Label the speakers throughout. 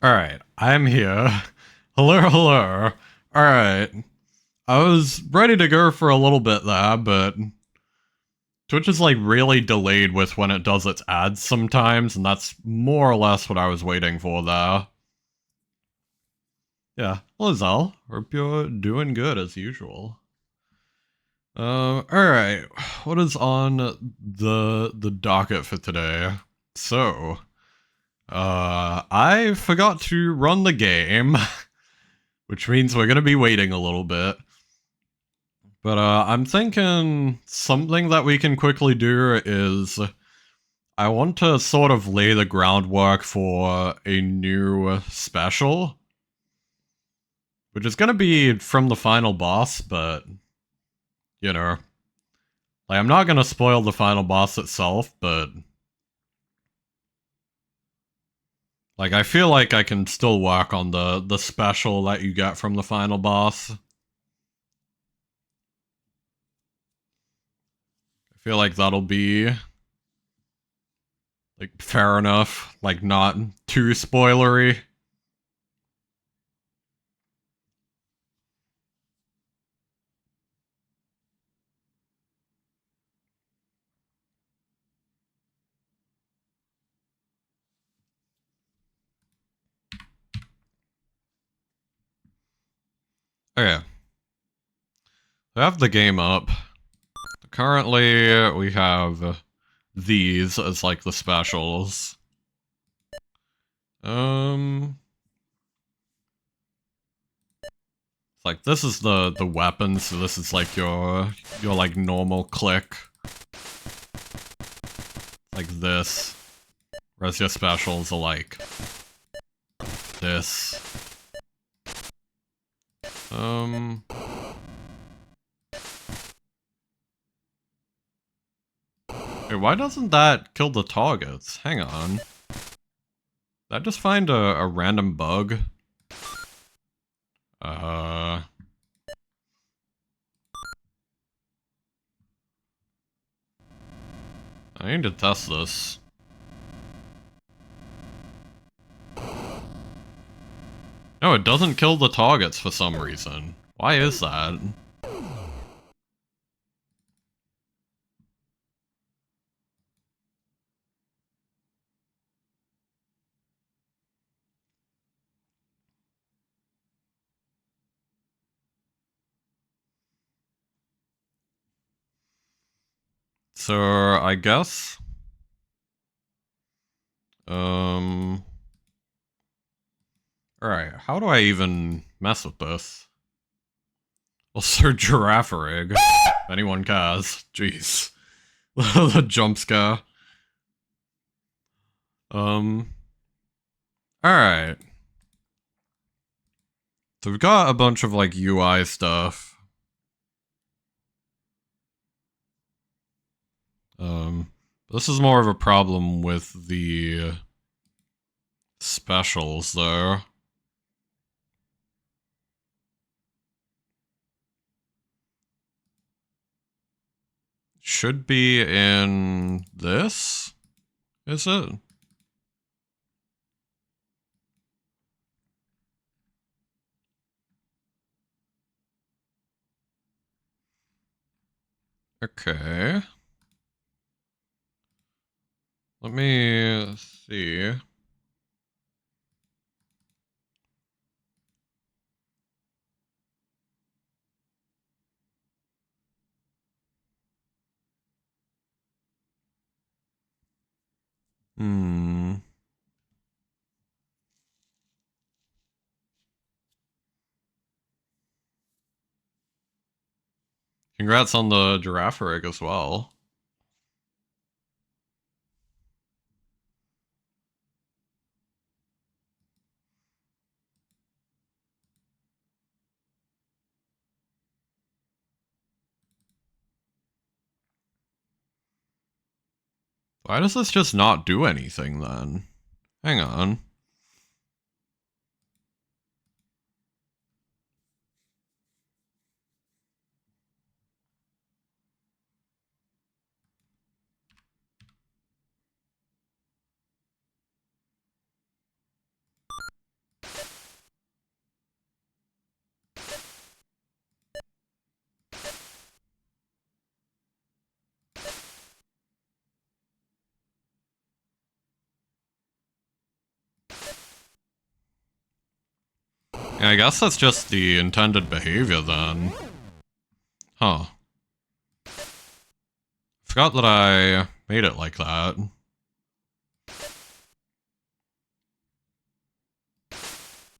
Speaker 1: Alright, I'm here. Hello, hello. Alright. I was ready to go for a little bit there, but Twitch is like really delayed with when it does its ads sometimes, and that's more or less what I was waiting for there. Yeah, hello Zal. Hope you're doing good as usual. Alright. What is on the docket for today? So, I forgot to run the game, which means we're gonna be waiting a little bit. But I'm thinking something that we can quickly do is I want to sort of lay the groundwork for a new special, which is gonna be from the final boss, but you know, like I'm not gonna spoil the final boss itself, but like I feel like I can still work on the special that you get from the final boss. I feel like that'll be like fair enough, like not too spoilery. Okay, I have the game up. Currently, we have these as like the specials. Um, it's like this is the weapon, so this is like your like normal click, like this. Whereas your specials are like this. Um, wait, why doesn't that kill the targets? Hang on. Did I just find a random bug? Uh, I need to test this. No, it doesn't kill the targets for some reason. Why is that? So, I guess... Alright, how do I even mess with this? Also, dracoraz. If anyone cares. Jeez. The jump scare. Alright. So we've got a bunch of, like, UI stuff. This is more of a problem with the specials, though. Should be in this? Is it? Okay. Let me see. Hmm. Congrats on the dracoraz as well. Why does this just not do anything then? Hang on. Yeah, I guess that's just the intended behavior then. Huh. Forgot that I made it like that.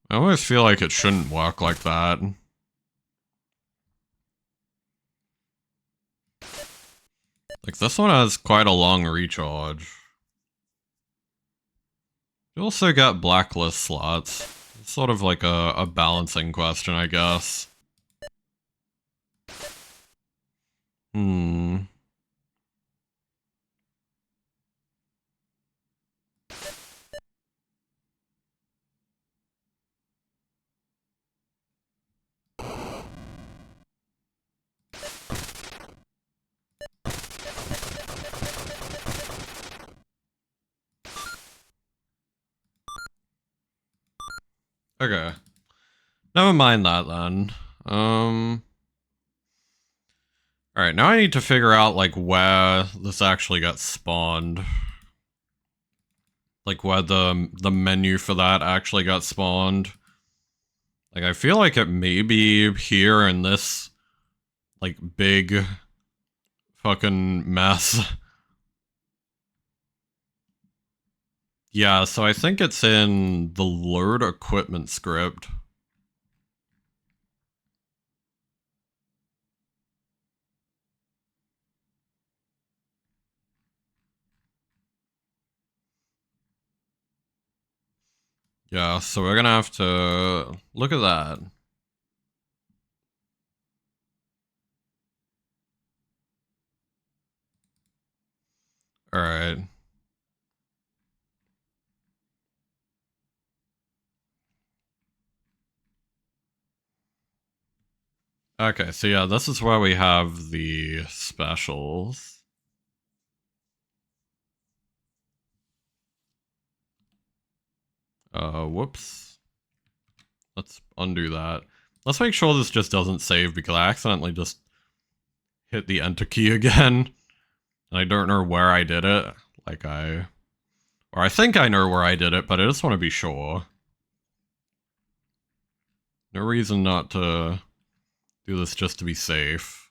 Speaker 1: I always feel like it shouldn't work like that. Like, this one has quite a long recharge. You also got blacklist slots. It's sort of like a balancing question, I guess. Hmm. Okay. Never mind that then. Alright, now I need to figure out, like, where this actually got spawned. Like, where the menu for that actually got spawned. Like, I feel like it may be here in this, like, big fucking mess. Yeah, so I think it's in the load equipment script. Yeah, so we're gonna have to look at that. Alright. Okay, so yeah, this is where we have the specials. Whoops. Let's undo that. Let's make sure this just doesn't save because I accidentally just hit the enter key again. And I don't know where I did it. Or I think I know where I did it, but I just want to be sure. No reason not to do this just to be safe.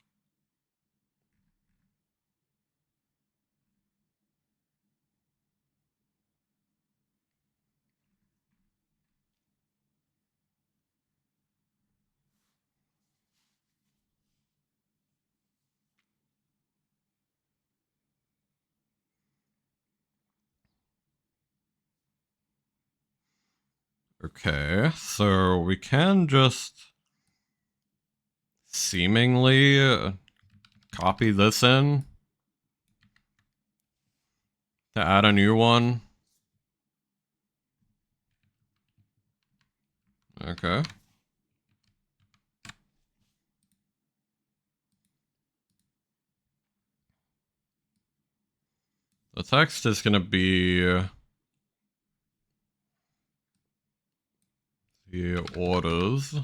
Speaker 1: Okay, so we can just seemingly copy this in to add a new one. Okay. The text is going to be the orders.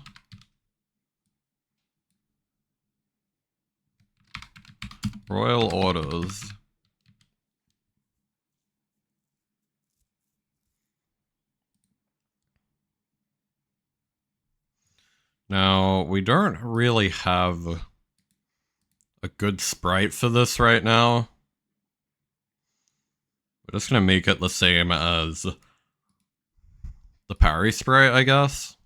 Speaker 1: Royal orders. Now, we don't really have a good sprite for this right now. We're just going to make it the same as the parry sprite, I guess.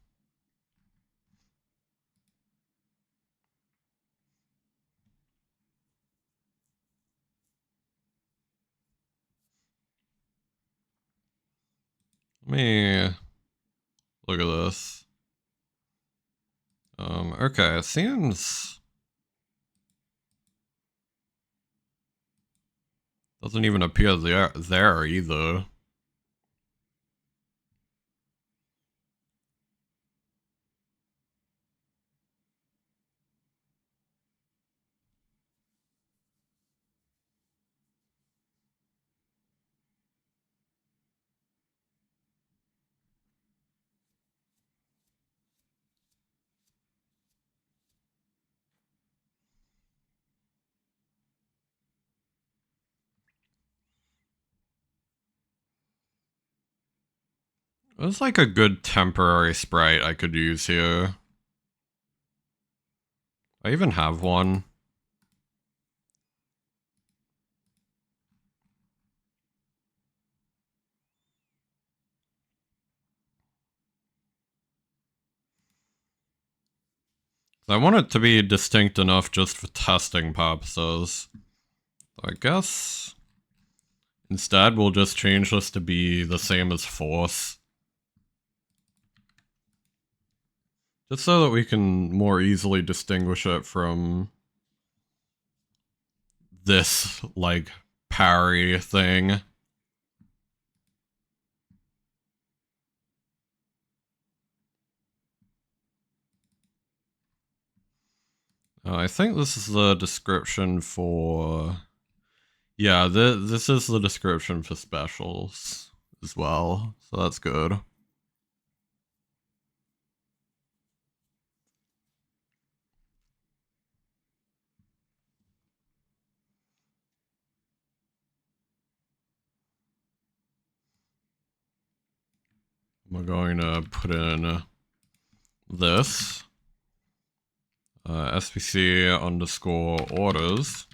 Speaker 1: Let me look at this. Okay, it seems doesn't even appear there either. There's like a good temporary sprite I could use here. I even have one. I want it to be distinct enough just for testing purposes. I guess instead we'll just change this to be the same as force. Just so that we can more easily distinguish it from this, like, parry thing. I think this is the description for... Yeah, this is the description for specials as well, so that's good. We're going to put in this. SPC underscore orders.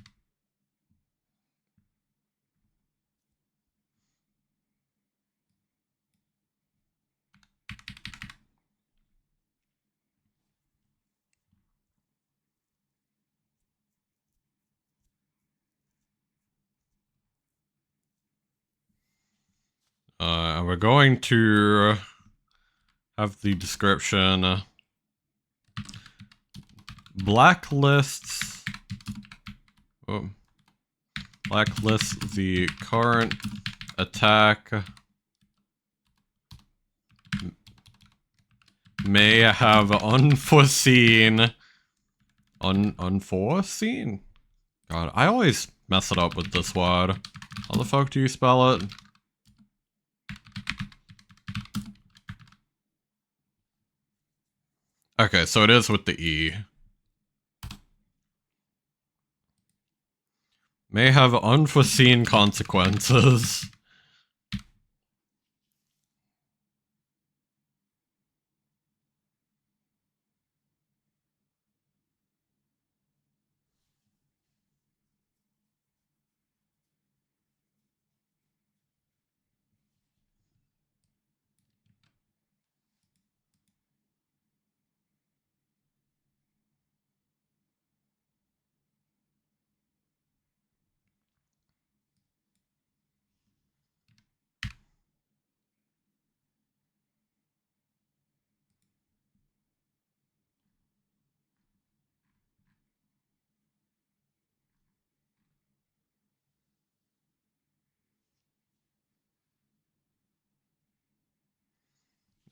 Speaker 1: And we're going to have the description blacklists. Oh, blacklist the current attack may have unforeseen. Unforeseen? God, I always mess it up with this word. How the fuck do you spell it? Okay, so it is with the E. May have unforeseen consequences.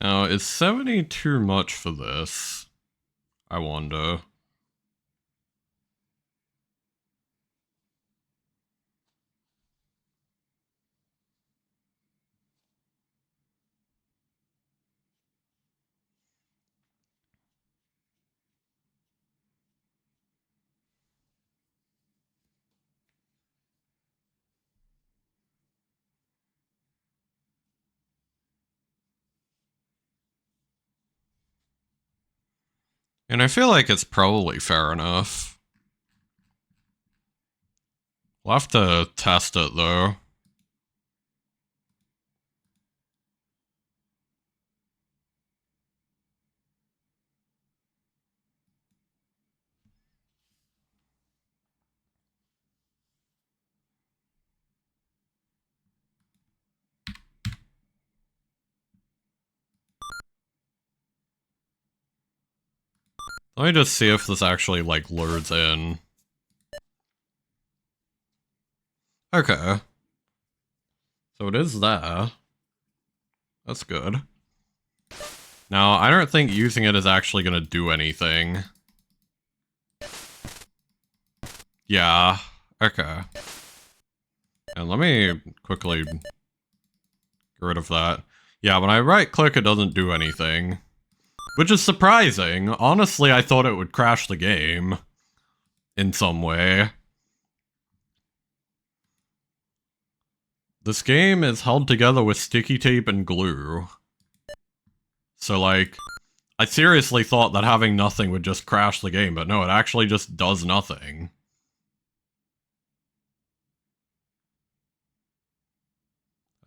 Speaker 1: Now, is 70 too much for this? I wonder. And I feel like it's probably fair enough. We'll have to test it, though. Let me just see if this actually, like, loads in. Okay. So it is there. That's good. Now, I don't think using it is actually gonna do anything. Yeah. Okay. And let me quickly get rid of that. Yeah, when I right-click, it doesn't do anything. Which is surprising. Honestly, I thought it would crash the game. In some way. This game is held together with sticky tape and glue. So, like, I seriously thought that having nothing would just crash the game, but no, it actually just does nothing.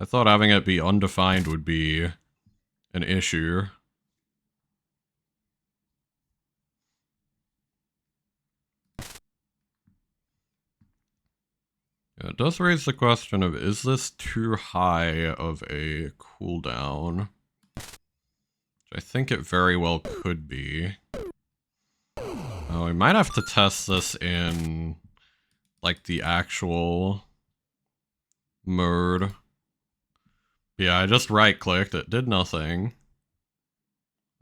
Speaker 1: I thought having it be undefined would be an issue. Yeah, it does raise the question of, is this too high of a cooldown? Which I think it very well could be. Oh, we might have to test this in, like, the actual mode. Yeah, I just right-clicked, it did nothing.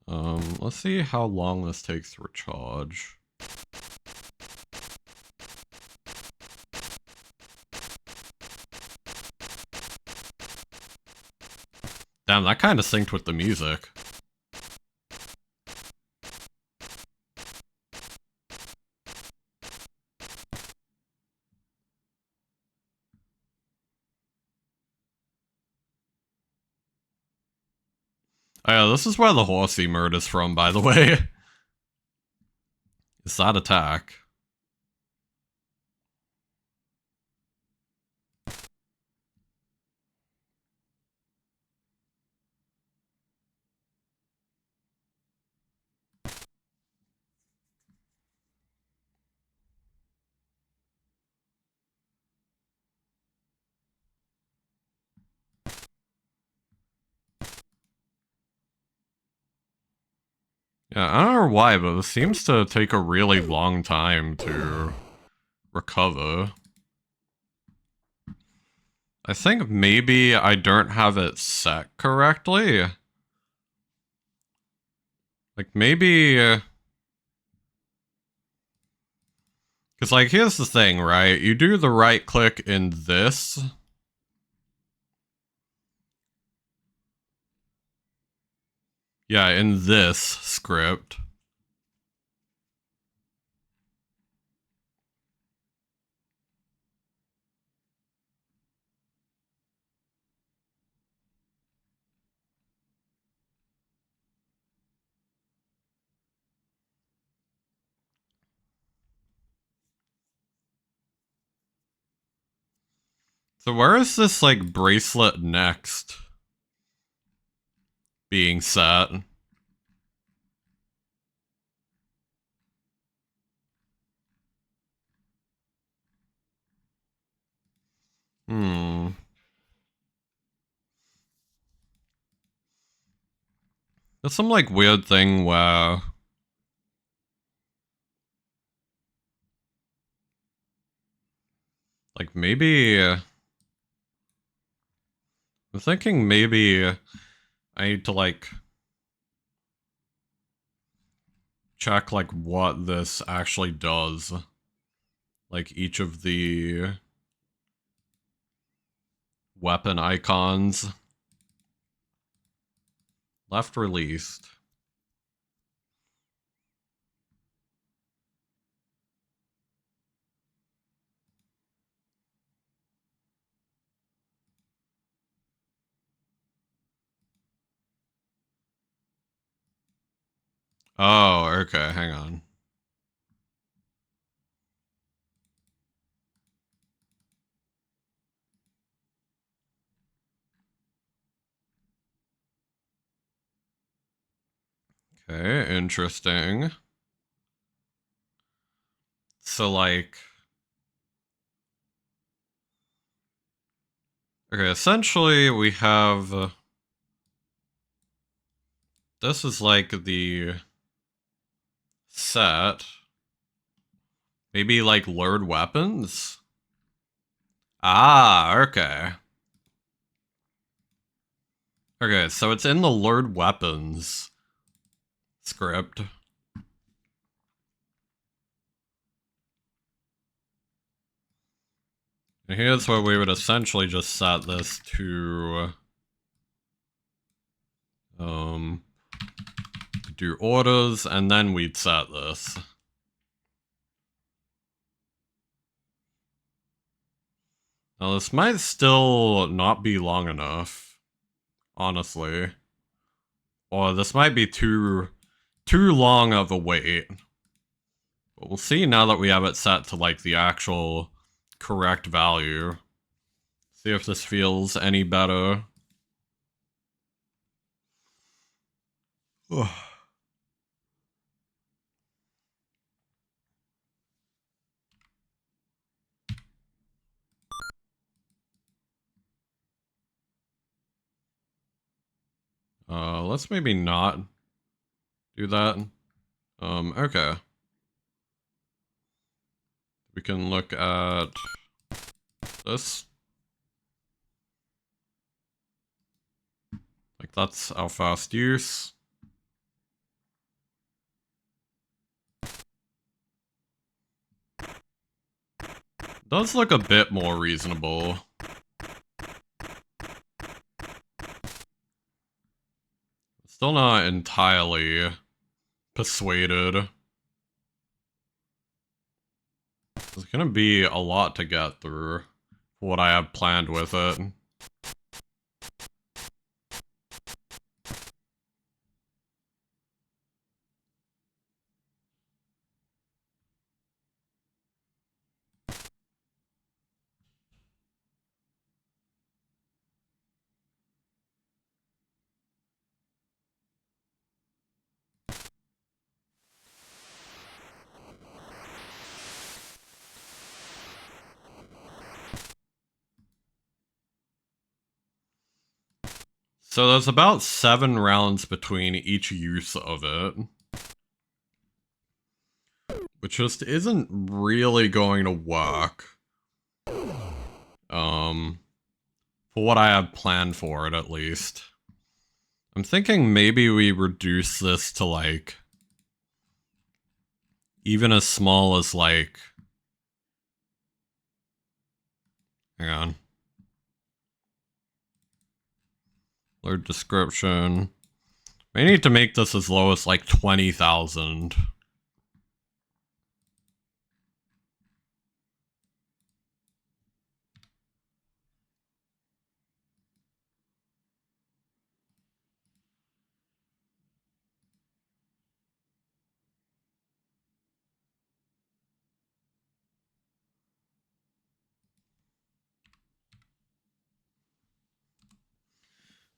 Speaker 1: Let's see how long this takes to recharge. Damn, that kind of synced with the music. Oh yeah, this is where the horsey murd is from, by the way. It's that attack. Yeah, I don't know why, but this seems to take a really long time to recover. I think maybe I don't have it set correctly. Like, maybe... Because, like, here's the thing, right? You do the right click in this. Yeah, in this script. So where is this, like, bracelet next being set? Hmm. There's some, like, weird thing where... Like, maybe... I'm thinking maybe I need to, like... check, like, what this actually does. Like, each of the... weapon icons. Left released. Oh, okay, hang on. Okay, interesting. So, like... Okay, essentially we have... this is like the set. Maybe like lured weapons? Ah, okay. Okay, so it's in the lured weapons script. And here's where we would essentially just set this to... do orders, and then we'd set this. Now this might still not be long enough, honestly. or this might be too long of a wait. But we'll see now that we have it set to like the actual correct value. See if this feels any better. Let's maybe not do that. Okay. We can look at this. Like that's our fast use. Does look a bit more reasonable. Still not entirely persuaded. There's gonna be a lot to get through for what I have planned with it. So there's about 7 rounds between each use of it. Which just isn't really going to work. For what I have planned for it, at least. I'm thinking maybe we reduce this to, like, even as small as, like... Hang on. Alert description. I need to make this as low as, like, 20,000.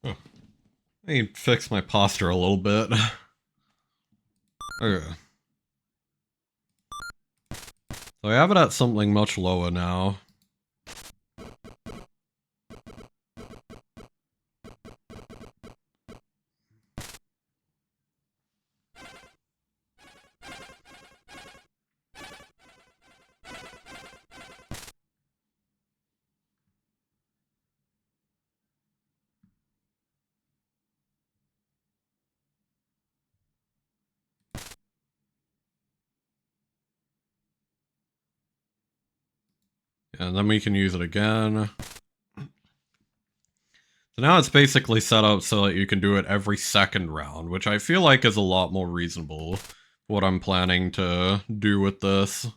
Speaker 1: Oh. I need to fix my posture a little bit. Okay. So I have it at something much lower now. And then we can use it again. So now it's basically set up so that you can do it every second round, which I feel like is a lot more reasonable for what I'm planning to do with this.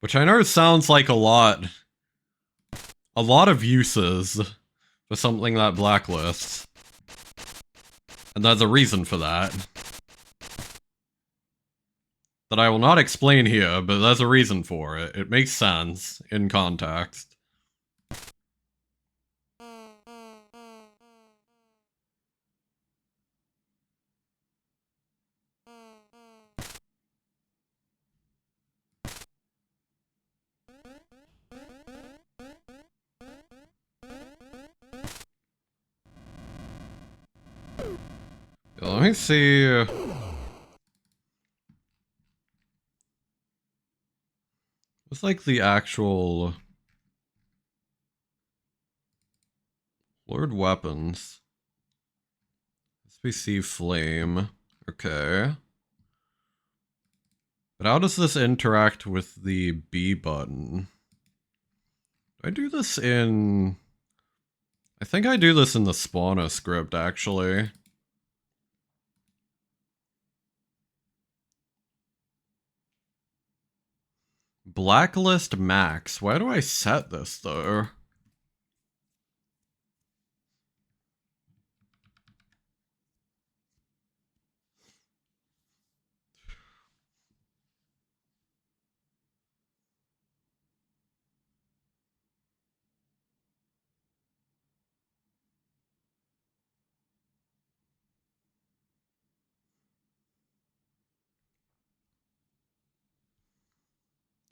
Speaker 1: Which I know sounds like a lot of uses for something that blacklists. And there's a reason for that. That I will not explain here, but there's a reason for it. It makes sense in context. Let me see. It's like the actual Lord weapons. SPC flame. Okay. But how does this interact with the B button? Do I do this in... I think I do this in the spawner script, actually. Blacklist max. Why do I set this, though?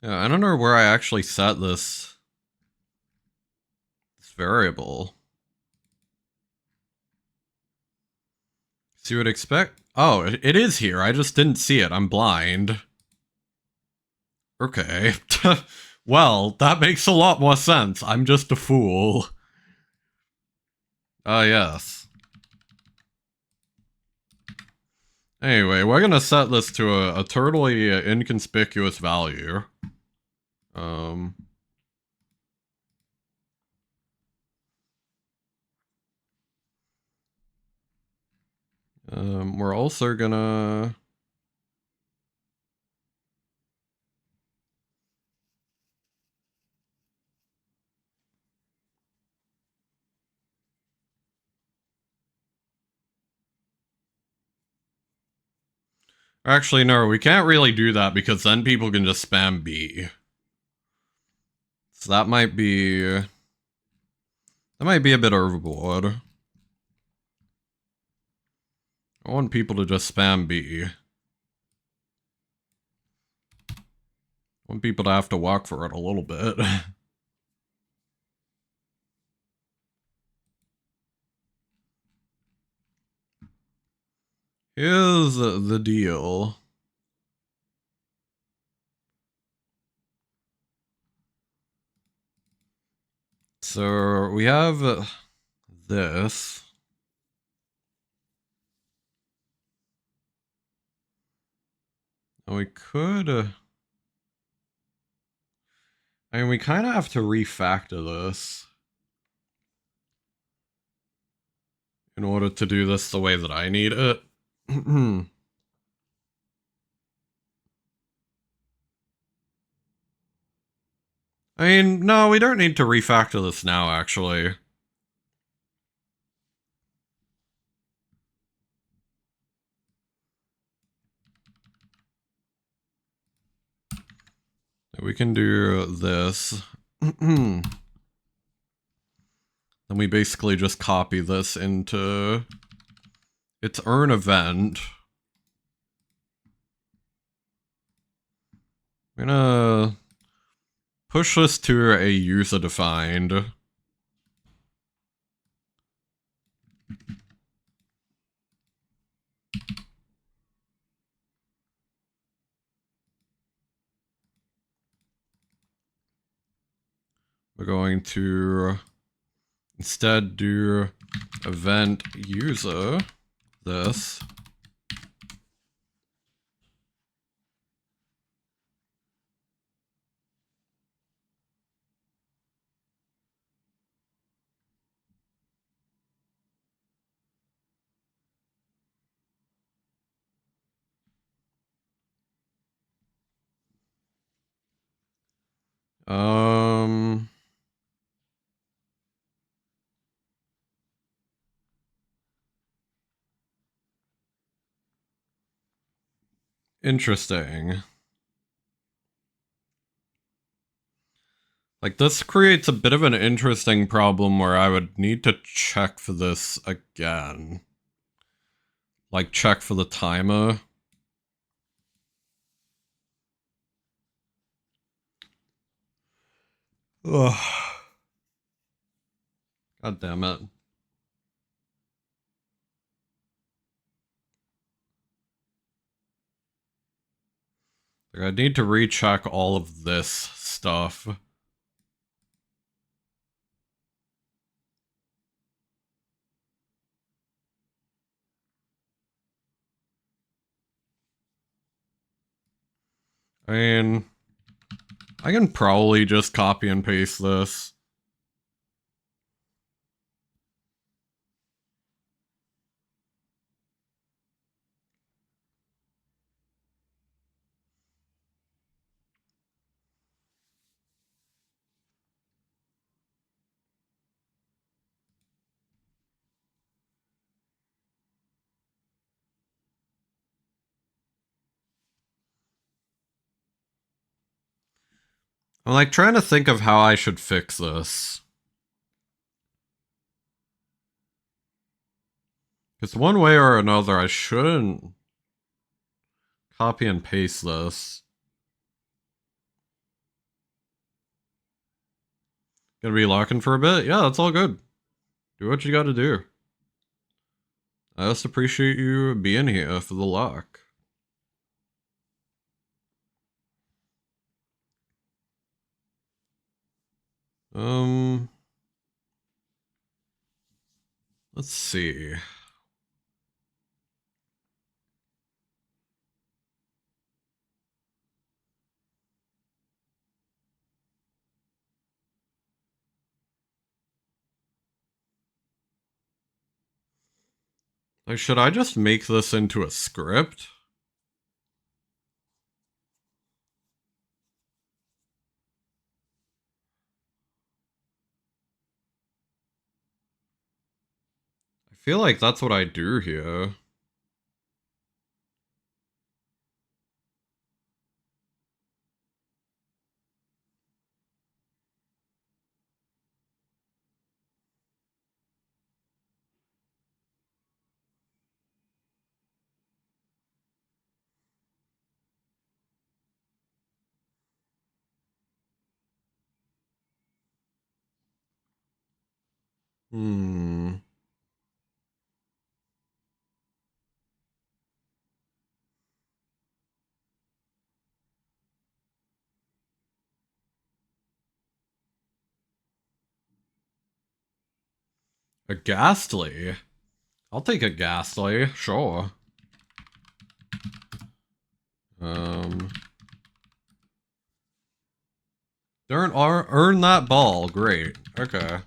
Speaker 1: Yeah, I don't know where I actually set this variable. So you would expect... Oh, it is here. I just didn't see it. I'm blind. Okay. Well, that makes a lot more sense. I'm just a fool. Ah, yes. Anyway, we're gonna set this to a totally inconspicuous value. We're also gonna... Actually, no, we can't really do that because then people can just spam B. So that might be... That might be a bit overboard. I want people to just spam B. I want people to have to walk for it a little bit. Here's the deal. So we have this. And we could... I mean, we kind of have to refactor this in order to do this the way that I need it. I mean, no, we don't need to refactor this now, actually. We can do this. Then we basically just copy this into its own event. I'm gonna push this to a user-defined. We're going to instead do event user this. Interesting. Like, this creates a bit of an interesting problem where I would need to check for this again. Like, check for the timer. Ugh. God damn it. Like, I need to recheck all of this stuff. I mean, I can probably just copy and paste this. I'm like trying to think of how I should fix this. Because one way or another, I shouldn't copy and paste this. Gonna be locking for a bit? Yeah, that's all good. Do what you gotta do. I just appreciate you being here for the lock. Let's see. Like, should I just make this into a script? I feel like that's what I do here. Hmm. A ghastly? I'll take a ghastly, sure. Earn that ball, great. Okay.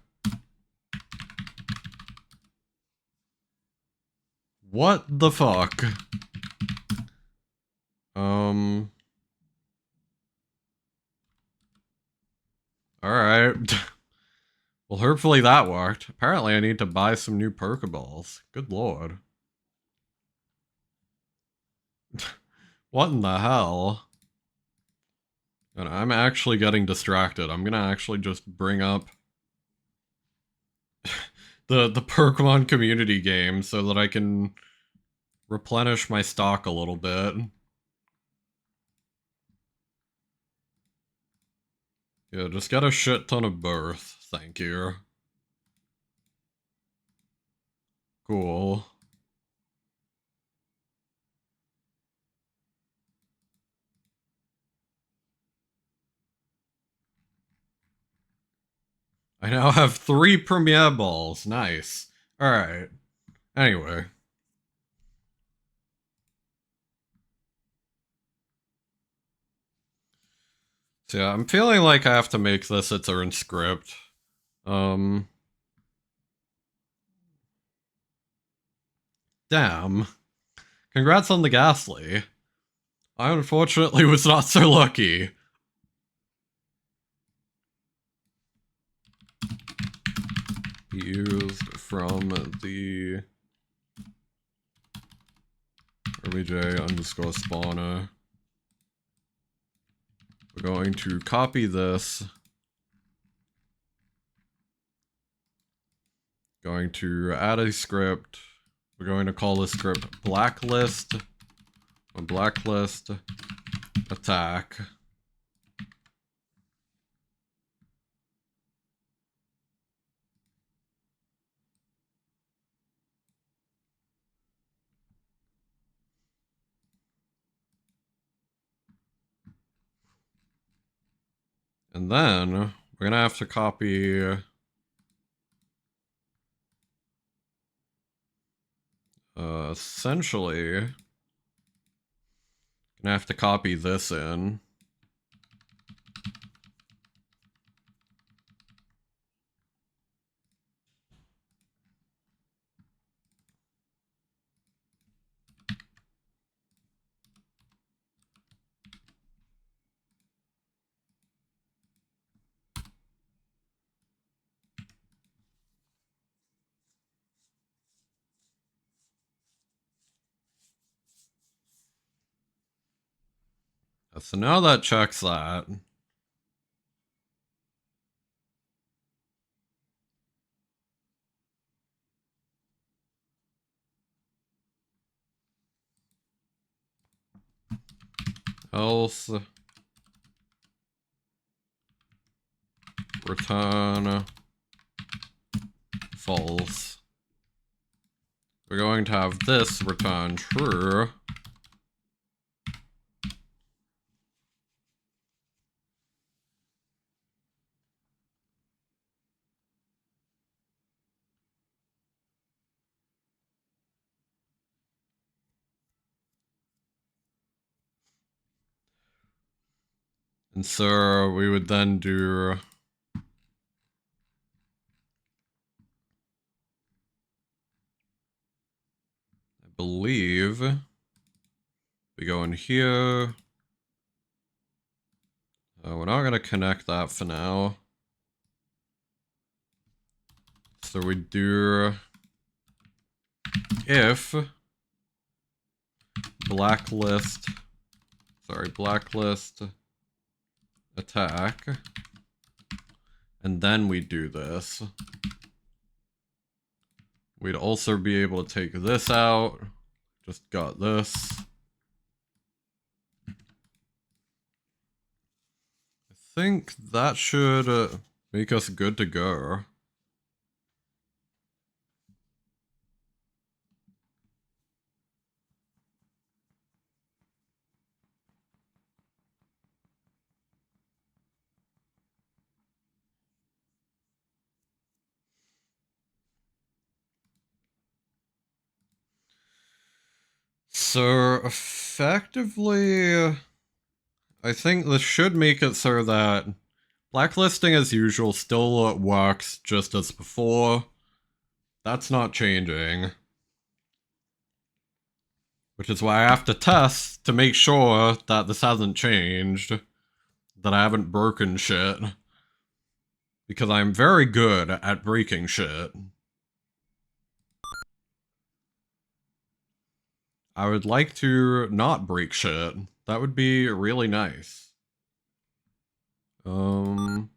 Speaker 1: What the fuck? Alright. Well, hopefully that worked. Apparently I need to buy some new Pokeballs. Good lord. What in the hell? And I'm actually getting distracted. I'm gonna actually just bring up the Pokemon community game so that I can replenish my stock a little bit. Yeah, just get a shit ton of both. Thank you. Cool. I now have 3 Premier Balls. Nice. Alright. Anyway. So yeah, I'm feeling like I have to make this its own script. Damn. Congrats on the Ghastly. I unfortunately was not so lucky. Used from the OBJ underscore spawner. We're going to copy this. Going to add a script. We're going to call this script blacklist. A blacklist attack. And then we're gonna have to copy essentially gonna have to copy this in. So now that checks that. Else return false. We're going to have this return true. And so we would then do I believe we go in here. We're not going to connect that for now. So we do if blacklist attack, and then we do this. We'd also be able to take this out. Just got this. I think that should make us good to go. So effectively, I think this should make it so that blacklisting as usual still works just as before. That's not changing. Which is why I have to test to make sure that this hasn't changed. That I haven't broken shit. Because I'm very good at breaking shit. I would like to not break shit. That would be really nice. So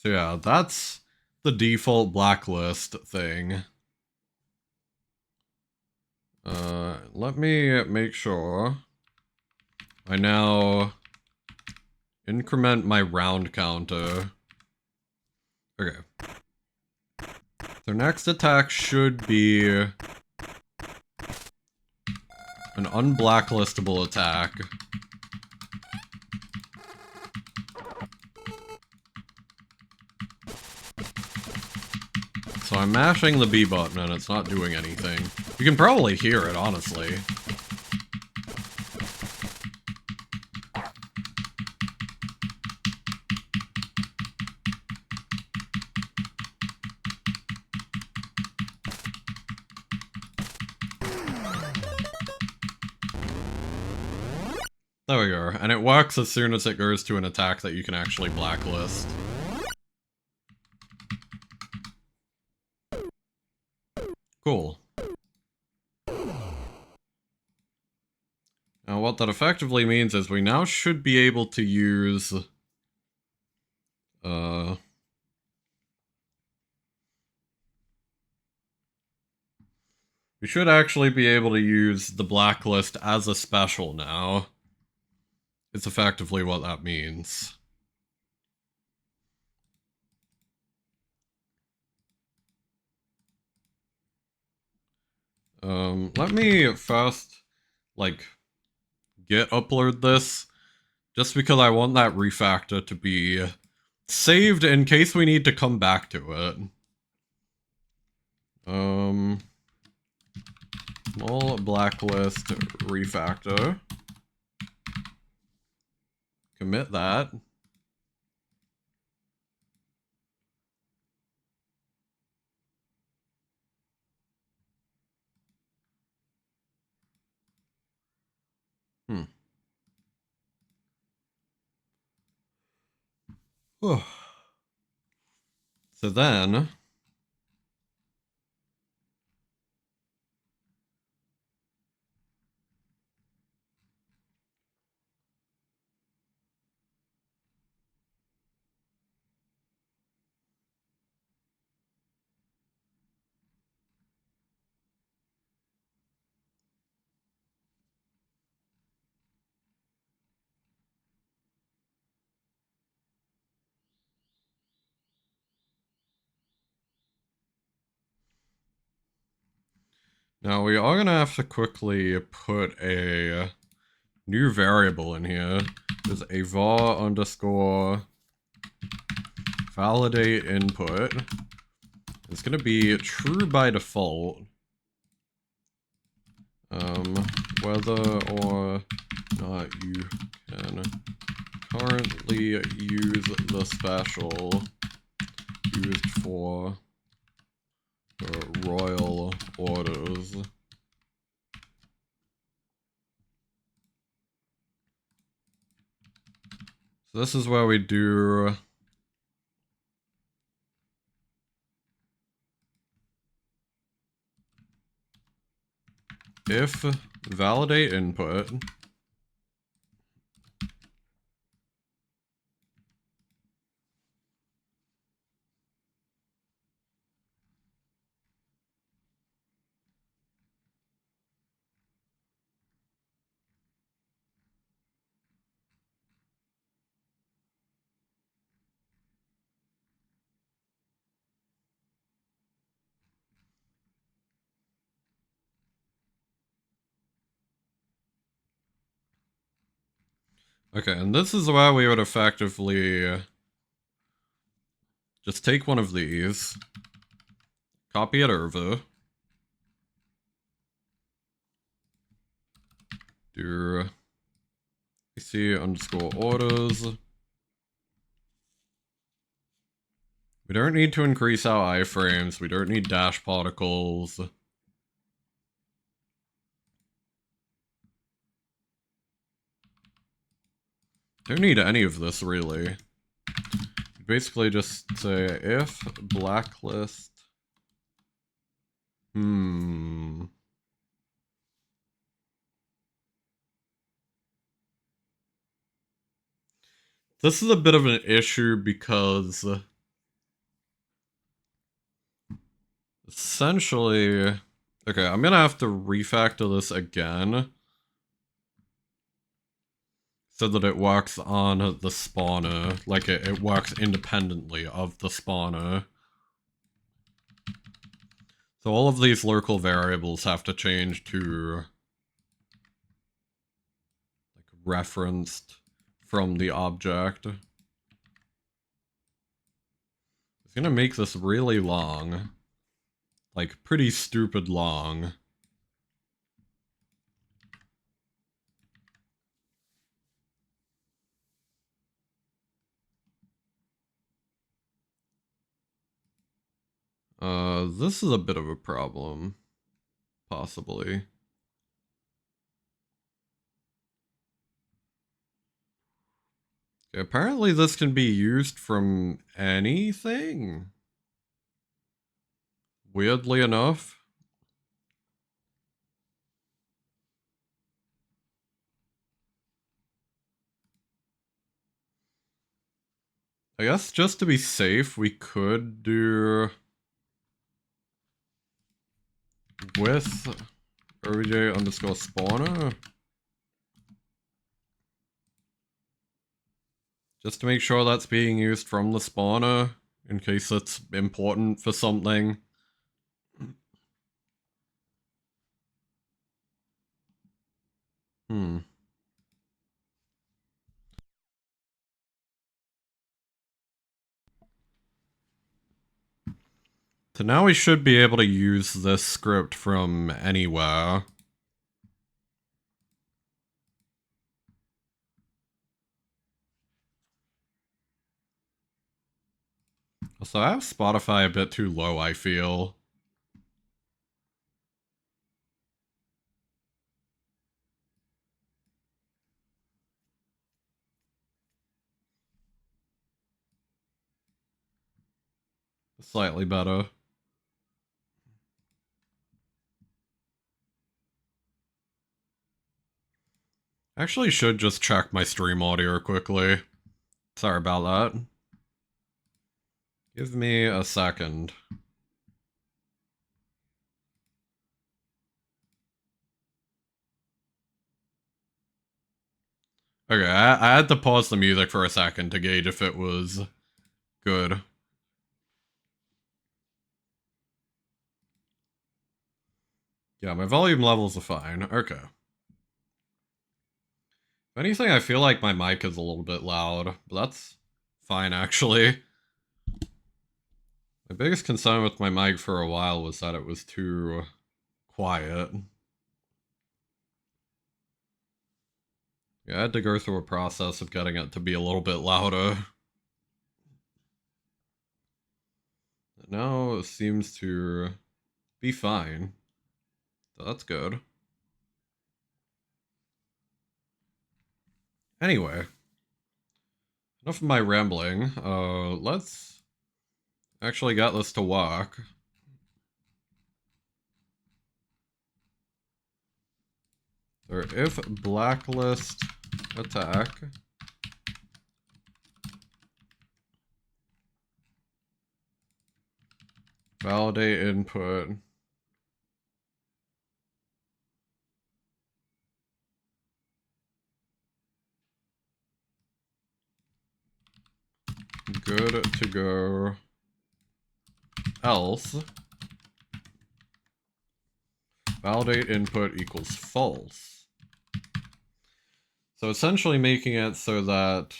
Speaker 1: yeah, that's the default blacklist thing. Let me make sure I now increment my round counter. Okay. Their next attack should be an unblacklistable attack. So I'm mashing the B button and it's not doing anything. You can probably hear it, honestly. There we go. And it works as soon as it goes to an attack that you can actually blacklist. Cool. Now what that effectively means is we now should be able to use... we should actually be able to use the blacklist as a special now. It's effectively what that means. Let me first, like, git upload this, just because I want that refactor to be saved in case we need to come back to it. Small blacklist refactor. Commit that. So then, now we are gonna have to quickly put a new variable in here. There's a var underscore validate input. It's gonna be true by default. Whether or not you can currently use the special used for royal orders. So this is where we do if validate input okay, and this is where we would effectively just take one of these, copy it over, do AC underscore orders. We don't need to increase our iframes, we don't need dash particles. Don't need any of this, really. Basically just say if blacklist. This is a bit of an issue because essentially, okay, I'm gonna have to refactor this again so that it works on the spawner, like it works independently of the spawner. So all of these local variables have to change to like referenced from the object. It's gonna make this really long. Like, pretty stupid long. This is a bit of a problem. Possibly. Okay, apparently this can be used from anything. Weirdly enough. I guess just to be safe, we could do with obj underscore spawner. Just to make sure that's being used from the spawner, in case it's important for something. Hmm. So now we should be able to use this script from anywhere. So I have Spotify a bit too low, I feel. Slightly better. Actually should just check my stream audio quickly. Sorry about that. Give me a second. Okay, I had to pause the music for a second to gauge if it was good. Yeah, my volume levels are fine. Okay. If anything, I feel like my mic is a little bit loud, but that's fine, actually. My biggest concern with my mic for a while was that it was too quiet. Yeah, I had to go through a process of getting it to be a little bit louder. Now it seems to be fine. So that's good. Anyway, enough of my rambling. Let's actually get this to work. So if blacklist attack validate input good to go, else validate input equals false. So essentially making it so that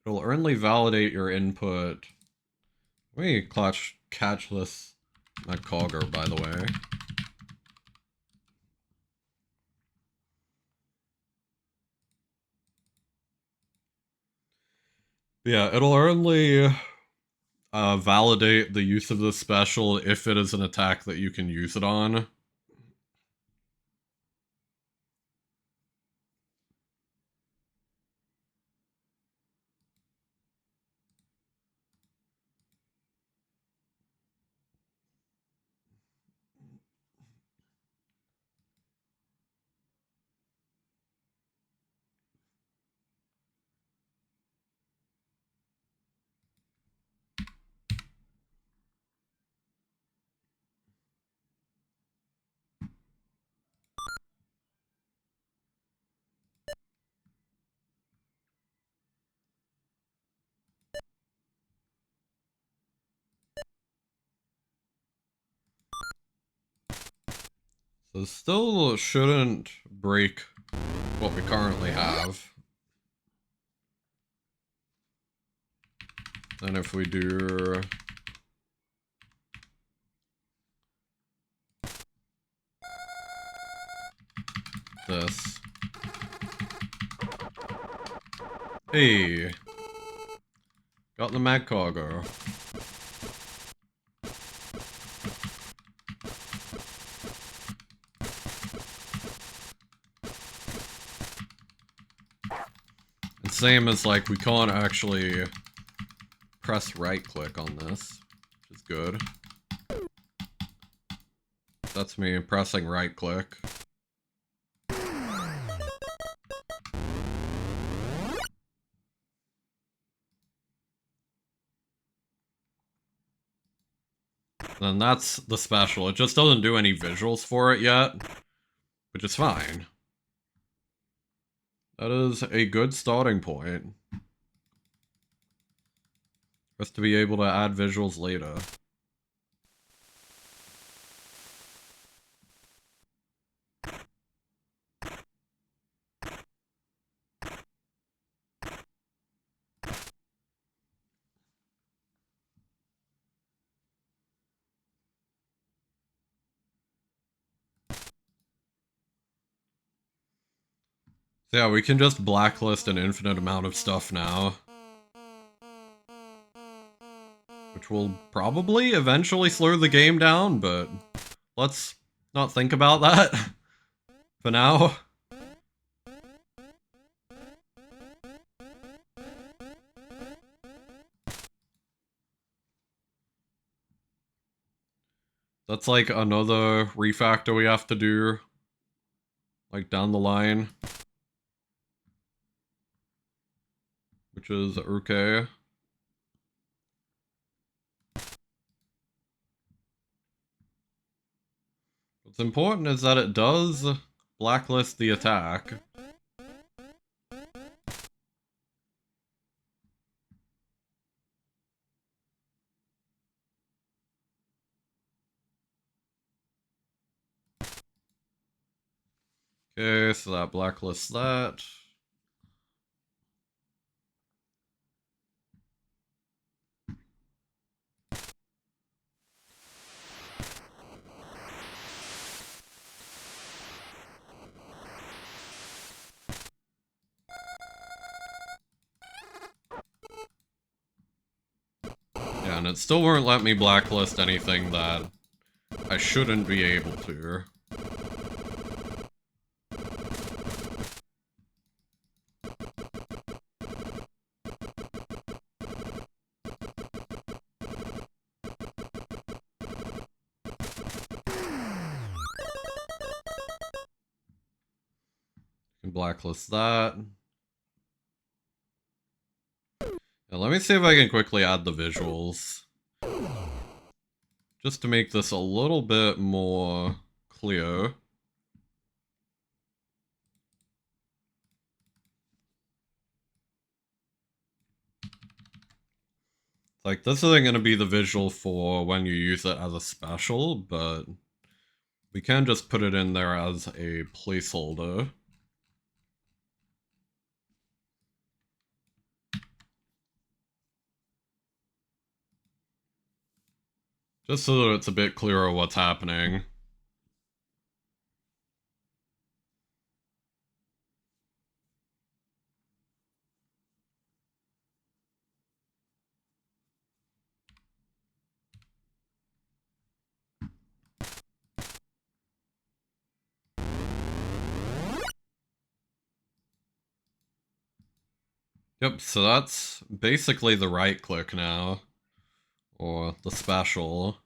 Speaker 1: it'll only validate your input. Let me catch this Cogger, by the way. Yeah, it'll only validate the use of this special if it is an attack that you can use it on. So still shouldn't break what we currently have. Then if we do this. Hey, got the mag cargo. And same as like we can't actually press right click on this, which is good. That's me pressing right click. Then that's the special. It just doesn't do any visuals for it yet, which is fine. That is a good starting point for us to be able to add visuals later. So yeah, we can just blacklist an infinite amount of stuff now. Which will probably eventually slow the game down, but let's not think about that for now. That's like another refactor we have to do, like down the line, which is okay. What's important is that it does blacklist the attack. Okay, so that blacklists that. Yeah, and it still won't let me blacklist anything that I shouldn't be able to. Can blacklist that. Now, let me see if I can quickly add the visuals. Just to make this a little bit more clear. Like, this isn't going to be the visual for when you use it as a special, but we can just put it in there as a placeholder. Just so that it's a bit clearer what's happening. Yep, so that's basically the right click now. Or the special.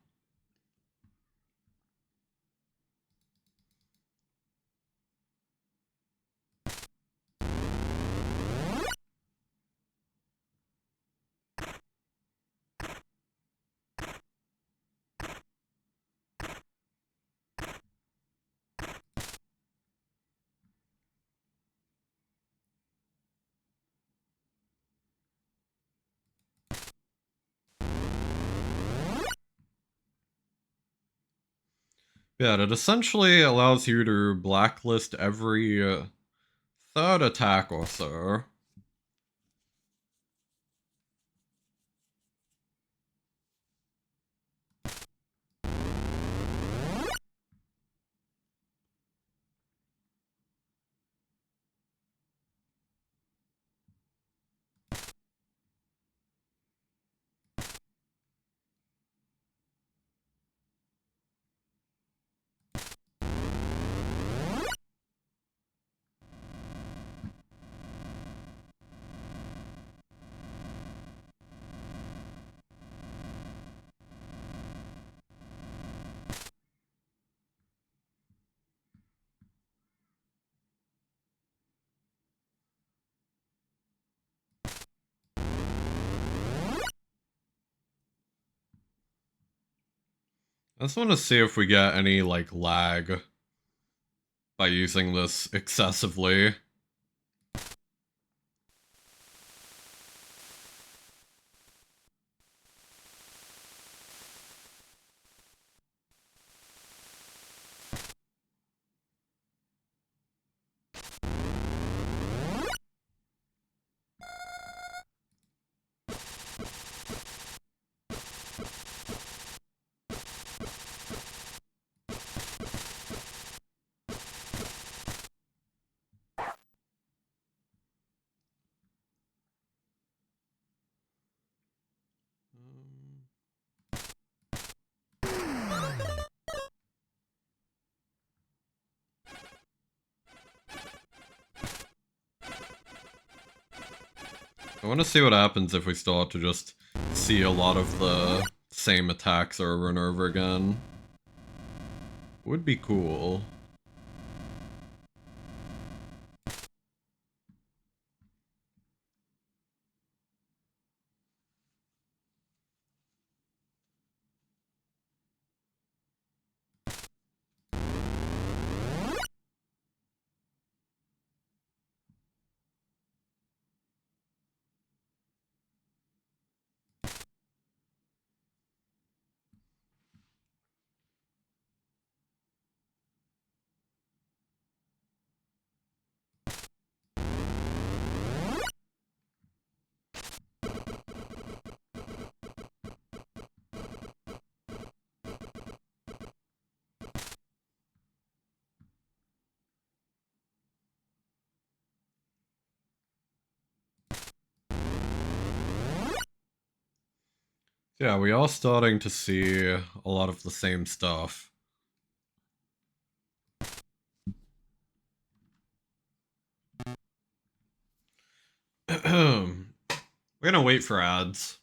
Speaker 1: Yeah, it essentially allows you to blacklist every third attack or so. I just want to see if we get any, like, lag by using this excessively. I want to see what happens if we start to just see a lot of the same attacks over and over again. Would be cool. Yeah, we are starting to see a lot of the same stuff. We're gonna wait for ads.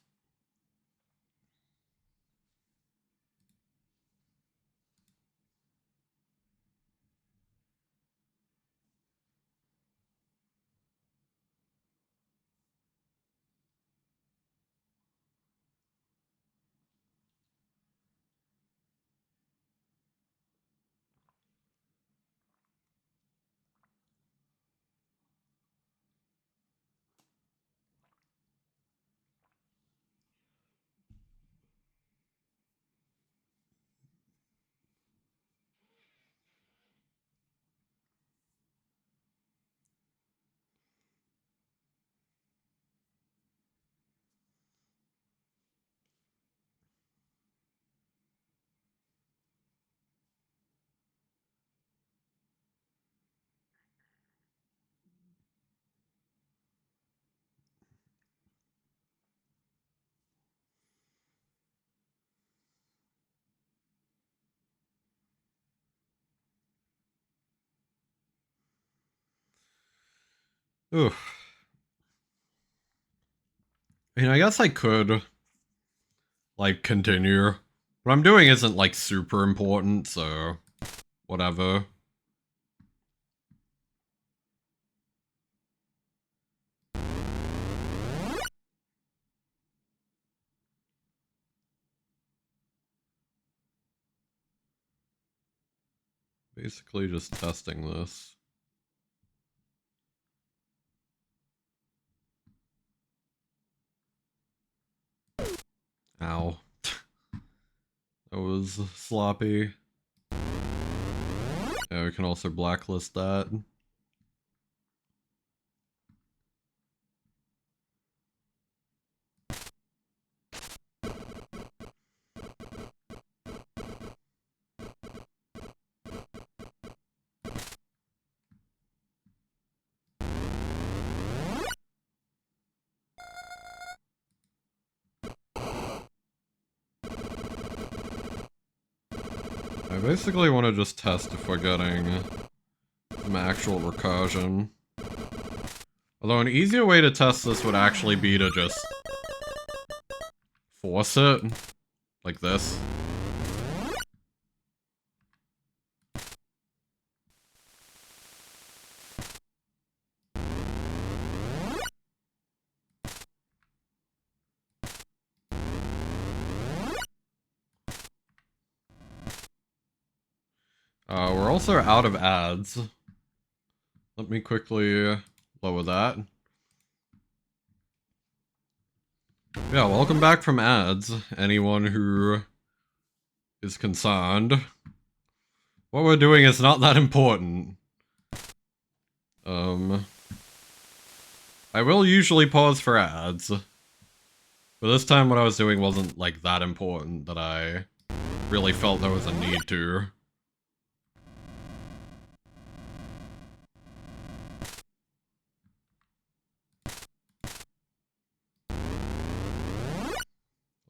Speaker 1: Oof. I mean, I guess I could, like, continue. What I'm doing isn't, like, super important, so whatever. Basically just testing this. Ow. That was sloppy. Yeah, we can also blacklist that. I basically want to just test if we're getting some actual recursion. Although an easier way to test this would actually be to just force it, like this. We're also out of ads. Let me quickly lower that. Yeah, welcome back from ads, anyone who is concerned. What we're doing is not that important. I will usually pause for ads. But this time what I was doing wasn't, like, that important that I really felt there was a need to.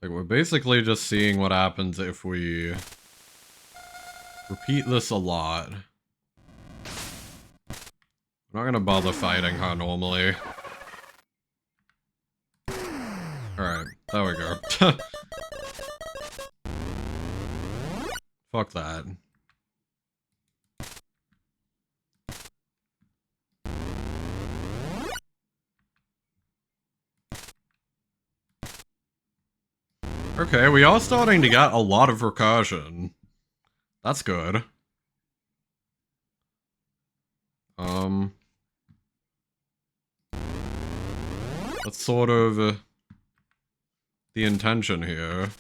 Speaker 1: Like, we're basically just seeing what happens if we repeat this a lot. I'm not gonna bother fighting her normally. There we go. Fuck that. Okay, we are starting to get a lot of recursion. That's good. That's sort of the intention here.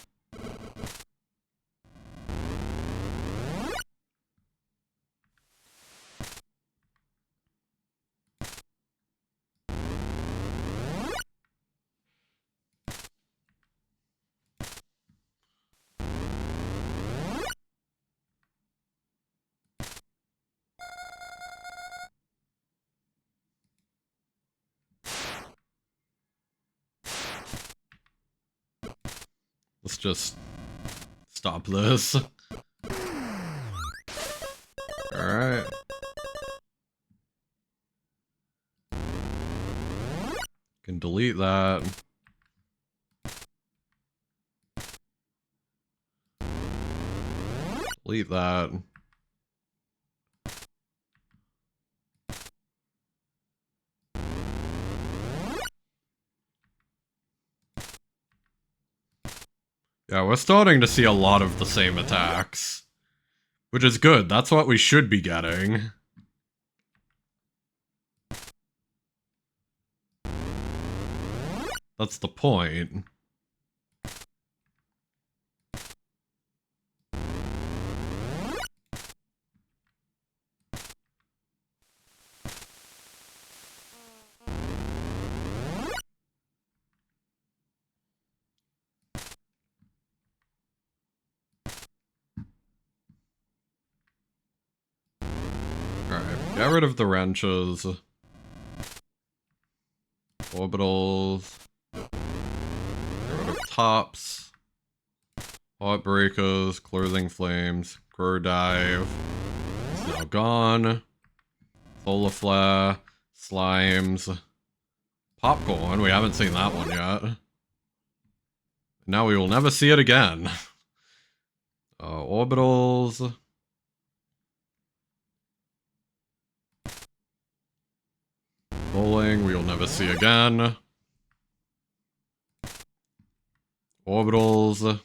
Speaker 1: Let's just stop this. Alright. Can delete that. Delete that. Yeah, we're starting to see a lot of the same attacks. Which is good, that's what we should be getting. That's the point. Alright, get rid of the wrenches. Orbitals. Get rid of tops. Heartbreakers, clothing flames, grow dive. It's now gone. Solar flare, slimes. Popcorn, we haven't seen that one yet. Now we will never see it again. Orbitals. Bowling, we will never see again. Orbitals.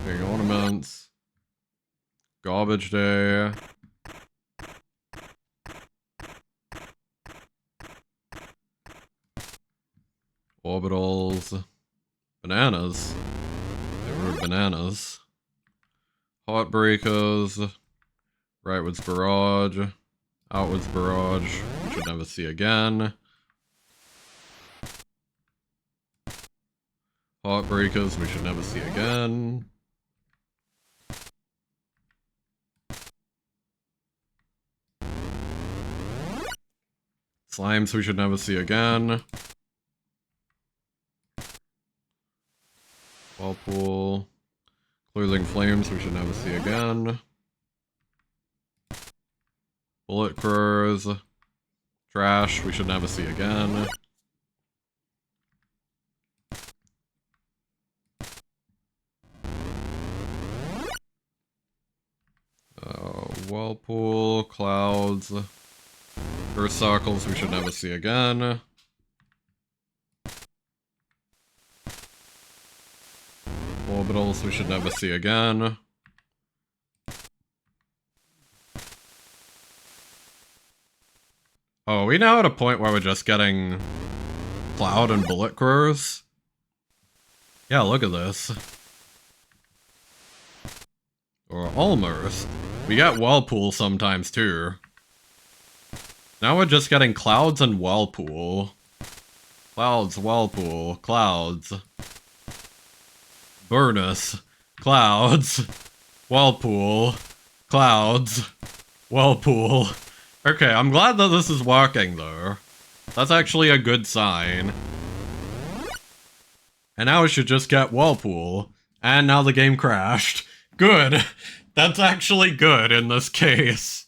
Speaker 1: Big ornaments. Garbage day. Orbitals. Bananas. Get rid of bananas. Heartbreakers. Rightwards barrage. Outwards barrage. We should never see again. Heartbreakers. We should never see again. Slimes we should never see again. Whirlpool. Clothing flames we should never see again. Bullet crows. Trash we should never see again. Whirlpool, clouds. Earth circles we should never see again. Orbitals we should never see again. Oh, are we now at a point where we're just getting cloud and bullet crows? Yeah, look at this. Or almost. We get whirlpool sometimes too. Now we're just getting clouds and whirlpool. Clouds, whirlpool, clouds. Burnus. Clouds. Whirlpool. Clouds. Whirlpool. Okay, I'm glad that this is working though. That's actually a good sign. And now we should just get whirlpool. And now the game crashed. Good. That's actually good in this case.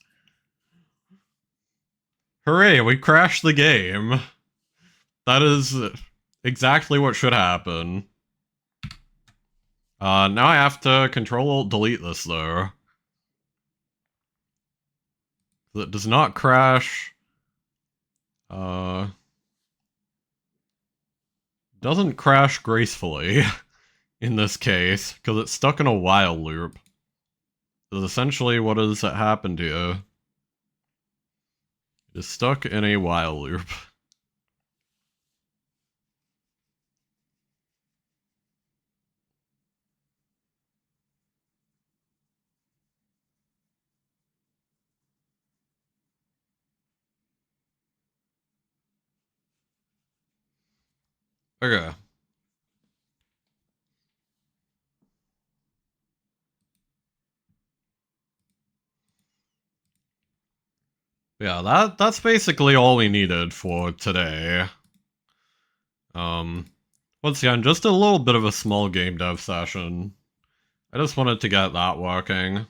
Speaker 1: Hooray, we crashed the game. That is exactly what should happen. Now I have to Control-Alt-Delete this, though. That does not crash. Doesn't crash gracefully in this case, because it's stuck in a while loop. That's essentially what has happened here. It is stuck in a while loop. Okay. Yeah, that's basically all we needed for today. Once again, just a little bit of a small game dev session. I just wanted to get that working.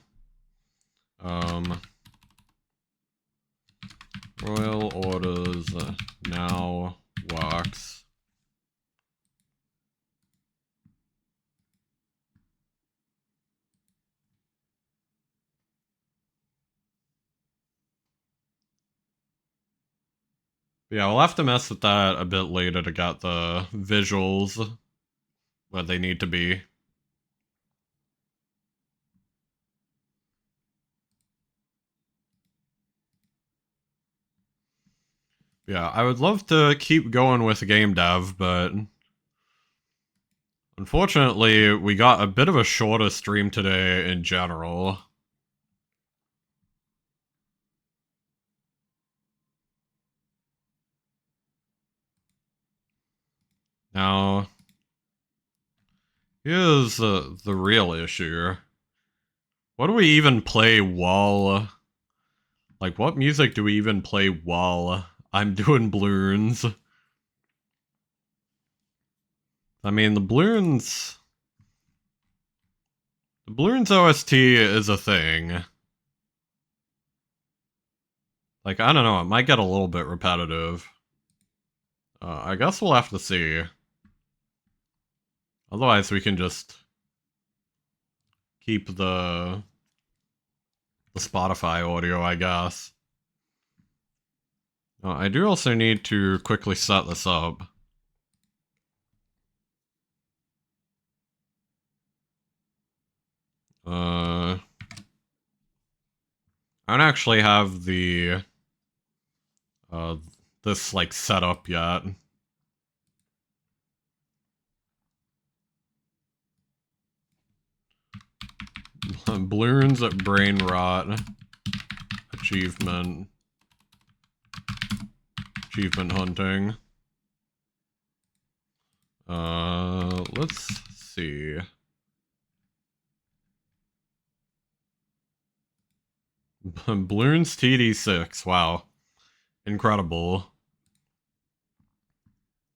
Speaker 1: Royal orders now works. Yeah, we'll have to mess with that a bit later to get the visuals where they need to be. Yeah, I would love to keep going with game dev, but unfortunately, we got a bit of a shorter stream today in general. Now, here's the real issue. What do we even play while... Like, what music do we even play while I'm doing balloons? I mean, the balloons... The balloons OST is a thing. Like, I don't know, it might get a little bit repetitive. I guess we'll have to see. Otherwise, we can just keep the Spotify audio, I guess. I do also need to quickly set this up. I don't actually have the this like set up yet. Balloons at brain rot. Achievement hunting. Let's see. Balloons TD6. Wow. Incredible.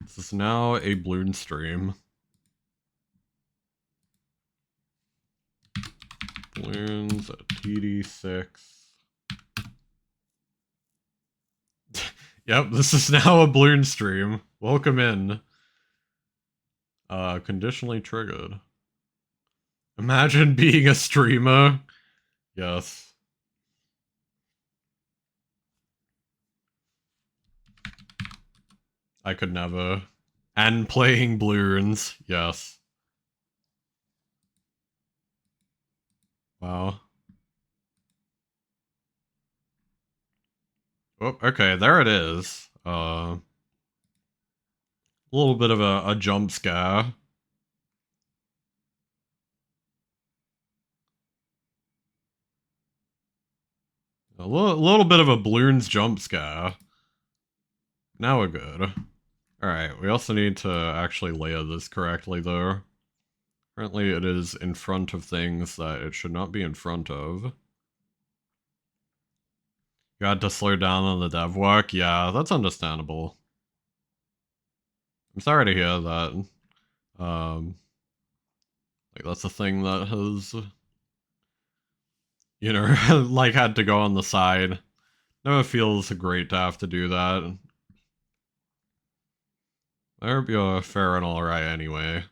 Speaker 1: This is now a balloon stream. Balloons TD6. Yep, this is now a balloon stream. Welcome in. Conditionally triggered. Imagine being a streamer. Yes. I could never. And playing balloons. Yes. Wow. Oh, okay, there it is. A little bit of a jump scare. A little bit of a balloons jump scare. Now we're good. Alright, we also need to actually layer this correctly, though. Currently, it is in front of things that it should not be in front of. You had to slow down on the dev work? Yeah, that's understandable. I'm sorry to hear that. Like, that's a thing that has, you know, like, had to go on the side. Never feels great to have to do that. I hope you're faring alright anyway.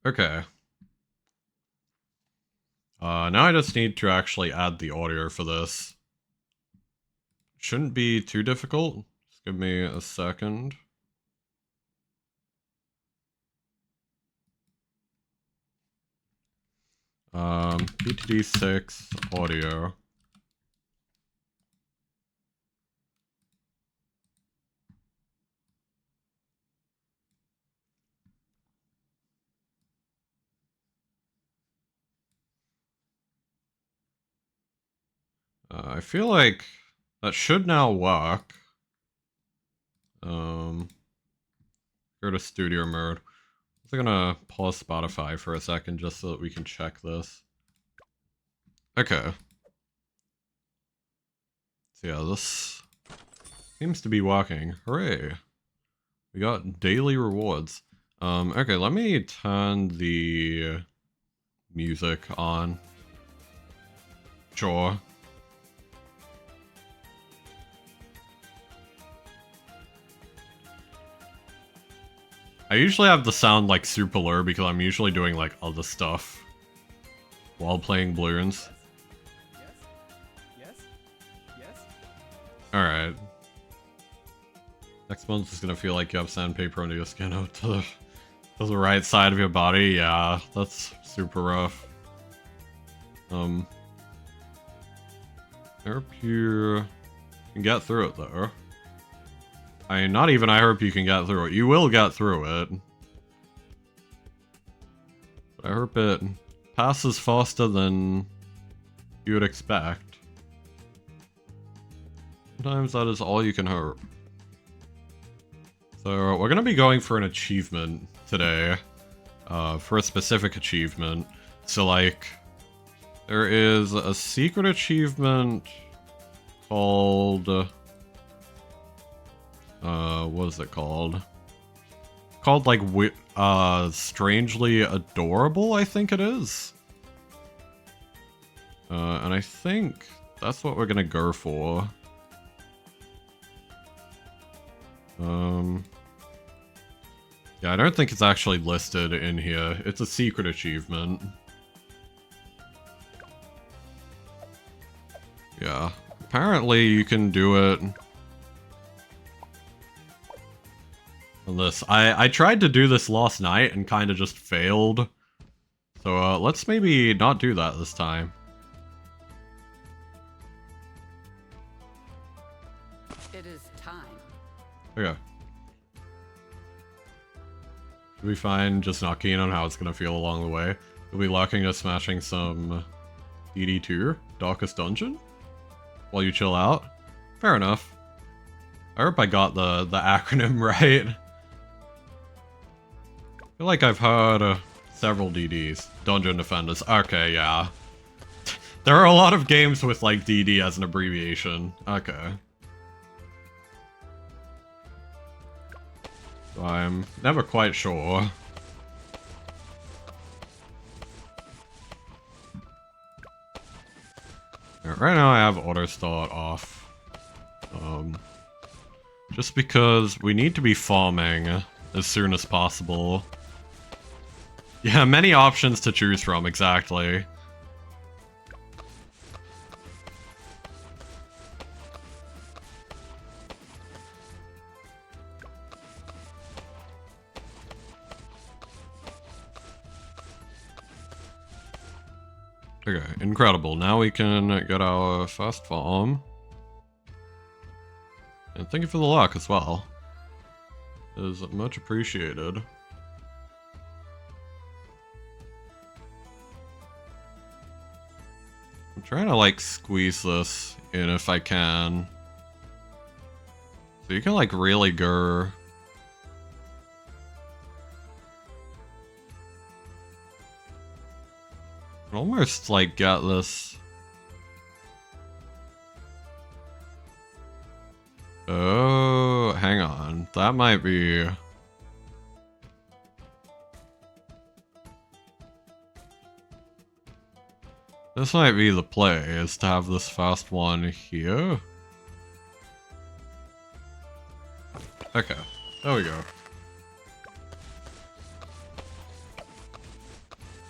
Speaker 1: Okay. Now I just need to actually add the audio for this. Shouldn't be too difficult. Just give me a second. btd6 audio. I feel like that should now work. Go to studio mode. I'm gonna pause Spotify for a second just so that we can check this. Okay. So yeah, this seems to be working. Hooray. We got daily rewards. Okay, let me turn the music on. Sure. I usually have the sound like super low because I'm usually doing like other stuff while playing balloons. Alright. Next month is gonna feel like you have sandpaper under your skin out to the right side of your body. Yeah, that's super rough. I hope you can get through it though. I mean, not even I hope you can get through it. You will get through it. But I hope it passes faster than you would expect. Sometimes that is all you can hope. So we're gonna be going for an achievement today. For a specific achievement. So like, there is a secret achievement called... what is it called? Called like, Strangely Adorable, I think it is. And I think that's what we're gonna go for. Yeah, I don't think it's actually listed in here. It's a secret achievement. Yeah. Apparently you can do it on this. I tried to do this last night and kind of just failed. So let's maybe not do that this time.
Speaker 2: It is time.
Speaker 1: Okay. Should be fine, just not keen on how it's gonna feel along the way. We'll be locking us smashing some DD2, Darkest Dungeon, while you chill out. Fair enough. I hope I got the acronym right. I feel like I've heard several DDs. Dungeon Defenders. Okay, yeah. There are a lot of games with like DD as an abbreviation. Okay. So I'm never quite sure. Right now I have auto start off. Just because we need to be farming as soon as possible. Yeah, many options to choose from, exactly. Okay, incredible. Now we can get our first farm. And thank you for the luck as well. It is much appreciated. I'm trying to like squeeze this in if I can. So you can like really go. Almost like get this. Oh, hang on. That might be. This might be the play, is to have this fast one here. Okay, there we go.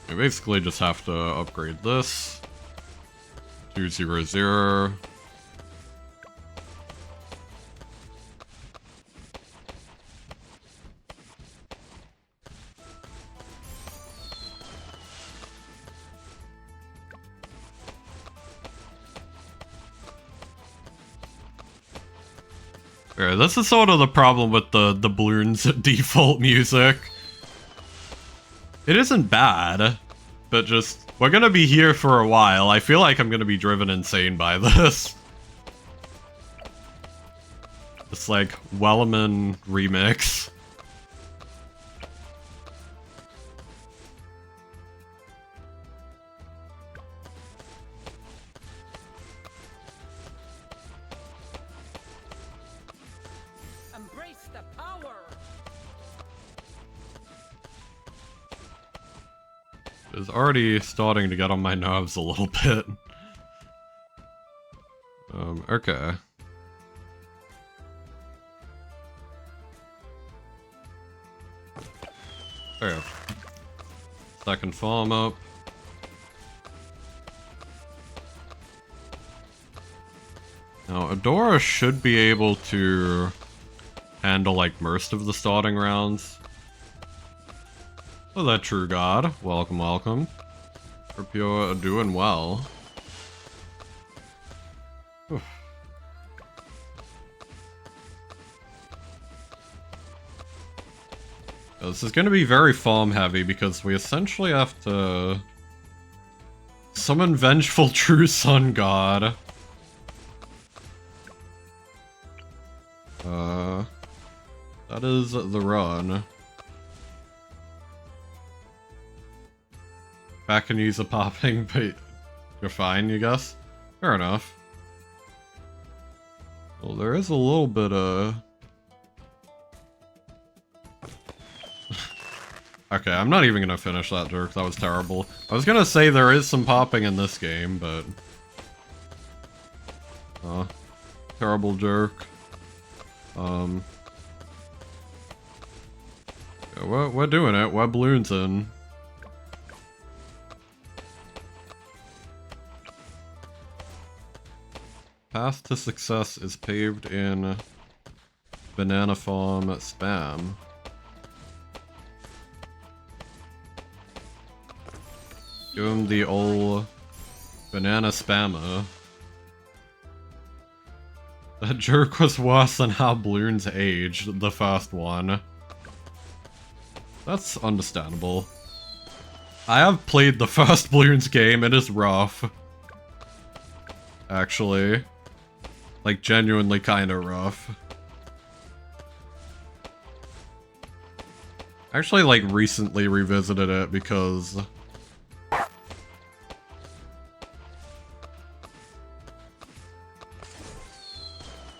Speaker 1: We basically just have to upgrade this. 200. Yeah, this is sort of the problem with the balloons default music. It isn't bad, but just, we're gonna be here for a while. I feel like I'm gonna be driven insane by this. It's like, Wellerman remix.
Speaker 2: Embrace the power.
Speaker 1: It's already starting to get on my nerves a little bit. Okay. There. Second farm up. Now, Adora should be able to handle, like, most of the starting rounds. Oh, that true god. Welcome, welcome. Hope you're doing well. Oof. This is going to be very farm heavy because we essentially have to summon Vengeful True Sun God. That is the run. Back and use a popping, but you're fine, you guess? Fair enough. Well, there is a little bit of... Okay, I'm not even gonna finish that jerk, that was terrible. I was gonna say there is some popping in this game, but... terrible jerk. Yeah, we're doing it, we're balloons in. Path to success is paved in banana farm spam. Give him the old banana spammer. That jerk was worse than how balloons aged, the first one. That's understandable. I have played the first balloons game, it is rough. Actually. Like, genuinely kinda rough. Actually, like, recently revisited it because...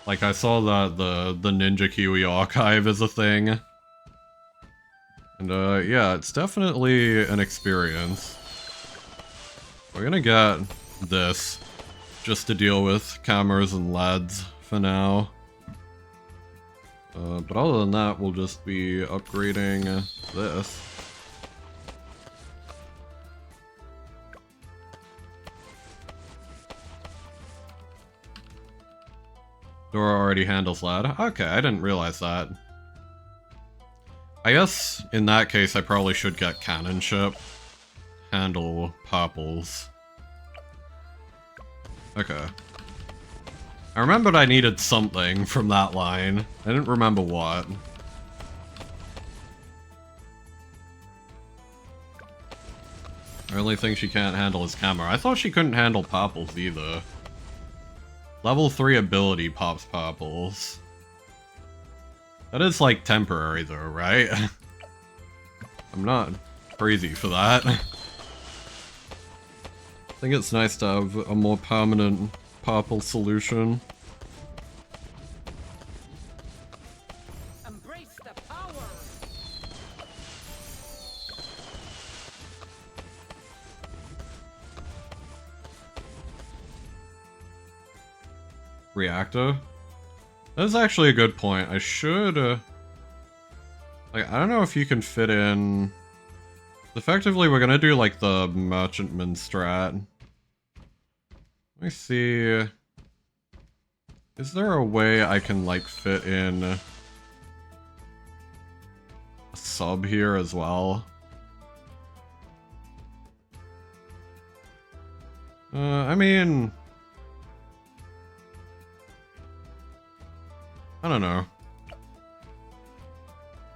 Speaker 1: like, I saw that the Ninja Kiwi archive is a thing. And, yeah, it's definitely an experience. We're gonna get this. Just to deal with cameras and LEDs for now. But other than that, we'll just be upgrading this. Dora already handles LED. Okay, I didn't realize that. I guess, in that case, I probably should get Cannon Ship. Handle purples. Okay. I remembered I needed something from that line. I didn't remember what. The only thing she can't handle is camera. I thought she couldn't handle popples either. Level 3 ability pops popples. That is like temporary though, right? I'm not crazy for that. I think it's nice to have a more permanent purple solution.
Speaker 2: Embrace the power.
Speaker 1: reactor. That's actually a good point. I should... like, I don't know if you can fit in... Effectively, we're gonna do, like, the merchantman strat. Let me see... Is there a way I can, like, fit in... a sub here as well? I mean... I don't know.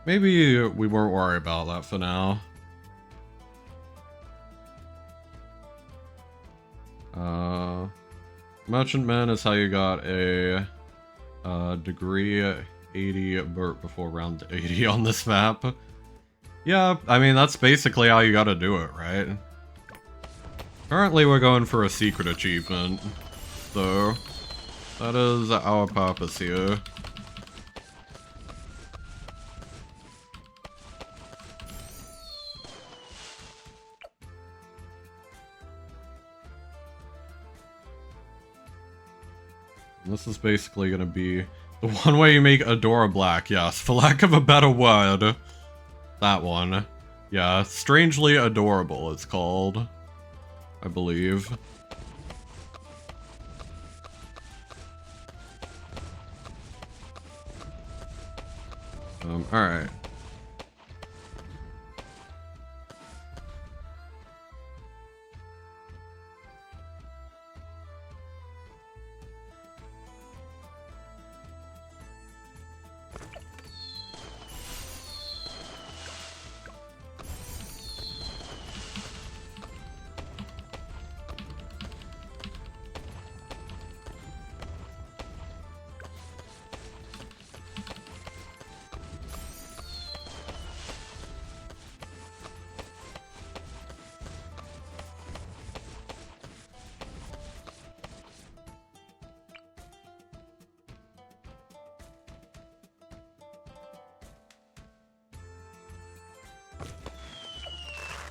Speaker 1: Maybe we won't worry about that for now. Merchantman is how you got a degree 80 before round 80 on this map. Yeah, I mean, that's basically how you gotta do it, right? Currently, we're going for a secret achievement, so that is our purpose here. And this is basically gonna be the one way you make Adora black, yes, for lack of a better word. That one. Yeah, strangely adorable, it's called. I believe. Alright.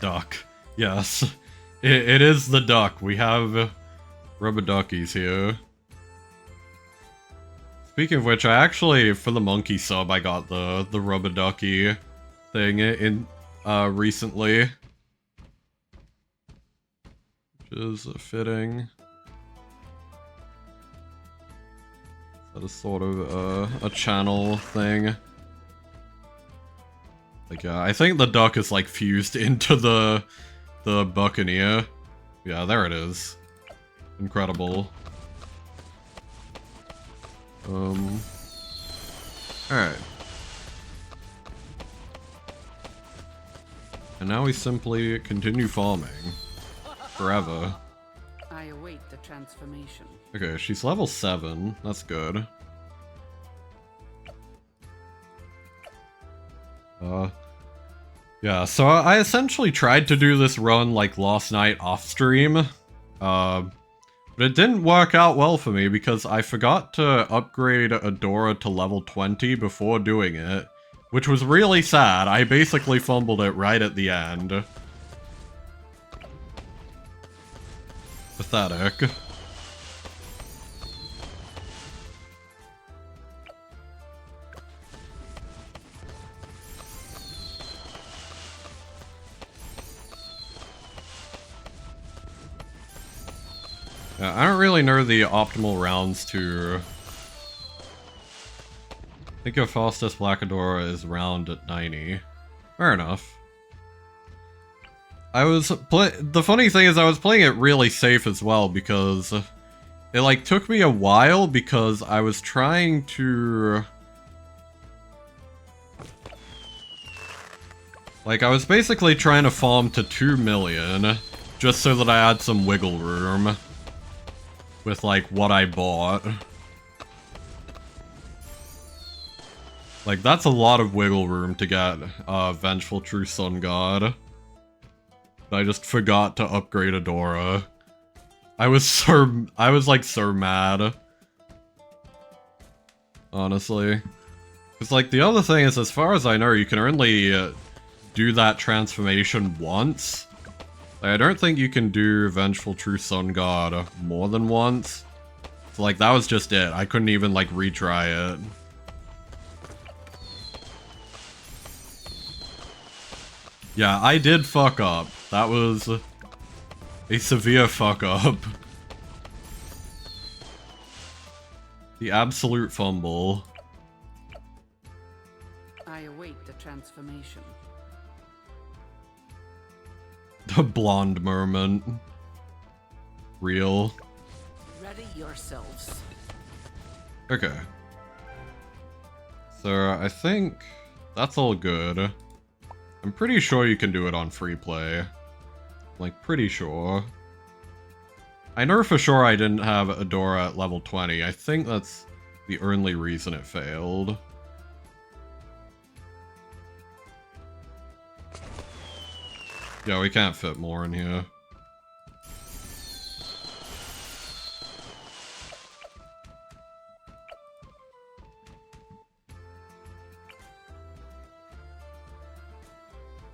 Speaker 1: Duck. Yes. It is the duck. We have rubber duckies here. Speaking of which, I actually, for the monkey sub, I got the rubber ducky thing in recently. Which is fitting. That is sort of a channel thing. Like, I think the duck is, like, fused into the buccaneer. Yeah, there it is. Incredible. Alright. And now we simply continue farming. Forever.
Speaker 2: I await the transformation.
Speaker 1: Okay, she's level 7. That's good. Yeah, so I essentially tried to do this run like last night off stream. But it didn't work out well for me because I forgot to upgrade Adora to level 20 before doing it. Which was really sad. I basically fumbled it right at the end. Pathetic. Yeah, I don't really know the optimal rounds to... I think your fastest Black Adora is round at 90. Fair enough. The funny thing is I was playing it really safe as well because it like took me a while because I was trying to... Like, I was basically trying to farm to 2 million just so that I had some wiggle room with, like, what I bought. Like, that's a lot of wiggle room to get Vengeful True Sun God. I just forgot to upgrade Adora. I was like so mad. Honestly. Because, like, the other thing is, as far as I know, you can only do that transformation once. I don't think you can do Vengeful True Sun God more than once. So, like, that was just it. I couldn't even, like, retry it. Yeah, I did fuck up. That was a severe fuck up. The absolute fumble.
Speaker 2: I await the transformation.
Speaker 1: The blonde merman. Real.
Speaker 2: Ready yourselves.
Speaker 1: Okay. So, I think that's all good. I'm pretty sure you can do it on free play. Like, pretty sure. I know for sure I didn't have Adora at level 20. I think that's the only reason it failed. Yeah, we can't fit more in here.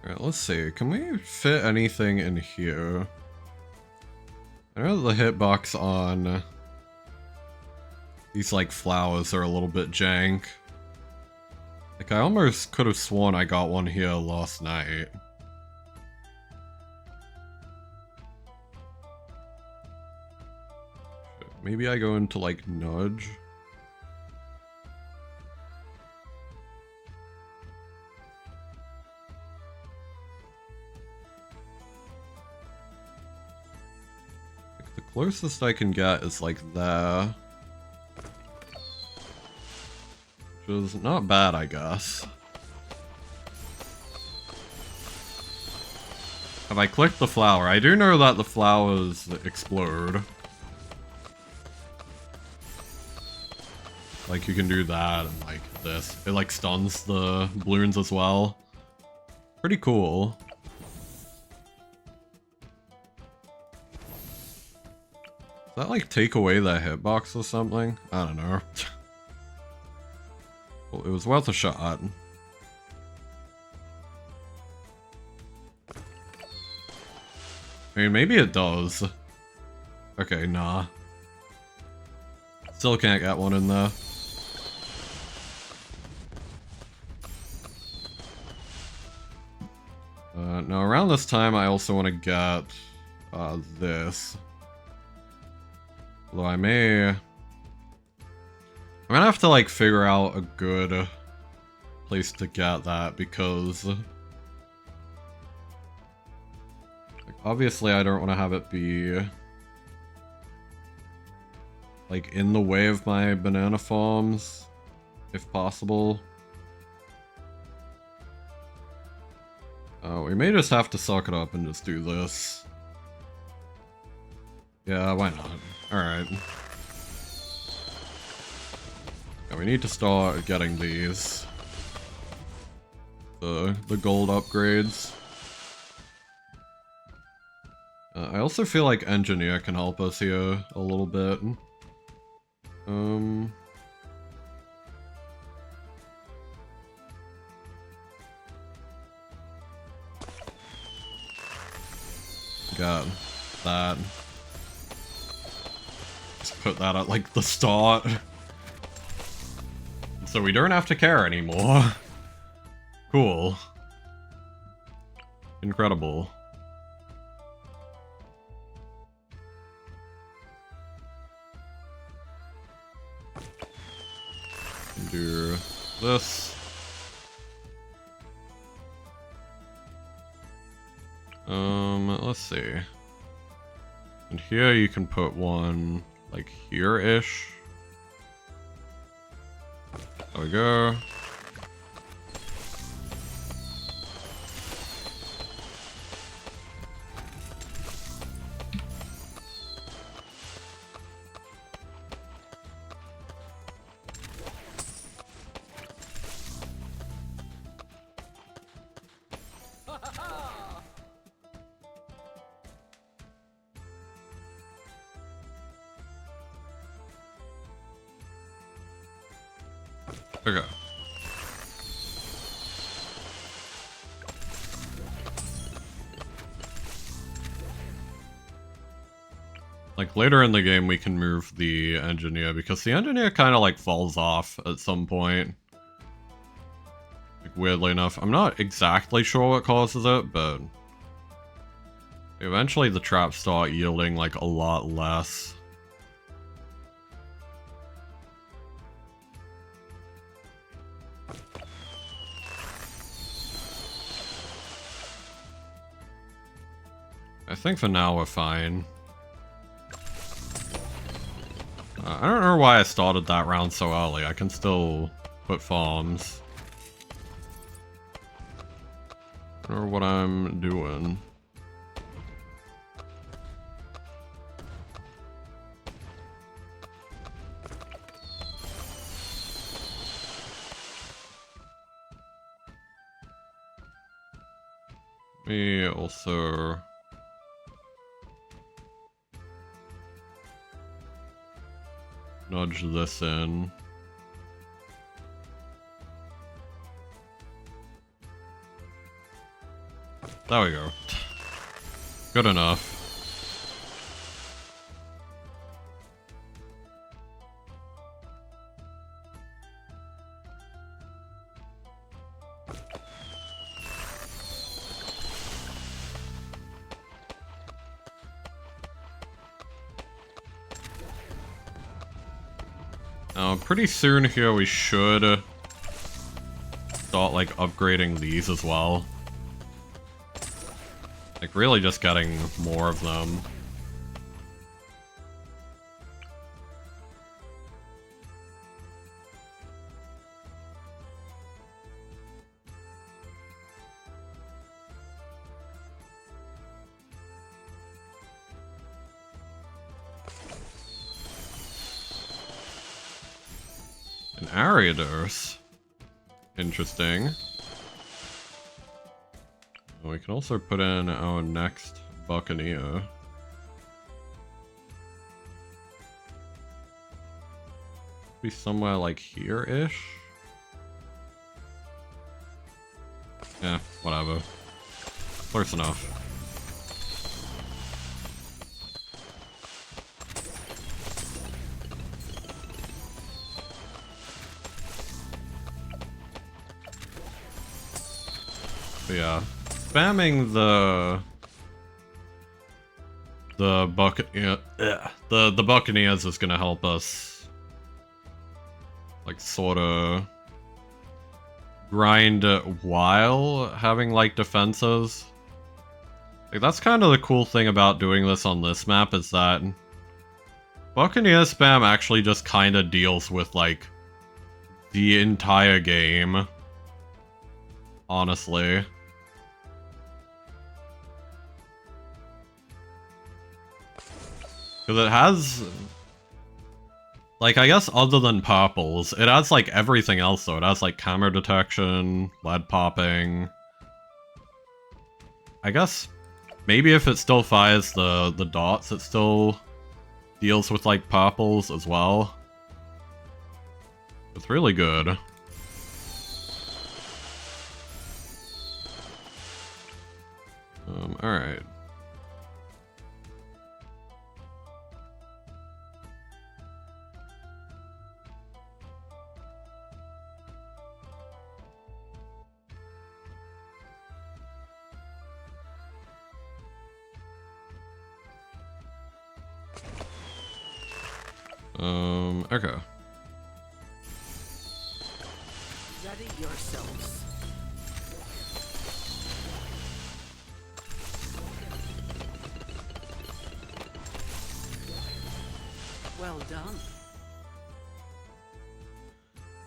Speaker 1: Alright, let's see. Can we fit anything in here? I know the hitbox on these, like, flowers are a little bit jank. Like, I almost could have sworn I got one here last night. Maybe I go into, like, nudge. Like, the closest I can get is, like, there. Which is not bad, I guess. Have I clicked the flower? I do know that the flowers explode. Like, you can do that and, like, this. It, like, stuns the balloons as well. Pretty cool. Does that, like, take away the hitbox or something? I don't know. Well, it was worth a shot. I mean, maybe it does. Okay, nah. Still can't get one in there. Now, around this time, I also want to get this. Although I may... I'm gonna have to, like, figure out a good place to get that, because... Like, obviously, I don't want to have it be... like, in the way of my banana farms, if possible. We may just have to suck it up and just do this. Yeah, why not? Alright. Yeah, we need to start getting these. The gold upgrades. I also feel like Engineer can help us here a little bit. Got that. Just put that at, like, the start. So we don't have to care anymore. Cool. Incredible. Do this. Let's see. And here you can put one, like, here-ish. There we go. Okay. Like, later in the game, we can move the engineer, because the engineer kind of, like, falls off at some point. Like, weirdly enough. I'm not exactly sure what causes it, but eventually the traps start yielding, like, a lot less. I think for now we're fine. I don't know why I started that round so early. I can still put farms. I don't know what I'm doing. Me also... nudge this in. There we go. Good enough. Pretty soon here we should start, like, upgrading these as well. Like, really just getting more of them. An Ariados. Interesting. We can also put in our next Buccaneer. Be somewhere like here-ish? Yeah, whatever. Close enough. But yeah, spamming the Buccaneer, the Buccaneers is gonna help us, like, sorta grind while having, like, defenses. Like, that's kind of the cool thing about doing this on this map, is that Buccaneer spam actually just kind of deals with, like, the entire game. Honestly. Because it has, like, I guess other than purples, it has, like, everything else, though. It has, like, camera detection, lead popping. I guess maybe if it still fires the dots, it still deals with, like, purples as well. It's really good. Alright. Okay.
Speaker 2: Ready yourselves. Well done.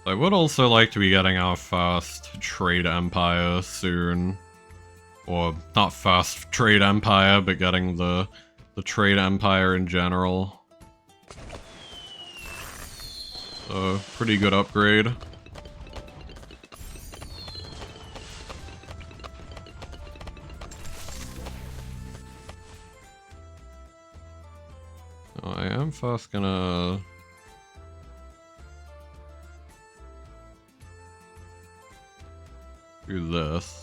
Speaker 1: I would also like to be getting our first trade empire soon. Or, not first trade empire, but getting the trade empire in general. So, pretty good upgrade. I am first gonna... do this.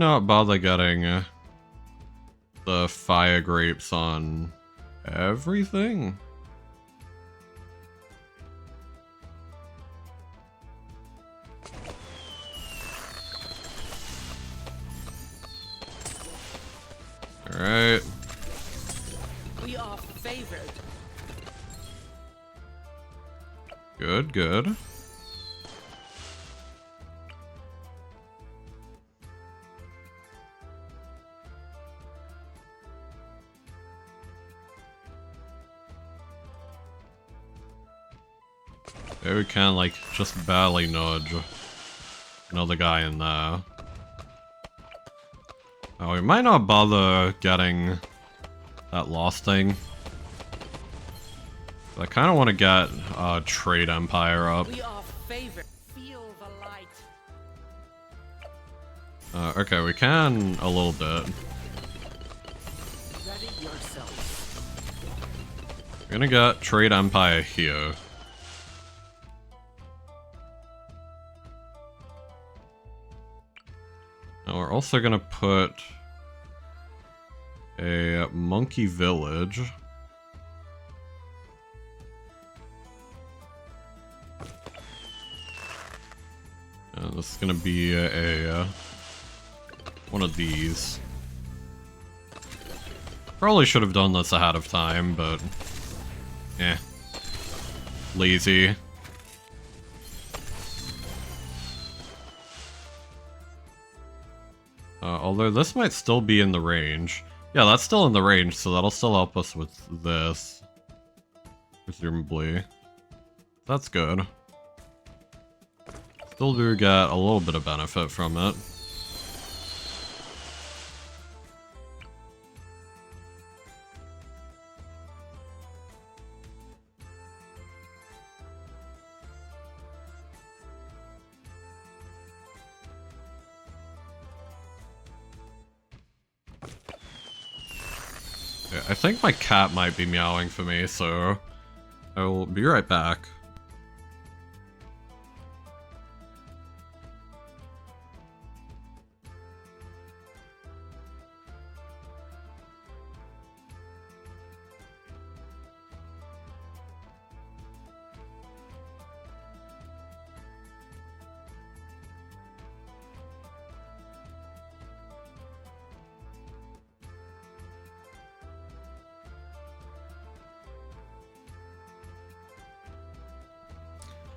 Speaker 1: not bother getting the fire grapes on everything. Alright.
Speaker 2: We are favored.
Speaker 1: Good, good. Okay, we can, like, just barely nudge another guy in there. Oh, we might not bother getting that last thing. I kind of want to get Trade Empire up.
Speaker 2: We are favored. Feel the light.
Speaker 1: Okay, we can a little bit.
Speaker 2: Ready yourselves.
Speaker 1: We're gonna get Trade Empire here. Now we're also gonna put a monkey village. And this is gonna be a one of these. Probably should have done this ahead of time, but lazy. Although this might still be in the range. Yeah, that's still in the range, so that'll still help us with this. Presumably. That's good. Still do get a little bit of benefit from it. Yeah, I think my cat might be meowing for me, so I will be right back.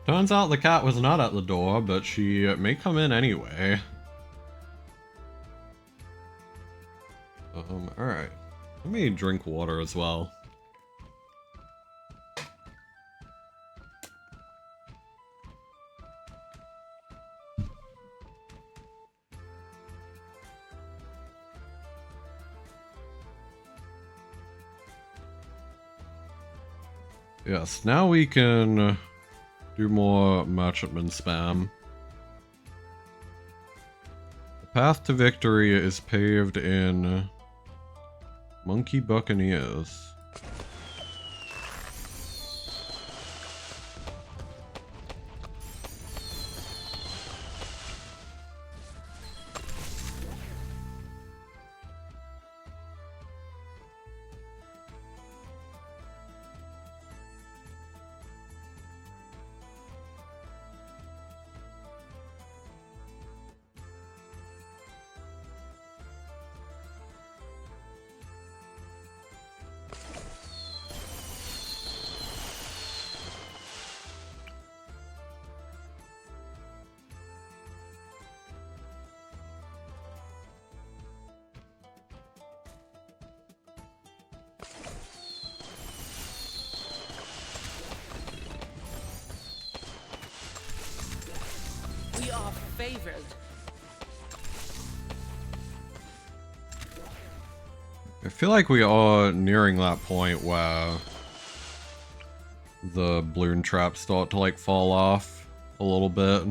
Speaker 1: Turns out the cat was not at the door, but she may come in anyway. Alright. Let me drink water as well. Yes, now we can do more merchantman spam. The path to victory is paved in Monkey Buccaneers.
Speaker 2: We are favored.
Speaker 1: I feel like we are nearing that point where the balloon traps start to like fall off a little bit.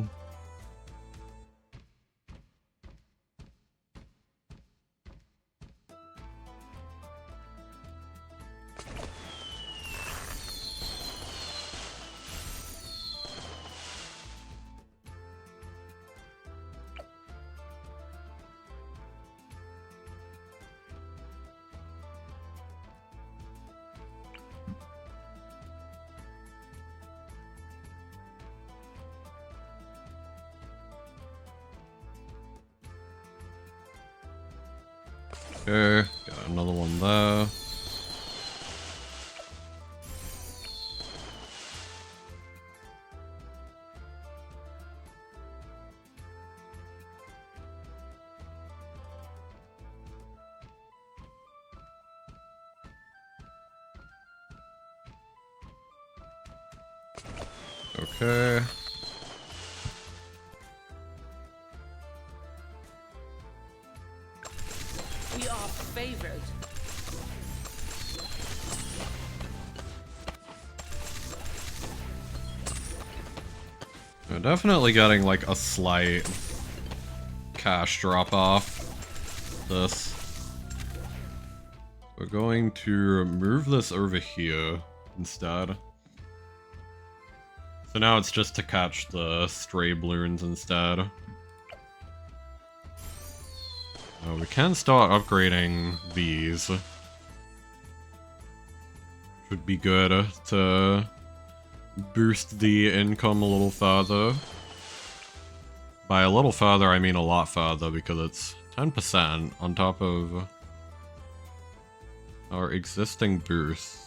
Speaker 1: Okay, got another one there. Okay.
Speaker 2: We are favored.
Speaker 1: We're definitely getting like a slight cash drop off this. We're going to move this over here instead. So now it's just to catch the stray balloons instead. We can start upgrading these. Should be good to boost the income a little further. By a little further, I mean a lot further, because it's 10% on top of our existing boosts.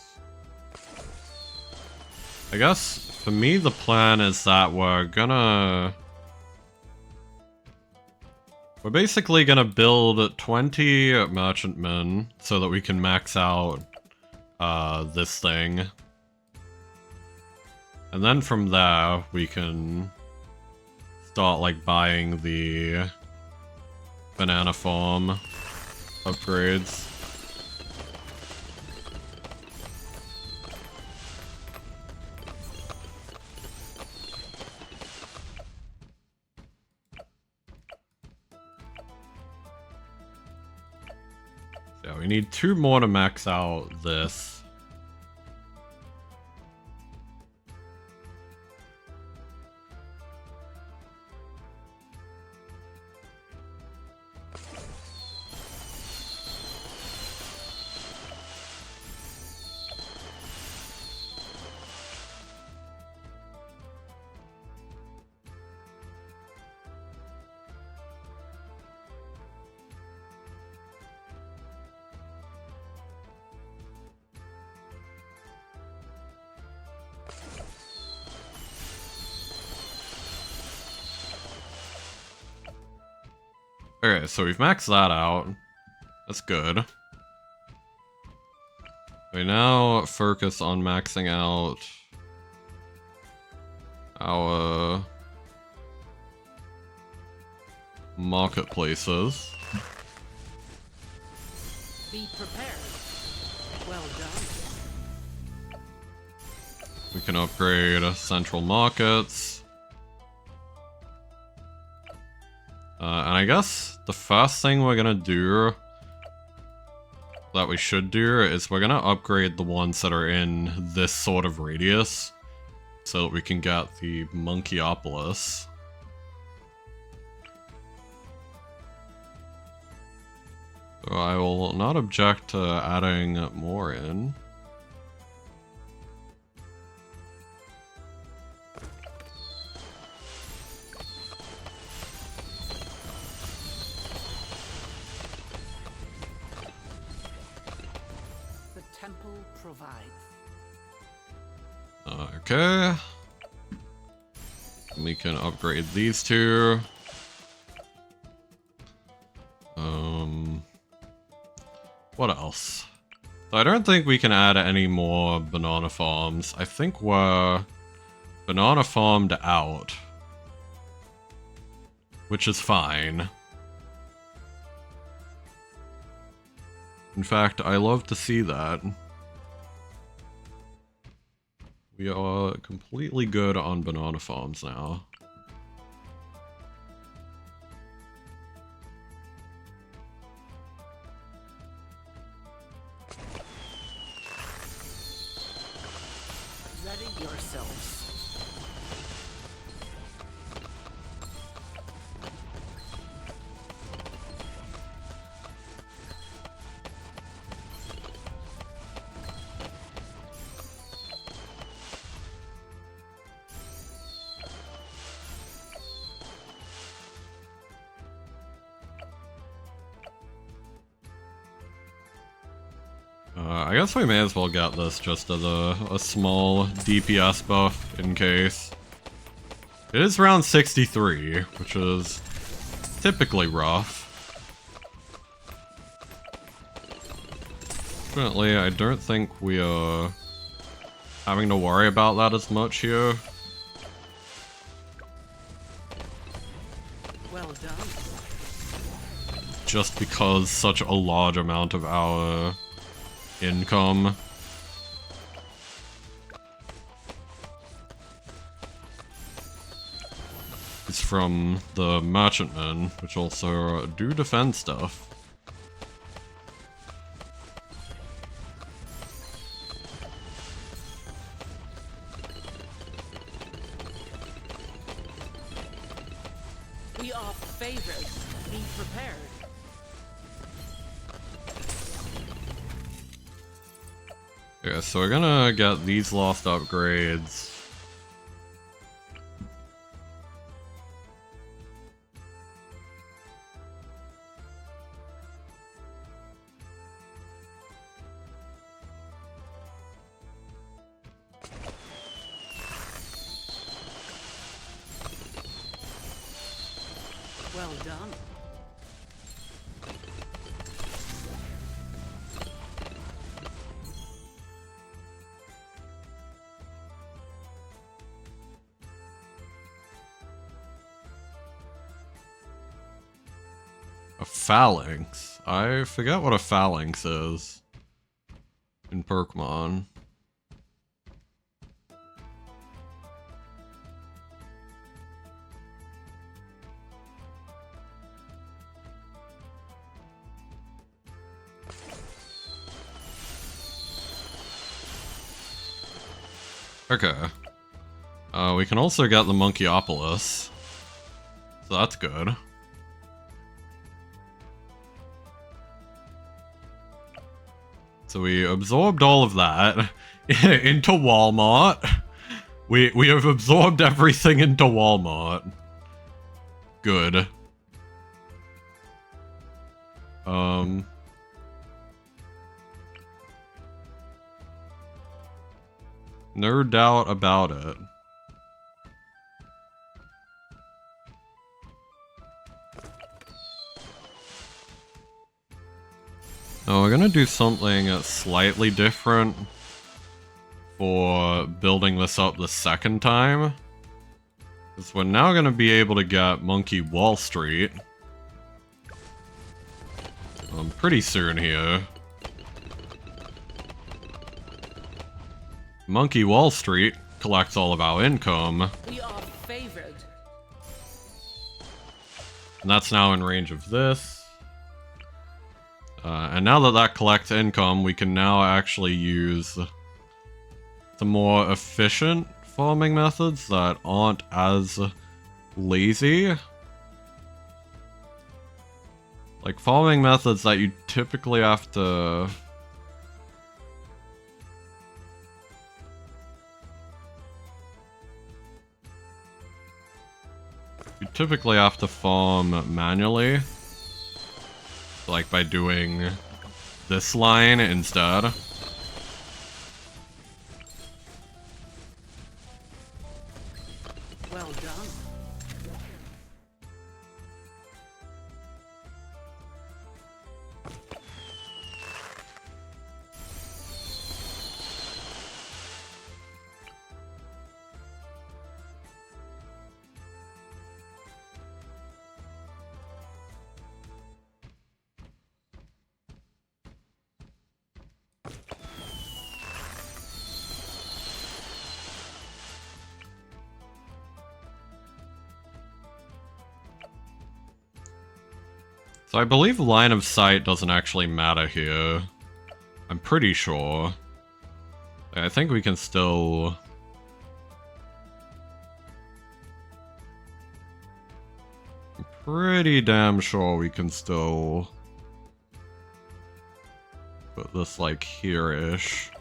Speaker 1: I guess, for me, the plan is that we're basically gonna build 20 merchantmen so that we can max out this thing. And then from there, we can start like buying the banana farm upgrades. Yeah, we need 2 more to max out this. Okay, so we've maxed that out. That's good. We now focus on maxing out our marketplaces.
Speaker 2: Be prepared. Well done.
Speaker 1: We can upgrade central markets. And I guess the first thing we're gonna do, that we should do, is we're gonna upgrade the ones that are in this sort of radius, so that we can get the Monkeyopolis. So I will not object to adding more in.
Speaker 2: Temple provides.
Speaker 1: Okay. We can upgrade these 2. What else? I don't think we can add any more banana farms. I think we're banana farmed out, which is fine. In fact, I love to see that. We are completely good on banana farms now.
Speaker 2: Ready yourselves.
Speaker 1: I guess we may as well get this just as a small DPS buff in case. It is round 63, which is typically rough. Fortunately, I don't think we are having to worry about that as much here.
Speaker 2: Well done.
Speaker 1: Just because such a large amount of our income is from the merchantmen, which also do defend stuff.
Speaker 2: We are favored. Be prepared.
Speaker 1: Yeah, so we're gonna get these lost upgrades.
Speaker 2: Well done.
Speaker 1: A phalanx. I forget what a phalanx is in Pokemon. Okay. We can also get the Monkeyopolis. So that's good. So we absorbed all of that into Walmart. We have absorbed everything into Walmart. Good. No doubt about it. Now we're gonna do something slightly different for building this up the second time. Because we're now gonna be able to get Monkey Wall Street. Pretty soon here. Monkey Wall Street collects all of our income.
Speaker 2: We are favored.
Speaker 1: And that's now in range of this. And now that that collects income, we can now actually use some more efficient farming methods that aren't as lazy. Like farming methods that you typically have to... You typically have to farm manually. Like by doing this line instead.
Speaker 2: Well done.
Speaker 1: So I believe line of sight doesn't actually matter here. I'm pretty sure. I think we can still... I'm pretty damn sure we can still... put this like here-ish.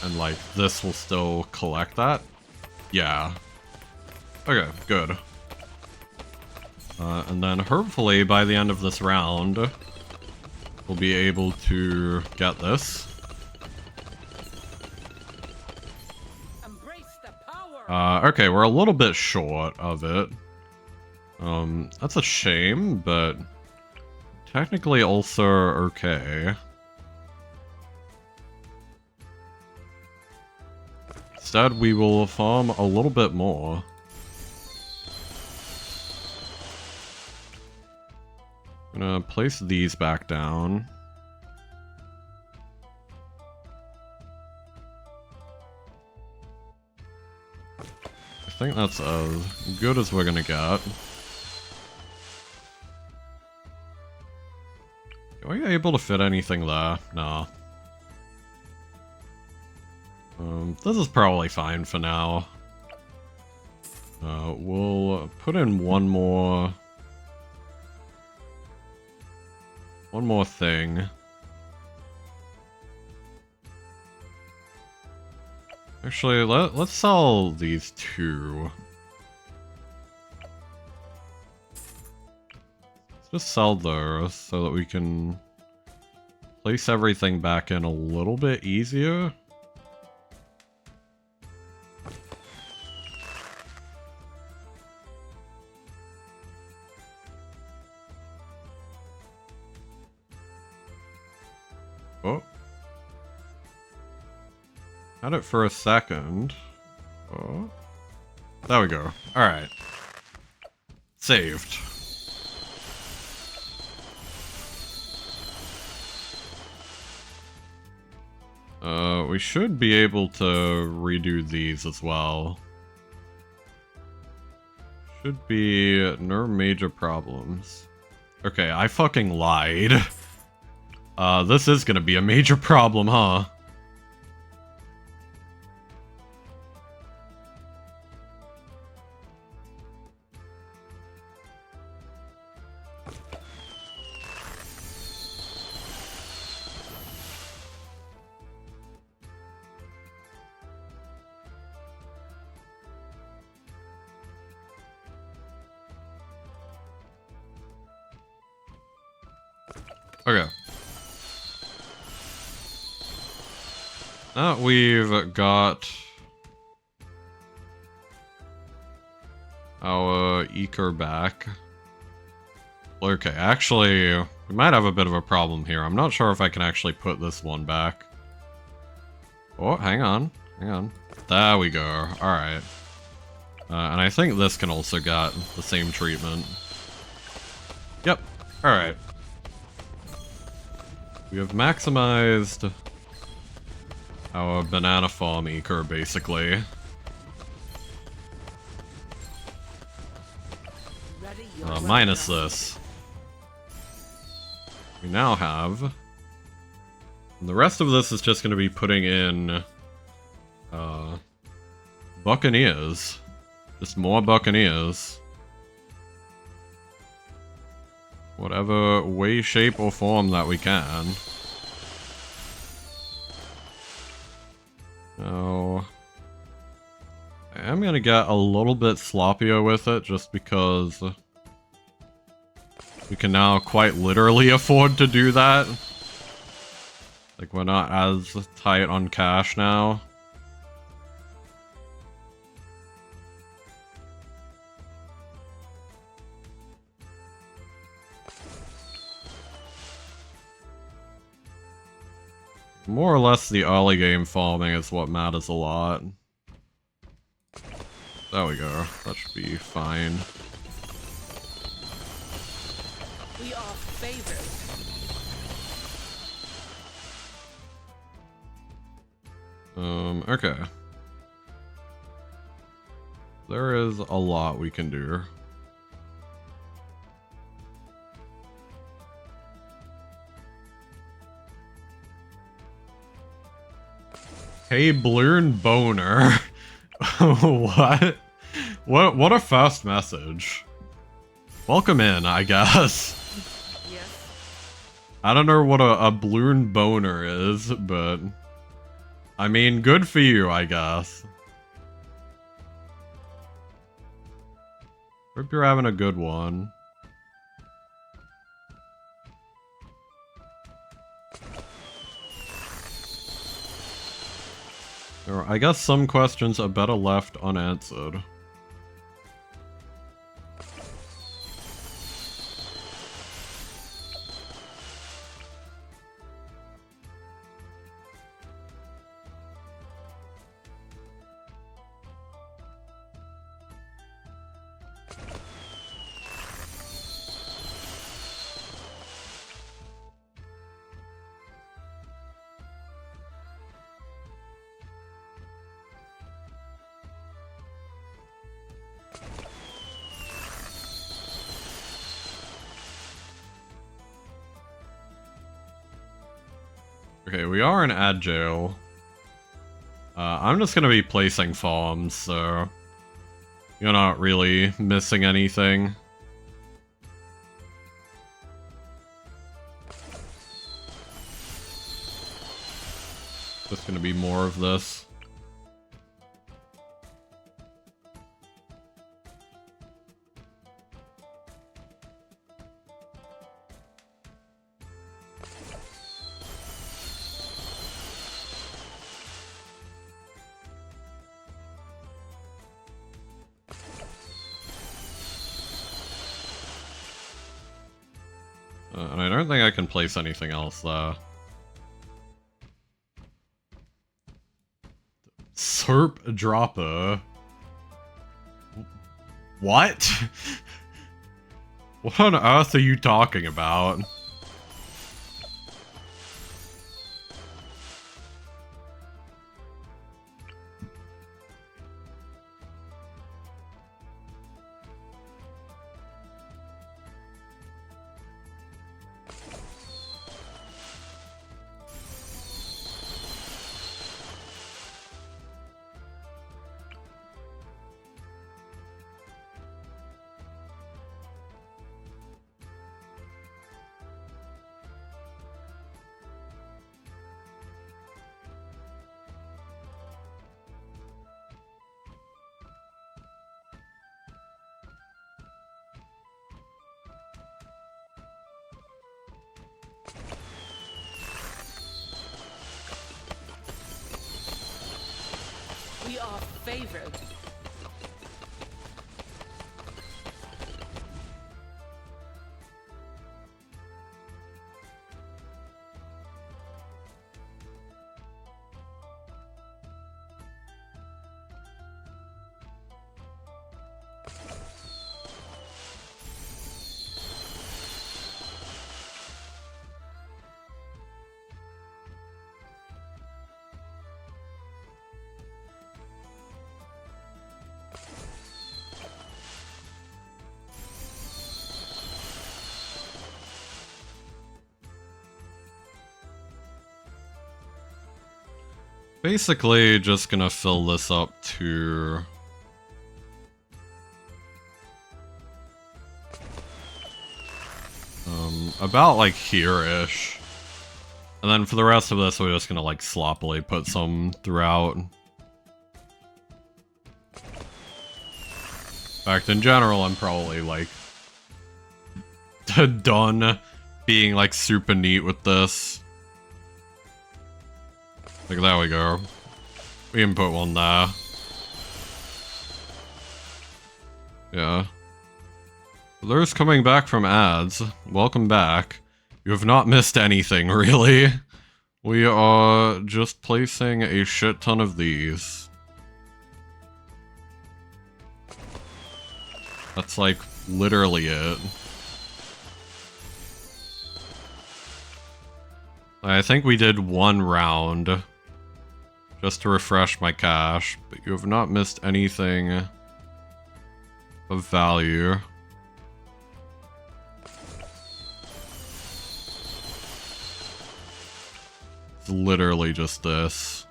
Speaker 1: And like this will still collect that? Yeah. Okay, good. And then hopefully by the end of this round, we'll be able to get this.
Speaker 2: Embrace the power.
Speaker 1: Okay, we're a little bit short of it. That's a shame, but technically also okay. Instead, we will farm a little bit more. I'm gonna place these back down. I think that's as good as we're gonna get. Are you able to fit anything there? Nah. This is probably fine for now. We'll put in one more thing. Actually, let's sell these two. Let's just sell those so that we can place everything back in a little bit easier. Oh. Had it for a second. Oh. There we go. Alright. Saved. We should be able to redo these as well. Should be no major problems. Okay, I fucking lied. This is gonna be a major problem, huh? Okay. Now we've got our Eker back. Okay, actually, we might have a bit of a problem here. I'm not sure if I can actually put this one back. Oh, hang on. Hang on. There we go. Alright. And I think this can also get the same treatment. Yep. Alright. We have maximized our banana farm Eker, basically. Minus this. We now have... And the rest of this is just going to be putting in... Buccaneers. Just more Buccaneers. Whatever way, shape, or form that we can. Now, I am gonna get a little bit sloppier with it just because we can now quite literally afford to do that. Like, we're not as tight on cash now. More or less, the early game farming is what matters a lot. There we go. That should be fine.
Speaker 2: We are favored.
Speaker 1: Okay. There is a lot we can do. Hey, Bloon Boner. What? What a fast message. Welcome in, I guess.
Speaker 2: Yes.
Speaker 1: I don't know what a Bloon Boner is, but... I mean, good for you, I guess. Hope you're having a good one. There are, I guess, some questions are better left unanswered. Okay, we are in ad jail. I'm just gonna be placing farms, so you're not really missing anything. Just gonna be more of this. And I don't think I can place anything else there. Serp dropper. What? What on earth are you talking about?
Speaker 2: We are favored.
Speaker 1: Basically, just gonna fill this up to... about like here-ish. And then for the rest of this, we're just gonna like sloppily put some throughout. In fact, in general, I'm probably like done being like super neat with this. Like, there we go. We can put one there. Yeah. For those coming back from ads, welcome back. You have not missed anything, really. We are just placing a shit ton of these. That's like literally it. I think we did one round just to refresh my cache, but you have not missed anything of value. It's literally just this.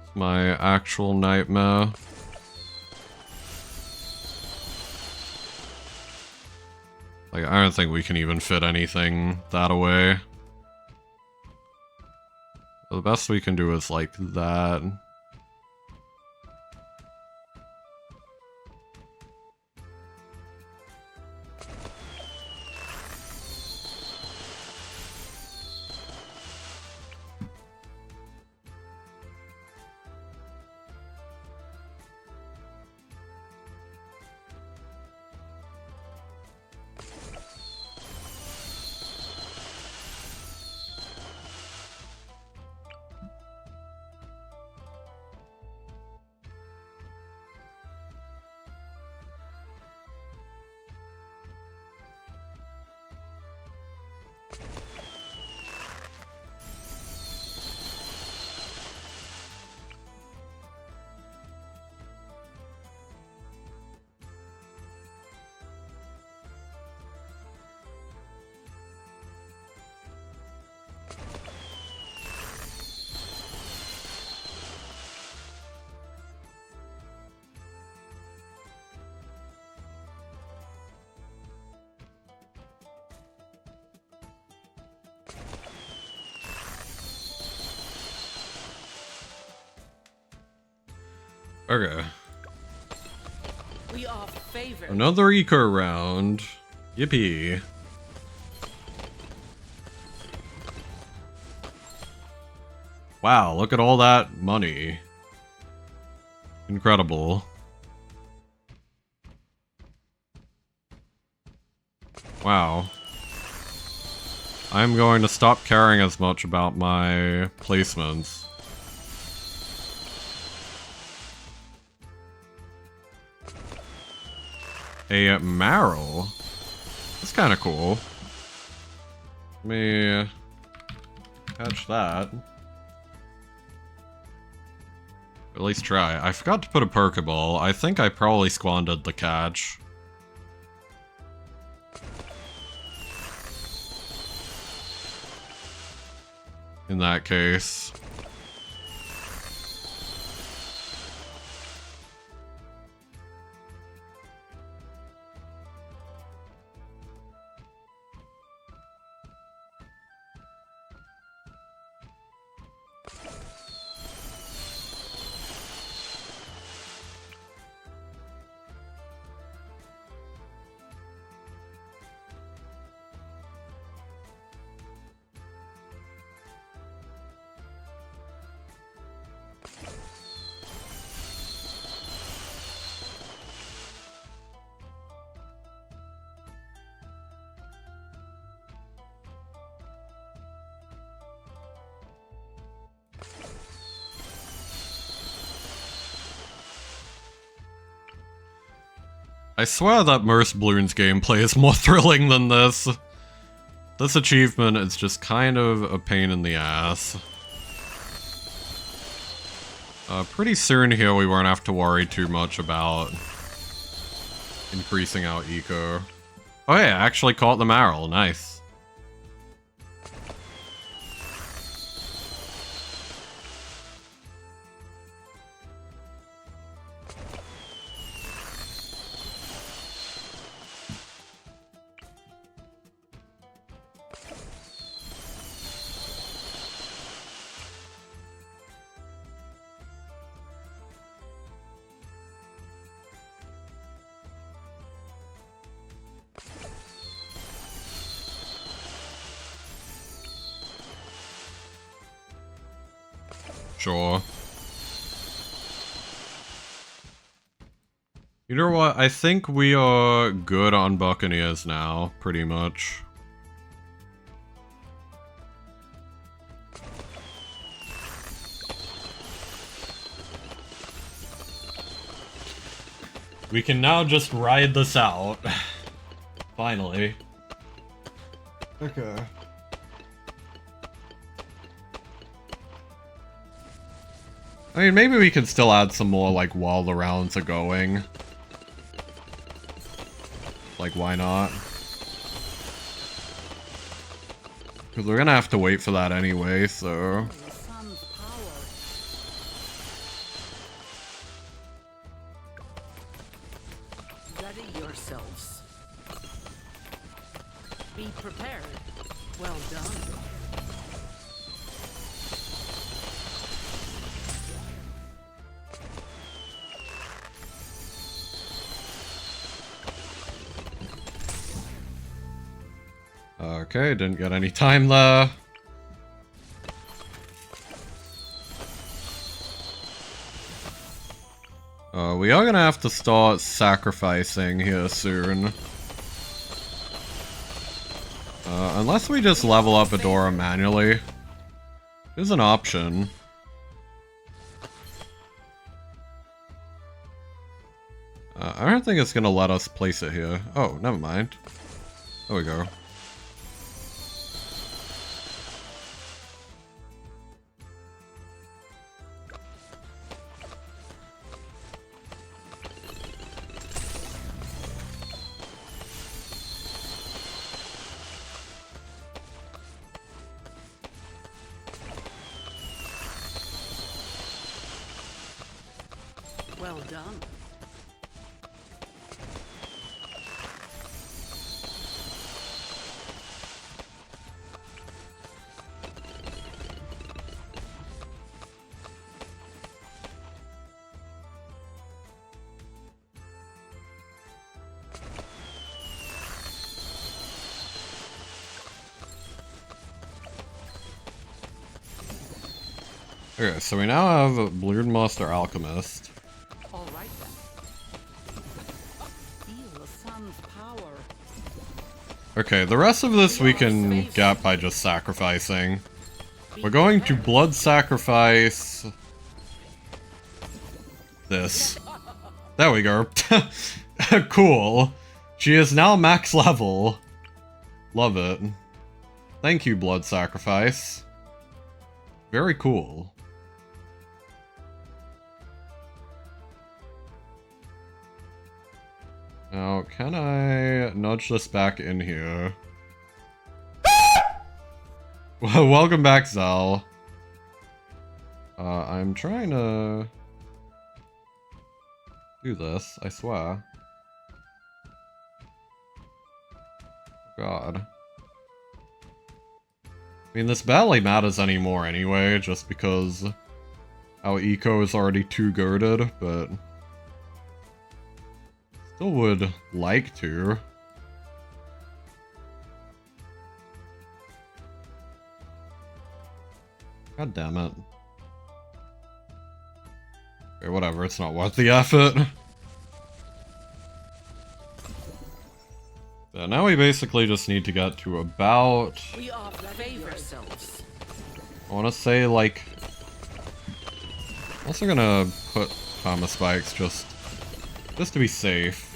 Speaker 1: It's my actual nightmare. Like, I don't think we can even fit anything that away. The best we can do is like that. Okay.
Speaker 2: We are favored.
Speaker 1: Another eco round. Yippee. Wow, look at all that money. Incredible. Wow. I'm going to stop caring as much about my placements. A marrow? That's kind of cool. Let me catch that. At least try. I forgot to put a Pokeball. I think I probably squandered the catch. In that case. I swear that most Bloons gameplay is more thrilling than this. This achievement is just kind of a pain in the ass. Pretty soon here we won't have to worry too much about increasing our eco. Oh yeah, I actually caught the Marl, nice. Sure. You know what? I think we are good on Buccaneers now, pretty much. We can now just ride this out. Finally. Okay. I mean, maybe we can still add some more, like, while the rounds are going. Like, why not? Because we're gonna have to wait for that anyway, so...
Speaker 2: Ready yourselves. Be prepared. Well done.
Speaker 1: Okay, didn't get any time there. We are gonna have to start sacrificing here soon. Unless we just level up Adora manually. There's an option. I don't think it's gonna let us place it here. Oh, never mind. There we go.
Speaker 2: Well done.
Speaker 1: Okay, so we now have Balloon Master Alchemist.
Speaker 2: All right then. Feel the sun's power.
Speaker 1: Okay, the rest of this we can get by just sacrificing. We're going to blood sacrifice this. There we go. Cool. She is now max level. Love it. Thank you, blood sacrifice. Very cool. Now, can I nudge this back in here? Well, welcome back, Zal. I'm trying to do this, I swear. God. I mean, this barely matters anymore anyway, just because our eco is already too goated, but still would like to. God damn it. Okay, whatever, it's not worth the effort. So now we basically just need to get to about...
Speaker 2: We are favor ourselves.
Speaker 1: I want to say, like... I'm also gonna put Karma Spikes just to be safe.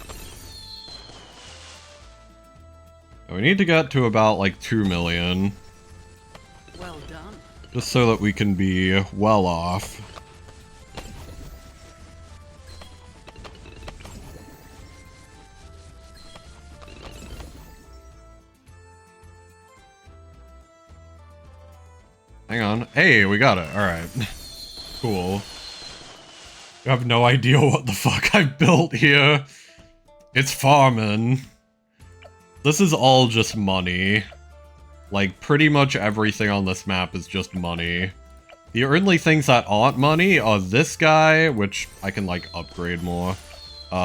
Speaker 1: And we need to get to about, like, 2 million.
Speaker 2: Well done.
Speaker 1: Just so that we can be well off. Hang on. Hey, we got it. Alright. Cool. I have no idea what the fuck I've built here. It's farming. This is all just money. Like, pretty much everything on this map is just money. The only things that aren't money are this guy, which I can, like, upgrade more.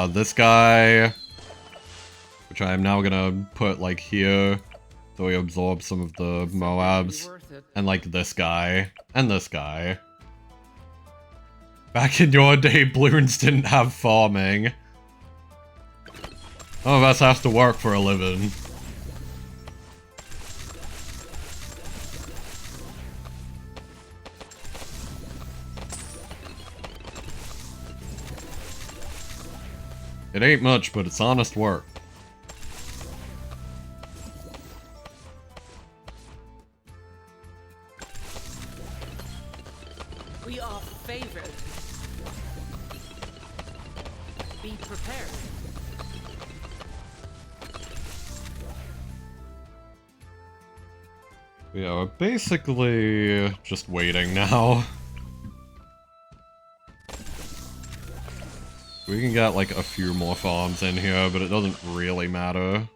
Speaker 1: This guy, which I am now gonna put, like, here, so he absorbs some of the Moabs. And, like, this guy. And this guy. Back in your day, Bloons didn't have farming. Some of us have to work for a living. It ain't much, but it's honest work.
Speaker 2: We are favored. Be prepared.
Speaker 1: Yeah, we're basically just waiting now. We can get like a few more farms in here, but it doesn't really matter.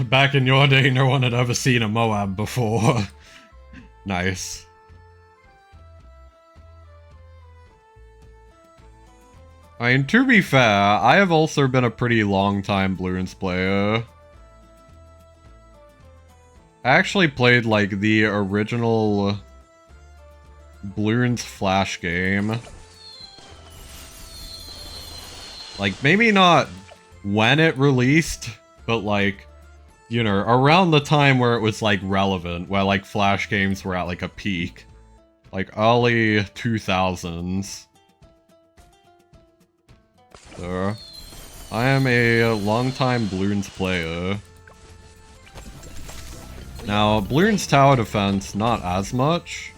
Speaker 1: Back in your day, no one had ever seen a Moab before. Nice. I mean, to be fair, I have also been a pretty long time Bloons player. I actually played, like, the original Bloons Flash game. Like, maybe not when it released, but, like, you know, around the time where it was, like, relevant, where, like, Flash games were at, like, a peak. Like, early 2000s. So, I am a longtime Bloons player. Now, Bloons Tower Defense, not as much.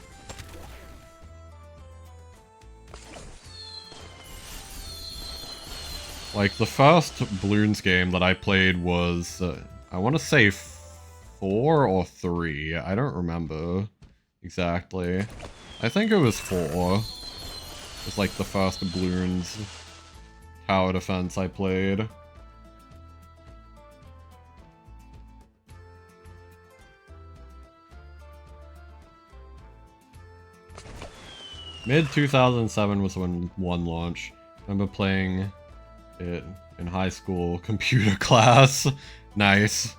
Speaker 1: Like, the first Bloons game that I played was... I want to say 4 or 3. I don't remember exactly. I think it was 4. It was like the first Bloons tower defense I played. Mid 2007 was when 1 launched. I remember playing it in high school computer class. Nice.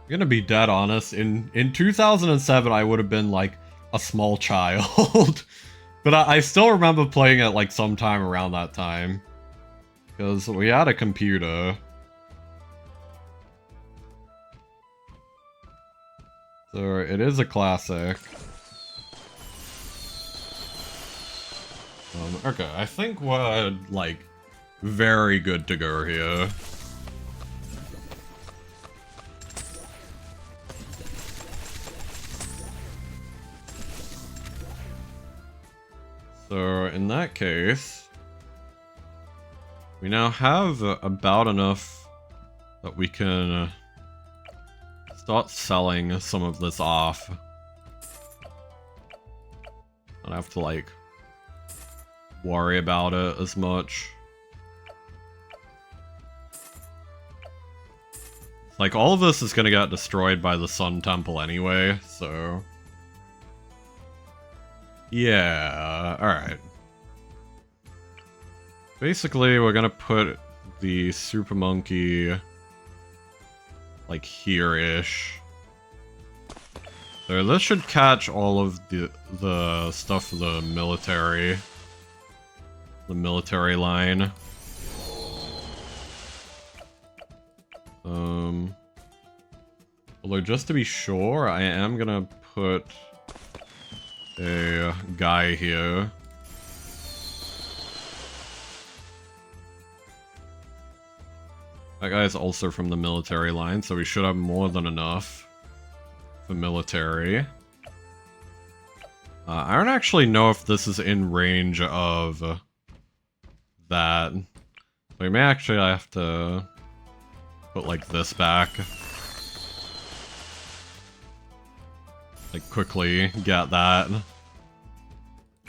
Speaker 1: I'm gonna be dead honest. In 2007, I would have been like a small child, but I still remember playing it like sometime around that time because we had a computer. So it is a classic. Okay, I think we're like very good to go here. So in that case, we now have about enough that we can start selling some of this off. Don't have to like worry about it as much. Like all of this is gonna get destroyed by the Sun Temple anyway, so yeah, alright. Basically, we're gonna put the Super Monkey like here-ish. So this should catch all of the stuff for the military line. Although just to be sure, I am gonna put a guy here. That guy is also from the military line, so we should have more than enough for military. I don't actually know if this is in range of that. We may actually have to put like this back. Like quickly get that.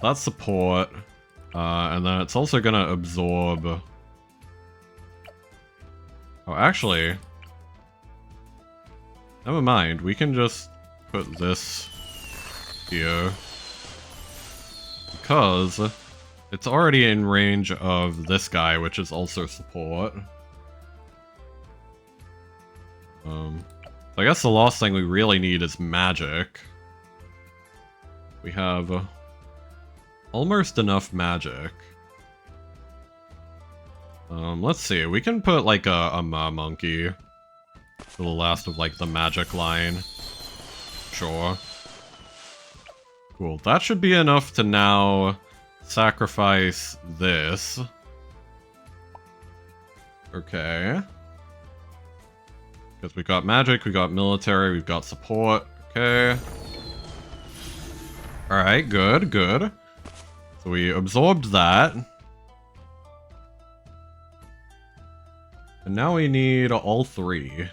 Speaker 1: That's support. And then it's also gonna absorb. Oh, actually, never mind. We can just put this here because it's already in range of this guy, which is also support. I guess the last thing we really need is magic. We have almost enough magic. Let's see. We can put like a monkey for the last of like the magic line. Sure. Cool. That should be enough to now sacrifice this. Okay. Because we got magic, we got military, we've got support. Okay. Alright, good, good. So we absorbed that. And now we need all 3.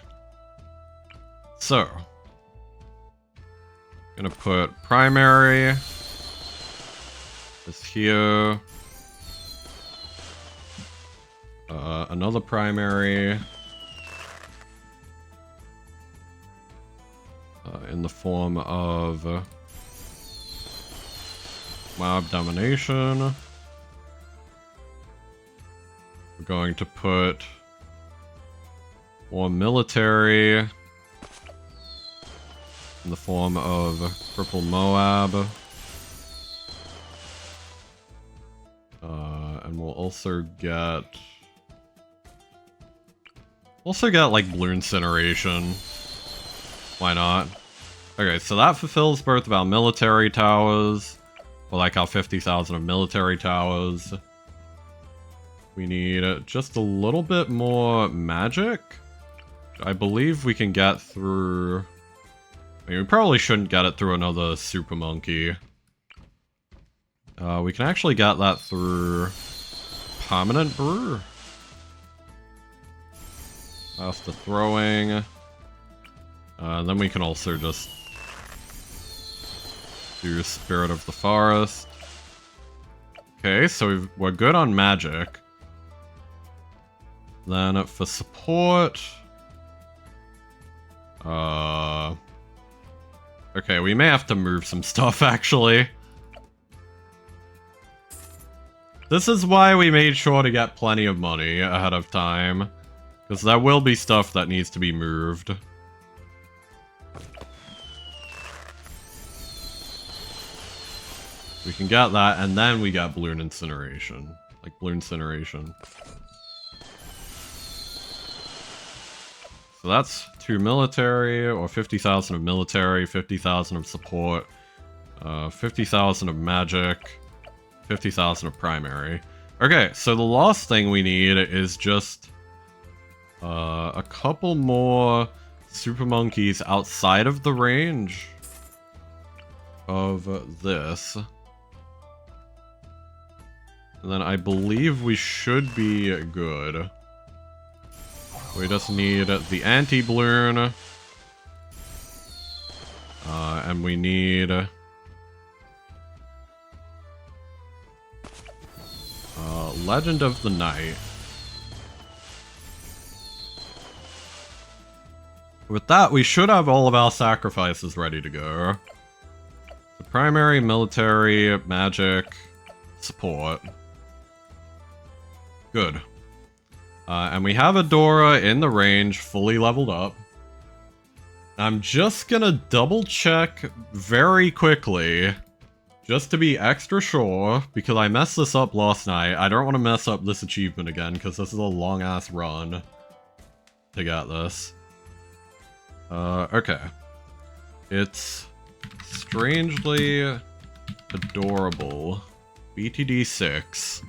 Speaker 1: So. Gonna put primary. This here. Another primary. In the form of mob domination. We're going to put more military in the form of Cripple Moab. And we'll also get like blue incineration. Why not? Okay, so that fulfills both of our military towers, or like our 50,000 of military towers. We need just a little bit more magic. I believe we can get through. I mean, we probably shouldn't get it through another Super Monkey. We can actually get that through Permanent Brew. After throwing. Then we can also just Do Spirit of the Forest. Okay, so we're good on magic. Then for support... Okay, we may have to move some stuff, actually. This is why we made sure to get plenty of money ahead of time. Because there will be stuff that needs to be moved. We can get that, and then we got Balloon Incineration. Like, Balloon Incineration. So that's 2 military, or 50,000 of military, 50,000 of support, 50,000 of magic, 50,000 of primary. Okay, so the last thing we need is just a couple more super monkeys outside of the range of this. And then I believe we should be good. We just need the anti-balloon. And we need... Legend of the Night. With that, we should have all of our sacrifices ready to go. The primary, military, magic, support. Good. And we have Adora in the range, fully leveled up. I'm just gonna double check very quickly, just to be extra sure, because I messed this up last night. I don't want to mess up this achievement again, because this is a long-ass run to get this. Okay. It's strangely adorable. btd6.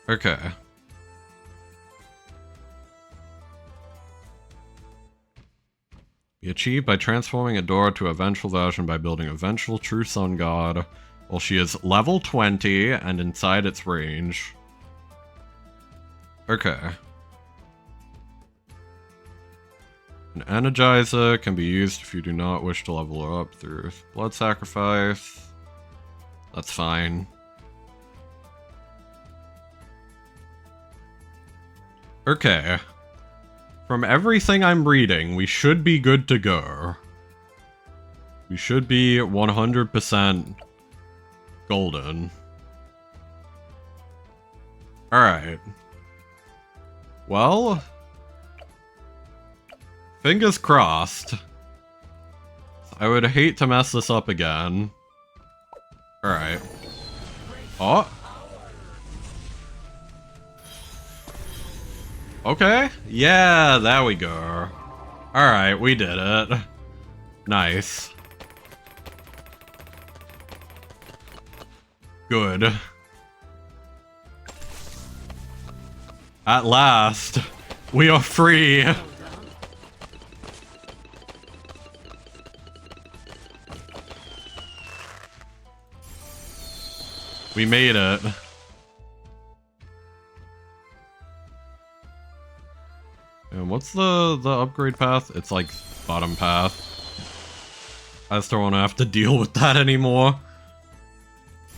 Speaker 1: Okay. Be achieved by transforming Adora to a vengeful version by building a vengeful true sun god while she is level 20 and inside its range. Okay. An energizer can be used if you do not wish to level her up through blood sacrifice. That's fine. Okay. From everything I'm reading, we should be good to go. We should be 100% golden. Alright. Well... fingers crossed. I would hate to mess this up again. Alright. Oh! Okay. Yeah, there we go. Alright, we did it. Nice. Good. At last, we are free. We made it. And what's the upgrade path? It's like bottom path. I just don't want to have to deal with that anymore.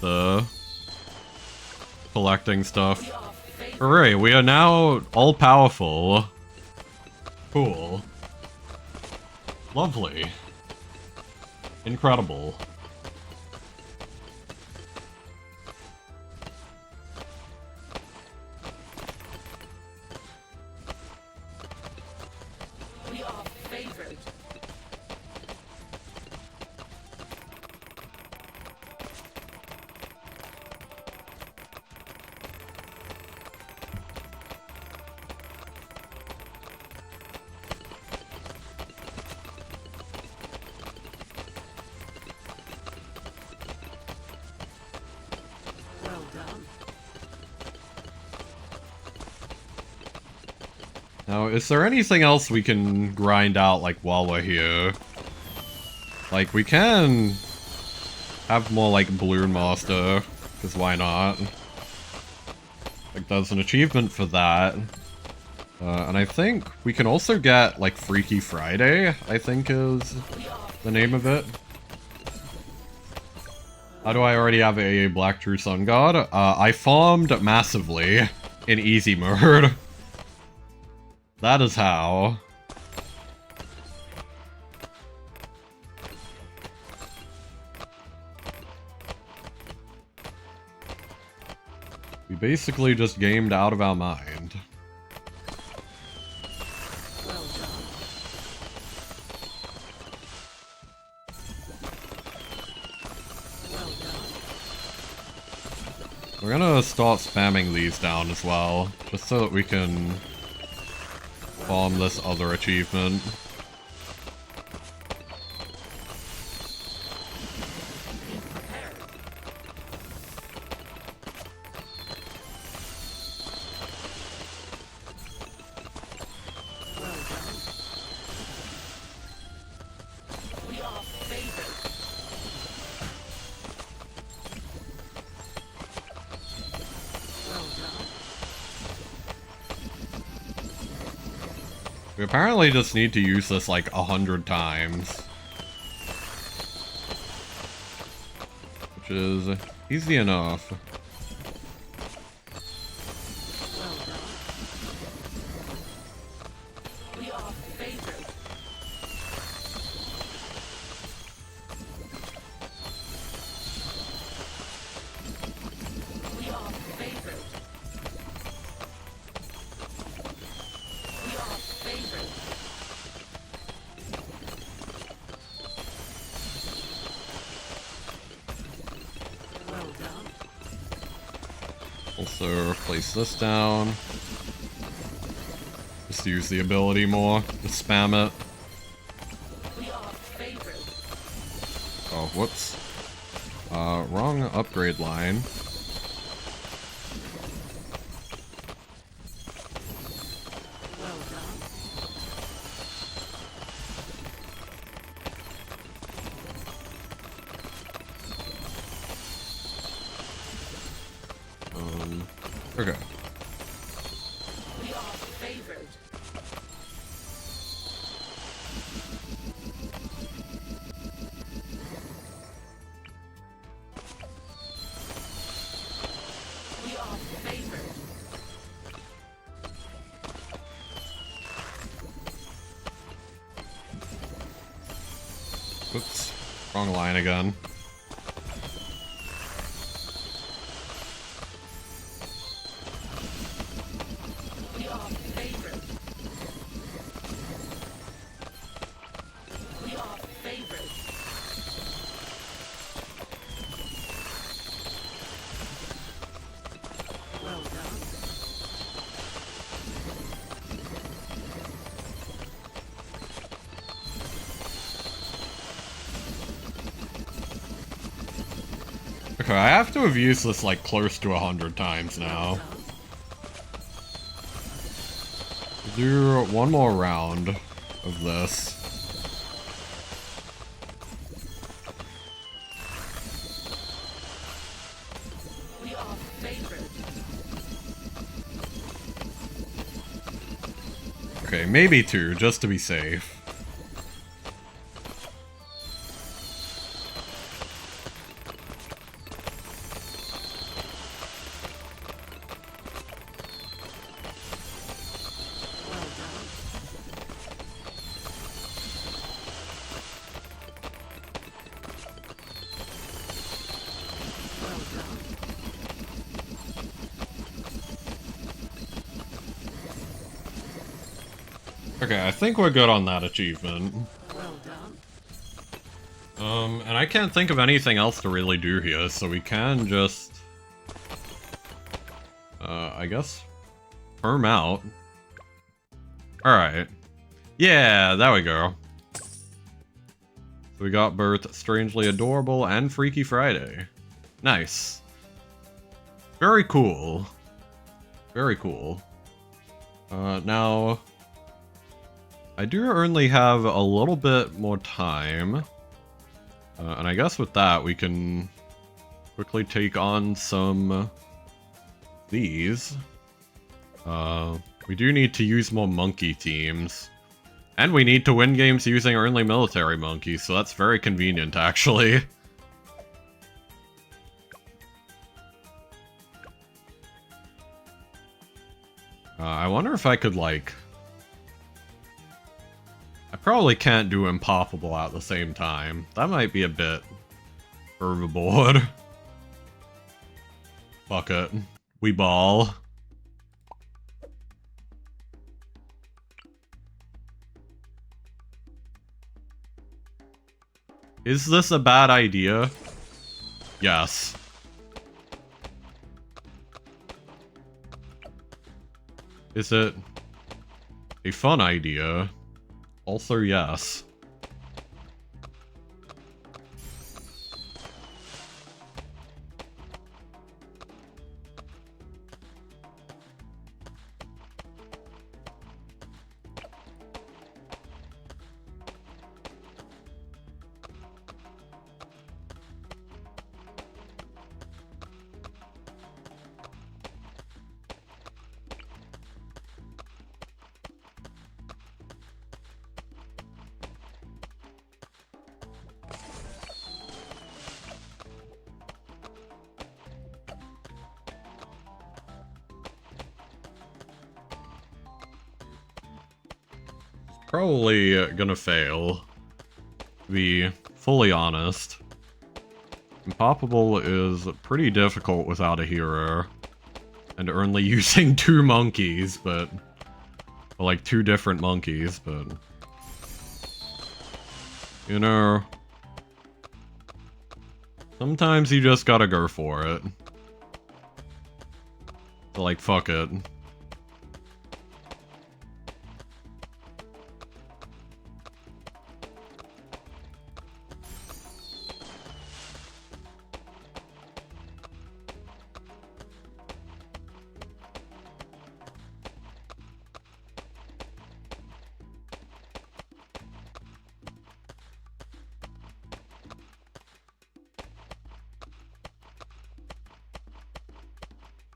Speaker 1: The collecting stuff. Hooray, we are now all powerful. Cool. Lovely. Incredible. Now, is there anything else we can grind out, like, while we're here? Like, we can have more, like, Balloon Master, because why not? Like, there's an achievement for that. And I think we can also get, like, Freaky Friday, I think is the name of it. How do I already have a Black True Sun God? I farmed massively in easy mode. That is how. We basically just gamed out of our mind.
Speaker 2: Well done. Well done.
Speaker 1: We're gonna start spamming these down as well, just so that we can farm this other achievement.
Speaker 2: Be prepared. Well done. We are favored. Well done.
Speaker 1: We apparently just need to use this like 100 times. Which is easy enough.
Speaker 2: Well done. We are favored. We are favored. We are favored. Well done.
Speaker 1: Also, place this down. Just use the ability more. Just spam it.
Speaker 2: We are favored.
Speaker 1: Oh, whoops. Wrong upgrade line.
Speaker 2: Well done.
Speaker 1: Okay.
Speaker 2: We are favored. We are favored.
Speaker 1: Whoops. Wrong line again.
Speaker 2: We are favored. We are favored. Well done.
Speaker 1: Okay, I have to have used this like close to 100 times now. Do one more round of this.
Speaker 2: We are favored.
Speaker 1: Okay, maybe two, just to be safe.
Speaker 2: Well done. Well done.
Speaker 1: Okay, I think we're good on that achievement.
Speaker 2: Well done.
Speaker 1: And I can't think of anything else to really do here, so we can just... I guess... Firm out. Alright. Yeah, there we go. So we got both Strangely Adorable and Freaky Friday. Nice. Very cool. Very cool. Now... I do only have a little bit more time. And I guess with that, we can quickly take on some these. We do need to use more monkey teams. And we need to win games using only military monkeys, so that's very convenient, actually. I wonder if I could, like... I probably can't do Impoppable at the same time. That might be a bit overboard. Fuck it. We ball. Is this a bad idea? Yes. Is it a fun idea? Also, yes. Probably gonna fail, to be fully honest. Impoppable is pretty difficult without a hero, and only using 2 monkeys, but... well, like 2 different monkeys, but... you know... sometimes you just gotta go for it. So, like, fuck it.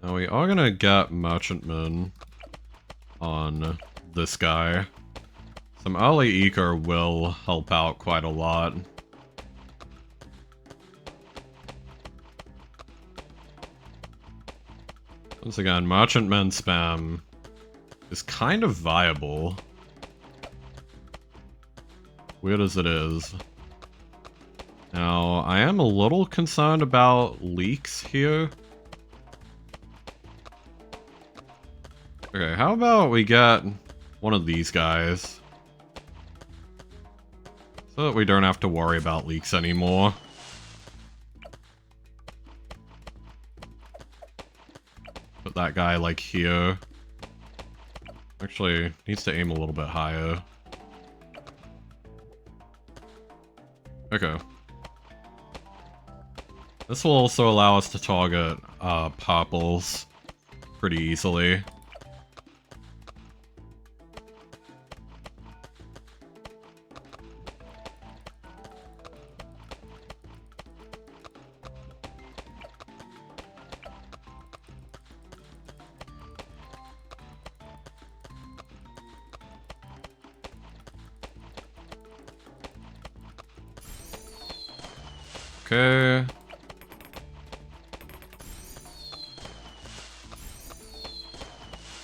Speaker 1: Now we are gonna get Merchantman on this guy. Some early eco will help out quite a lot. Once again, Merchantman spam is kind of viable. Weird as it is. Now, I am a little concerned about leaks here. Okay, how about we get one of these guys? So that we don't have to worry about leaks anymore. Put that guy, like, here. Actually, needs to aim a little bit higher. Okay. This will also allow us to target, purples pretty easily. Okay.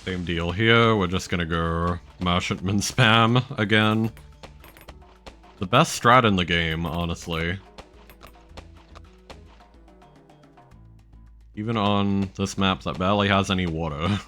Speaker 1: Same deal here, we're just gonna go Merchantman spam again. The best strat in the game, honestly. Even on this map that barely has any water.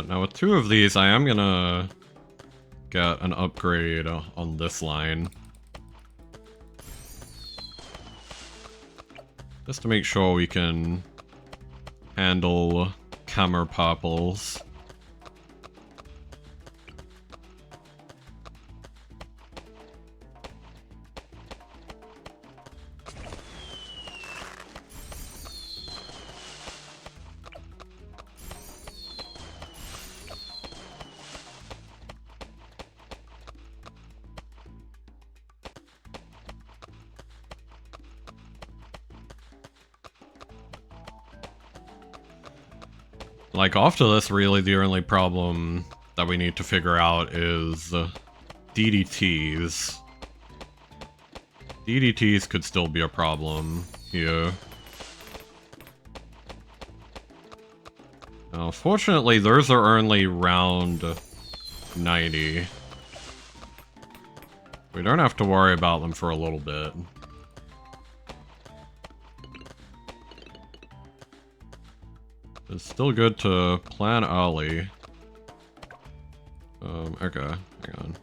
Speaker 1: Now with 2 of these, I am gonna get an upgrade on this line. Just to make sure we can handle camera purples. Like, after this, really the only problem that we need to figure out is DDTs. DDTs could still be a problem here. Now, fortunately, those are only round 90. We don't have to worry about them for a little bit. It's still good to plan early. Okay, hang on.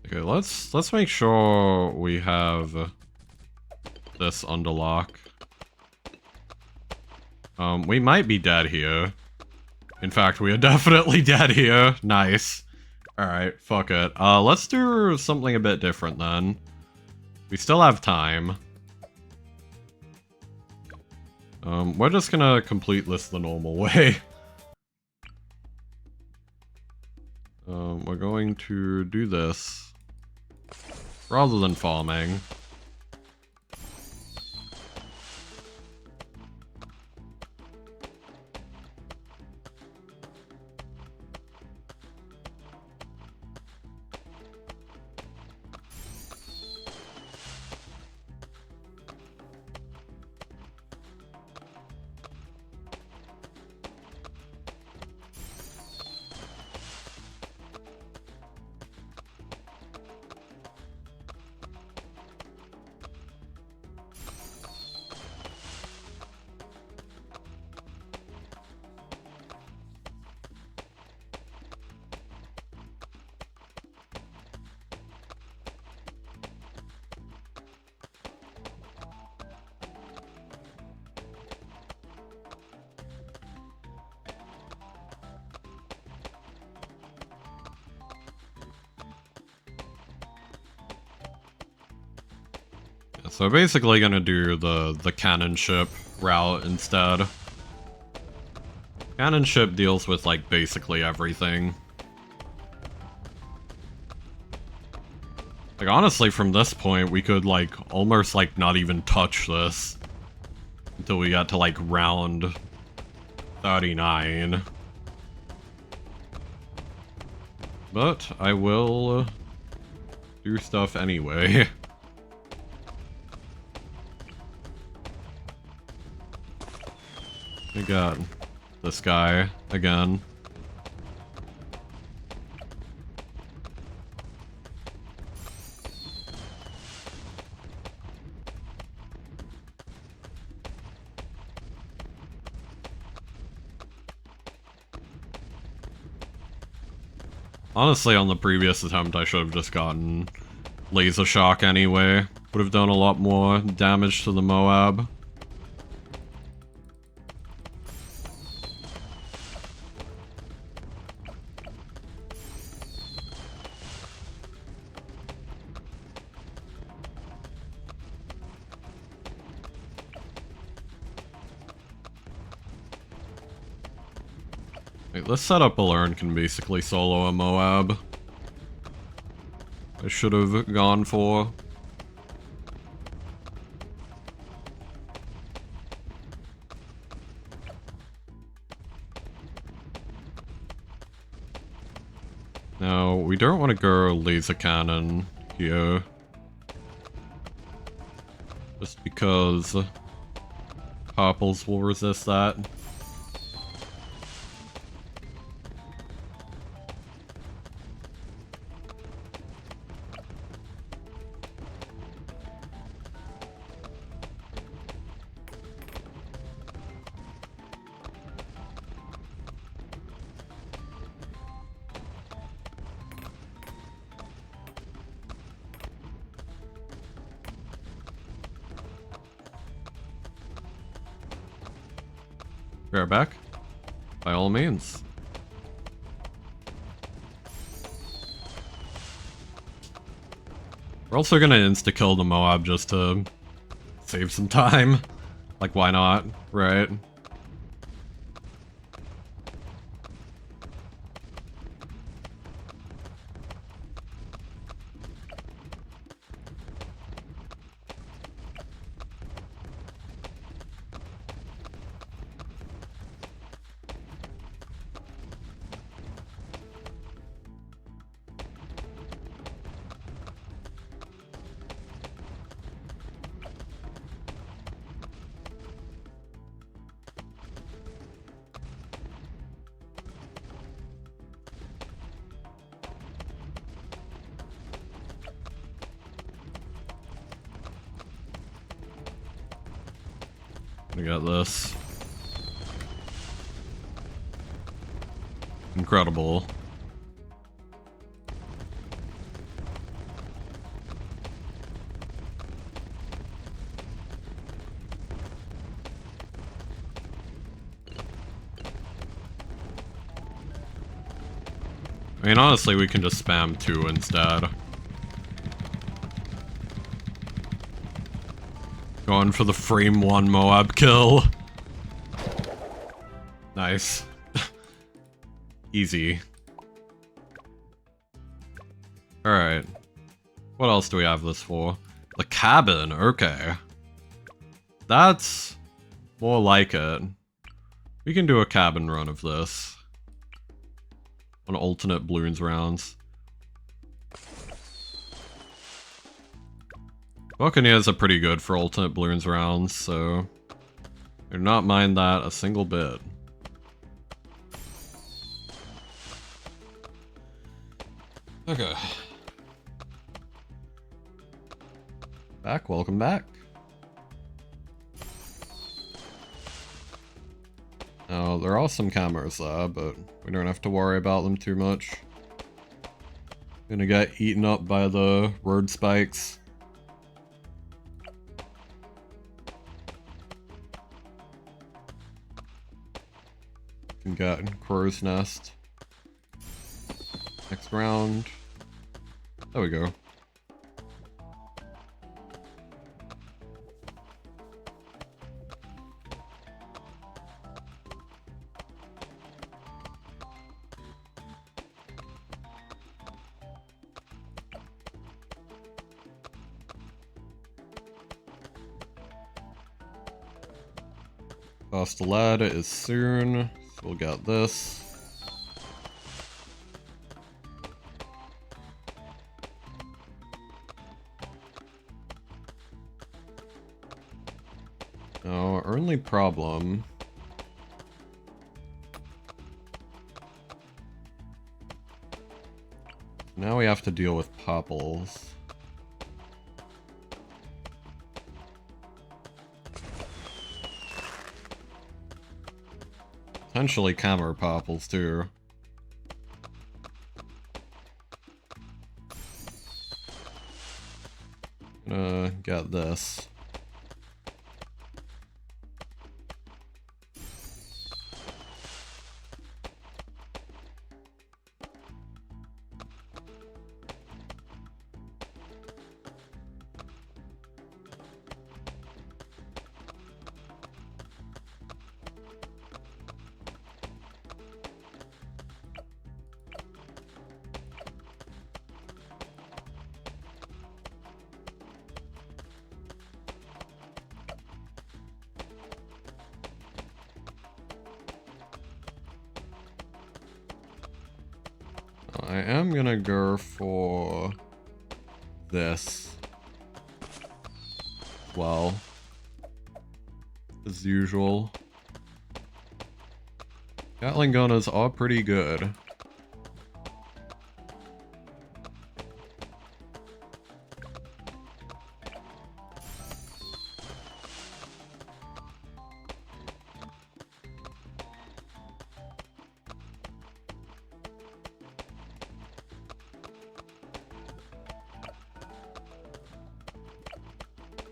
Speaker 1: Okay, let's make sure we have this under lock. We might be dead here. In fact, we are definitely dead here. Nice. Alright, fuck it. Let's do something a bit different then. We still have time. We're just gonna complete this the normal way. We're going to do this rather than farming. So basically gonna do the cannon ship route instead. Cannon ship deals with like basically everything. Like honestly from this point we could like almost like not even touch this until we got to like round 39. But I will do stuff anyway. We got this guy again. Honestly, on the previous attempt, I should have just gotten laser shock anyway. Would have done a lot more damage to the Moab. Wait, this setup alone can basically solo a Moab. I should have gone for. Now, we don't want to go laser cannon here. Just because purples will resist that. Back, by all means. We're also gonna insta-kill the Moab just to save some time. Like, why not, right? We got this. Incredible. I mean, honestly, we can just spam 2 instead. Going for the frame 1 Moab kill. Nice. Easy. Alright. What else do we have this for? The cabin, okay. That's more like it. We can do a cabin run of this. On alternate balloons rounds. Buccaneers are pretty good for alternate balloons rounds, so I do not mind that a single bit. Okay. Welcome back. Now, there are some cameras there, but we don't have to worry about them too much. Gonna get eaten up by the road spikes. Can get crow's nest. Next round. There we go. Fast lead is soon, so we'll get this. Now, our only problem now we have to deal with popples. Potentially camera popples too. Gonna get this. I am gonna go for this. Well, as usual. Gatling gunners are pretty good.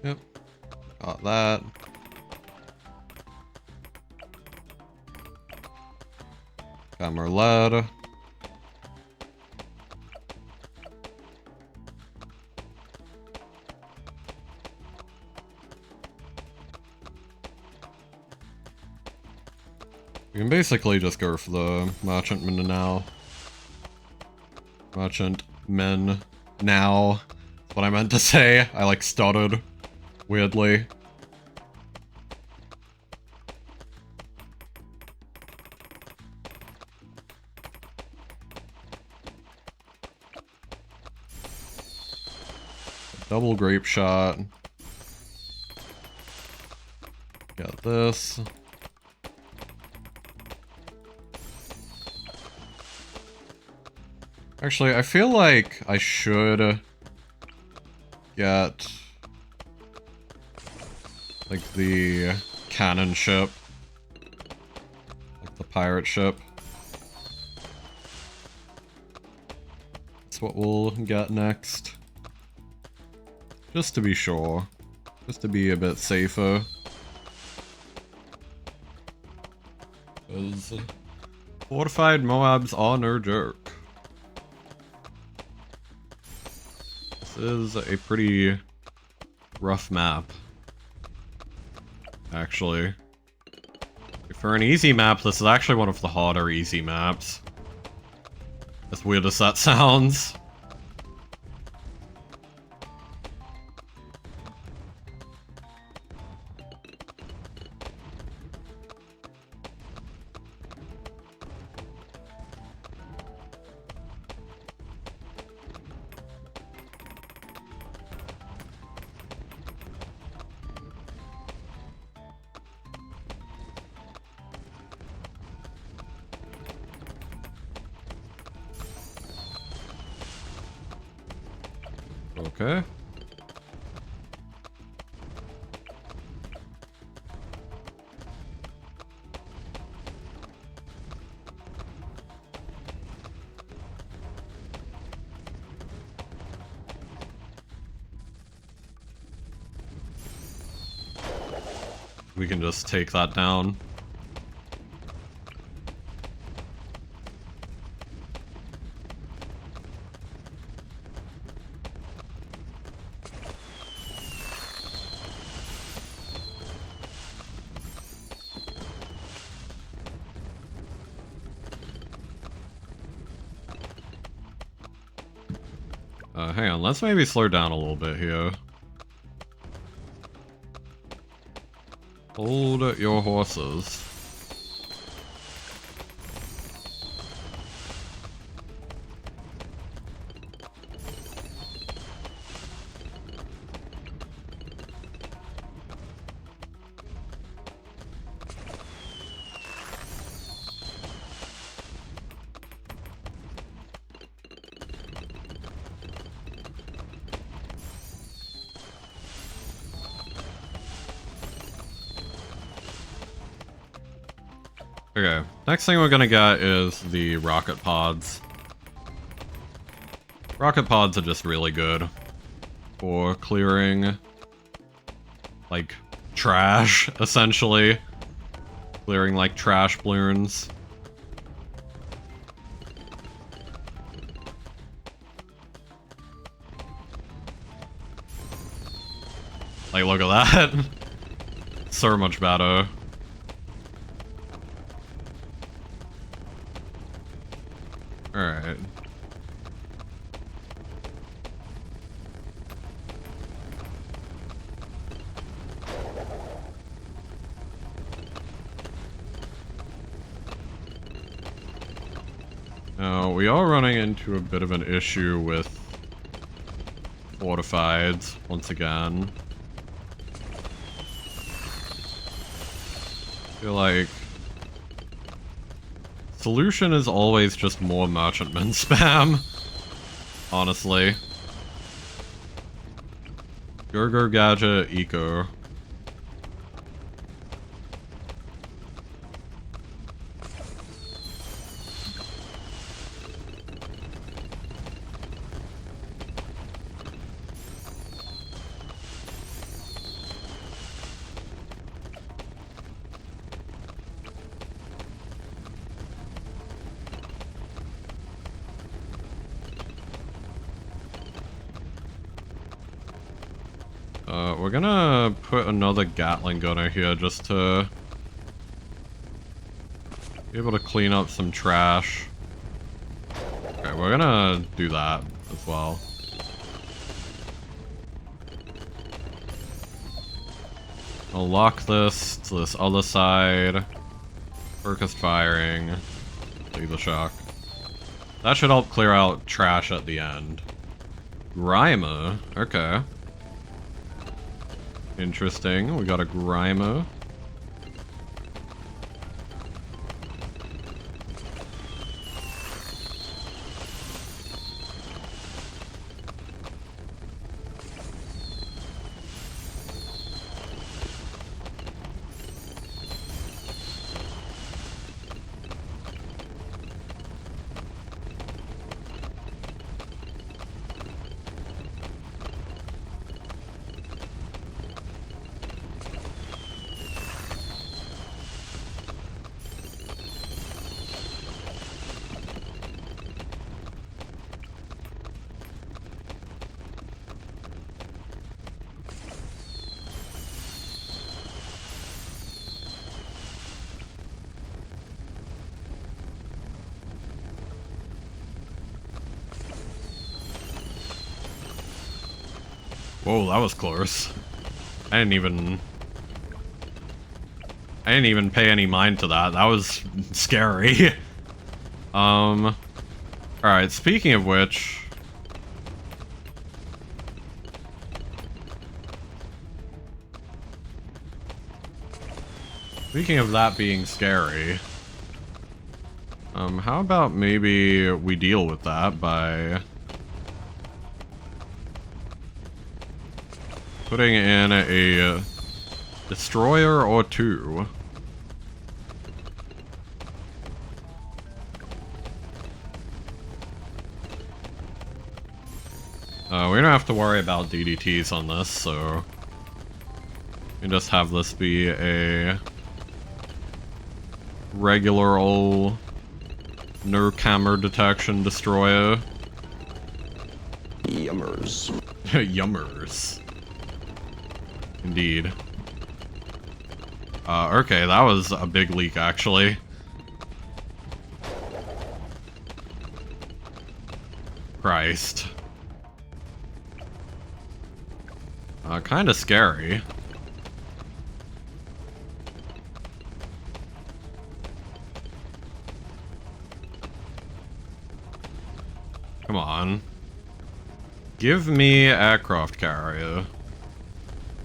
Speaker 1: Yep, got that. Camera lead. We can basically just go for the merchantmen now. Merchantmen now. That's what I meant to say. I like stuttered. Weirdly. Double grape shot. Got this. Actually, I feel like I should get like the cannon ship. Like the pirate ship. That's what we'll get next. Just to be sure. Just to be a bit safer. Because fortified Moabs are no joke. This is a pretty rough map. Actually. For an easy map, this is actually one of the harder easy maps. As weird as that sounds. Okay. We can just take that down. Hang on, let's maybe slow down a little bit here. Hold your horses. Okay, next thing we're gonna get is the rocket pods. Rocket pods are just really good for clearing, like, trash, essentially. Clearing, like, trash balloons. Like, look at that. So much better. Alright. Now, we are running into a bit of an issue with fortifieds, once again. I feel like solution is always just more merchantman spam. Honestly. Go Gadget Eco. We're gonna put another Gatling gunner here just to Be able to clean up some trash. Okay, we're gonna do that as well. I'll lock this to this other side. Focused firing. Leave the shock. That should help clear out trash at the end. Grimer. Okay. Interesting. We got a Grimer. Whoa, that was close. I didn't even pay any mind to that. That was scary. Alright, speaking of which... Speaking of that being scary... how about maybe we deal with that by... putting in a destroyer or two. We don't have to worry about DDTs on this, so we can just have this be a regular old no camera detection destroyer.
Speaker 3: Yummers.
Speaker 1: Yummers. Indeed. Okay, that was a big leak, actually. Christ. Kinda scary. Come on. Give me aircraft carrier.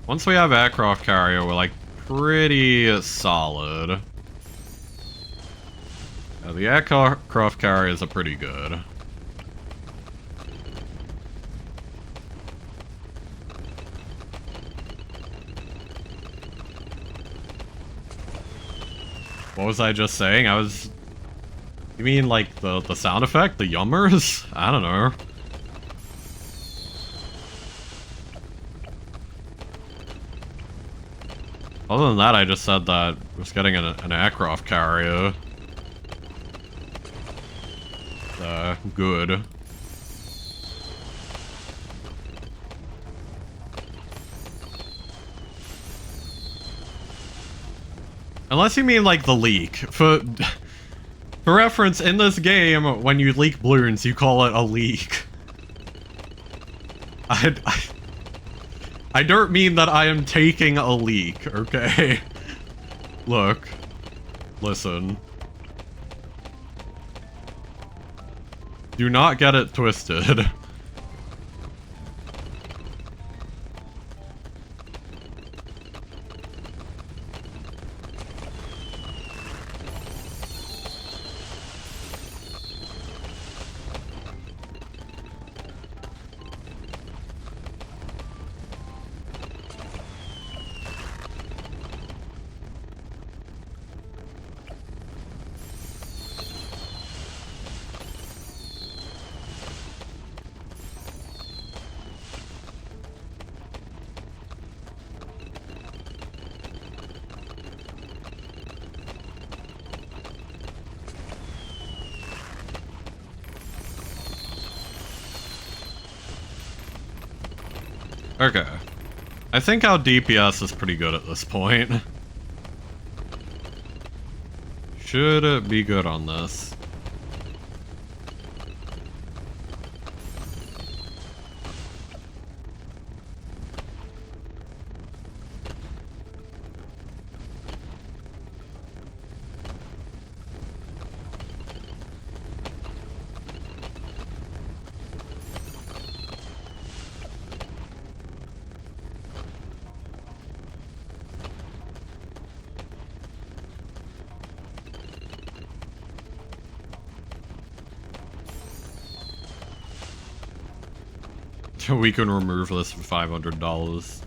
Speaker 1: Once we have aircraft carrier, we're like pretty solid. The aircraft carriers are pretty good. What was I just saying? You mean like the sound effect? The yummers? I don't know. Other than that, I just said that I was getting an aircraft carrier. Good. Unless you mean like the leak. For reference, in this game, when you leak balloons, you call it a leak. I don't mean that I am taking a leak, okay? Look. Listen. Do not get it twisted. Okay. I think our DPS is pretty good at this point. should be good on this. We can remove this for $500.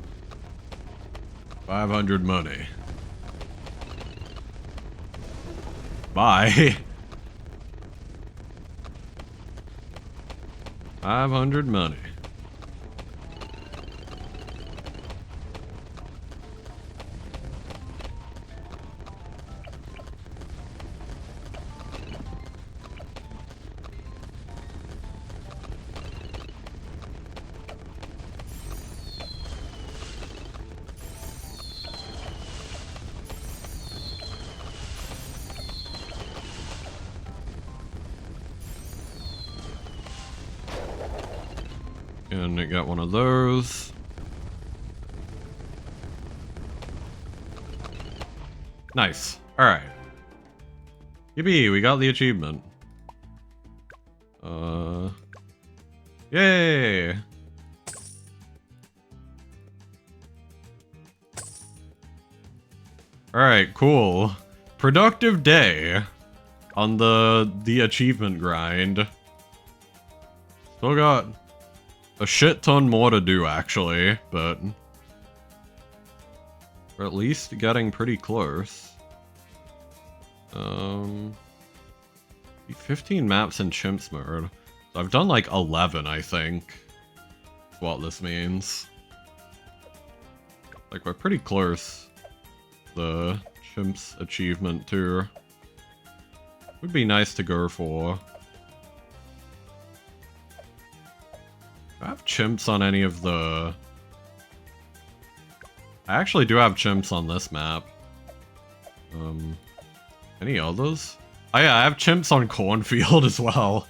Speaker 1: 500 money. Bye. 500 money. And I got one of those. Nice. Alright. Yippee, we got the achievement. Yay! Alright, cool. Productive day on the achievement grind. Still got a shit ton more to do, actually, but we're at least getting pretty close. 15 maps in Chimps mode. So I've done like 11, I think. That's what this means. Like, we're pretty close. The Chimps achievement, too. Would be nice to go for. Do I have chimps on any of the... I actually do have chimps on this map. Any others? Oh yeah, I have chimps on Cornfield as well.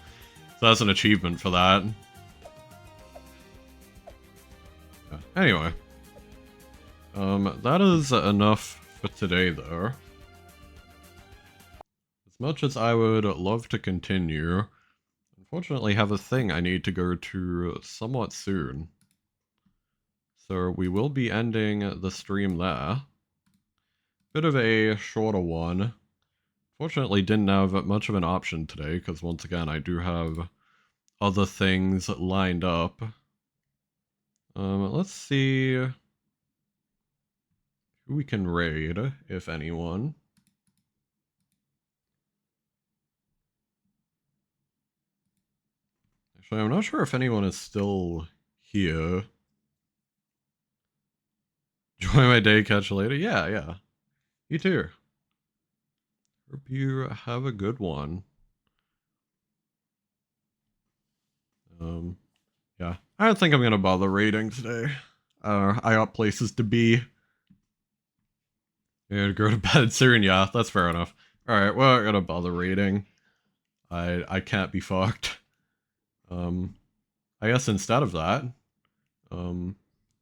Speaker 1: So that's an achievement for that. Yeah, anyway. That is enough for today, though. As much as I would love to continue, unfortunately have a thing I need to go to somewhat soon. So we will be ending the stream there. Bit of a shorter one. Fortunately didn't have much of an option today, because once again I do have other things lined up. Let's see who we can raid, if anyone. Actually, I'm not sure if anyone is still here. Enjoy my day, catch you later. Yeah. You too. Hope you have a good one. Yeah. I don't think I'm gonna bother raiding today. I got places to be. Yeah, go to bed soon, yeah, that's fair enough. Alright, well, I'm gonna bother raiding. I can't be fucked. I guess instead of that, so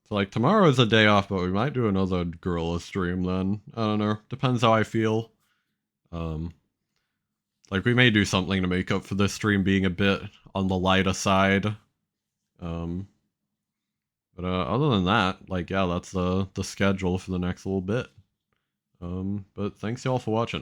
Speaker 1: like tomorrow is a day off, but we might do another gorilla stream then. I don't know, depends how I feel. Like we may do something to make up for this stream being a bit on the lighter side. But other than that, like yeah, that's the schedule for the next little bit. But thanks y'all for watching.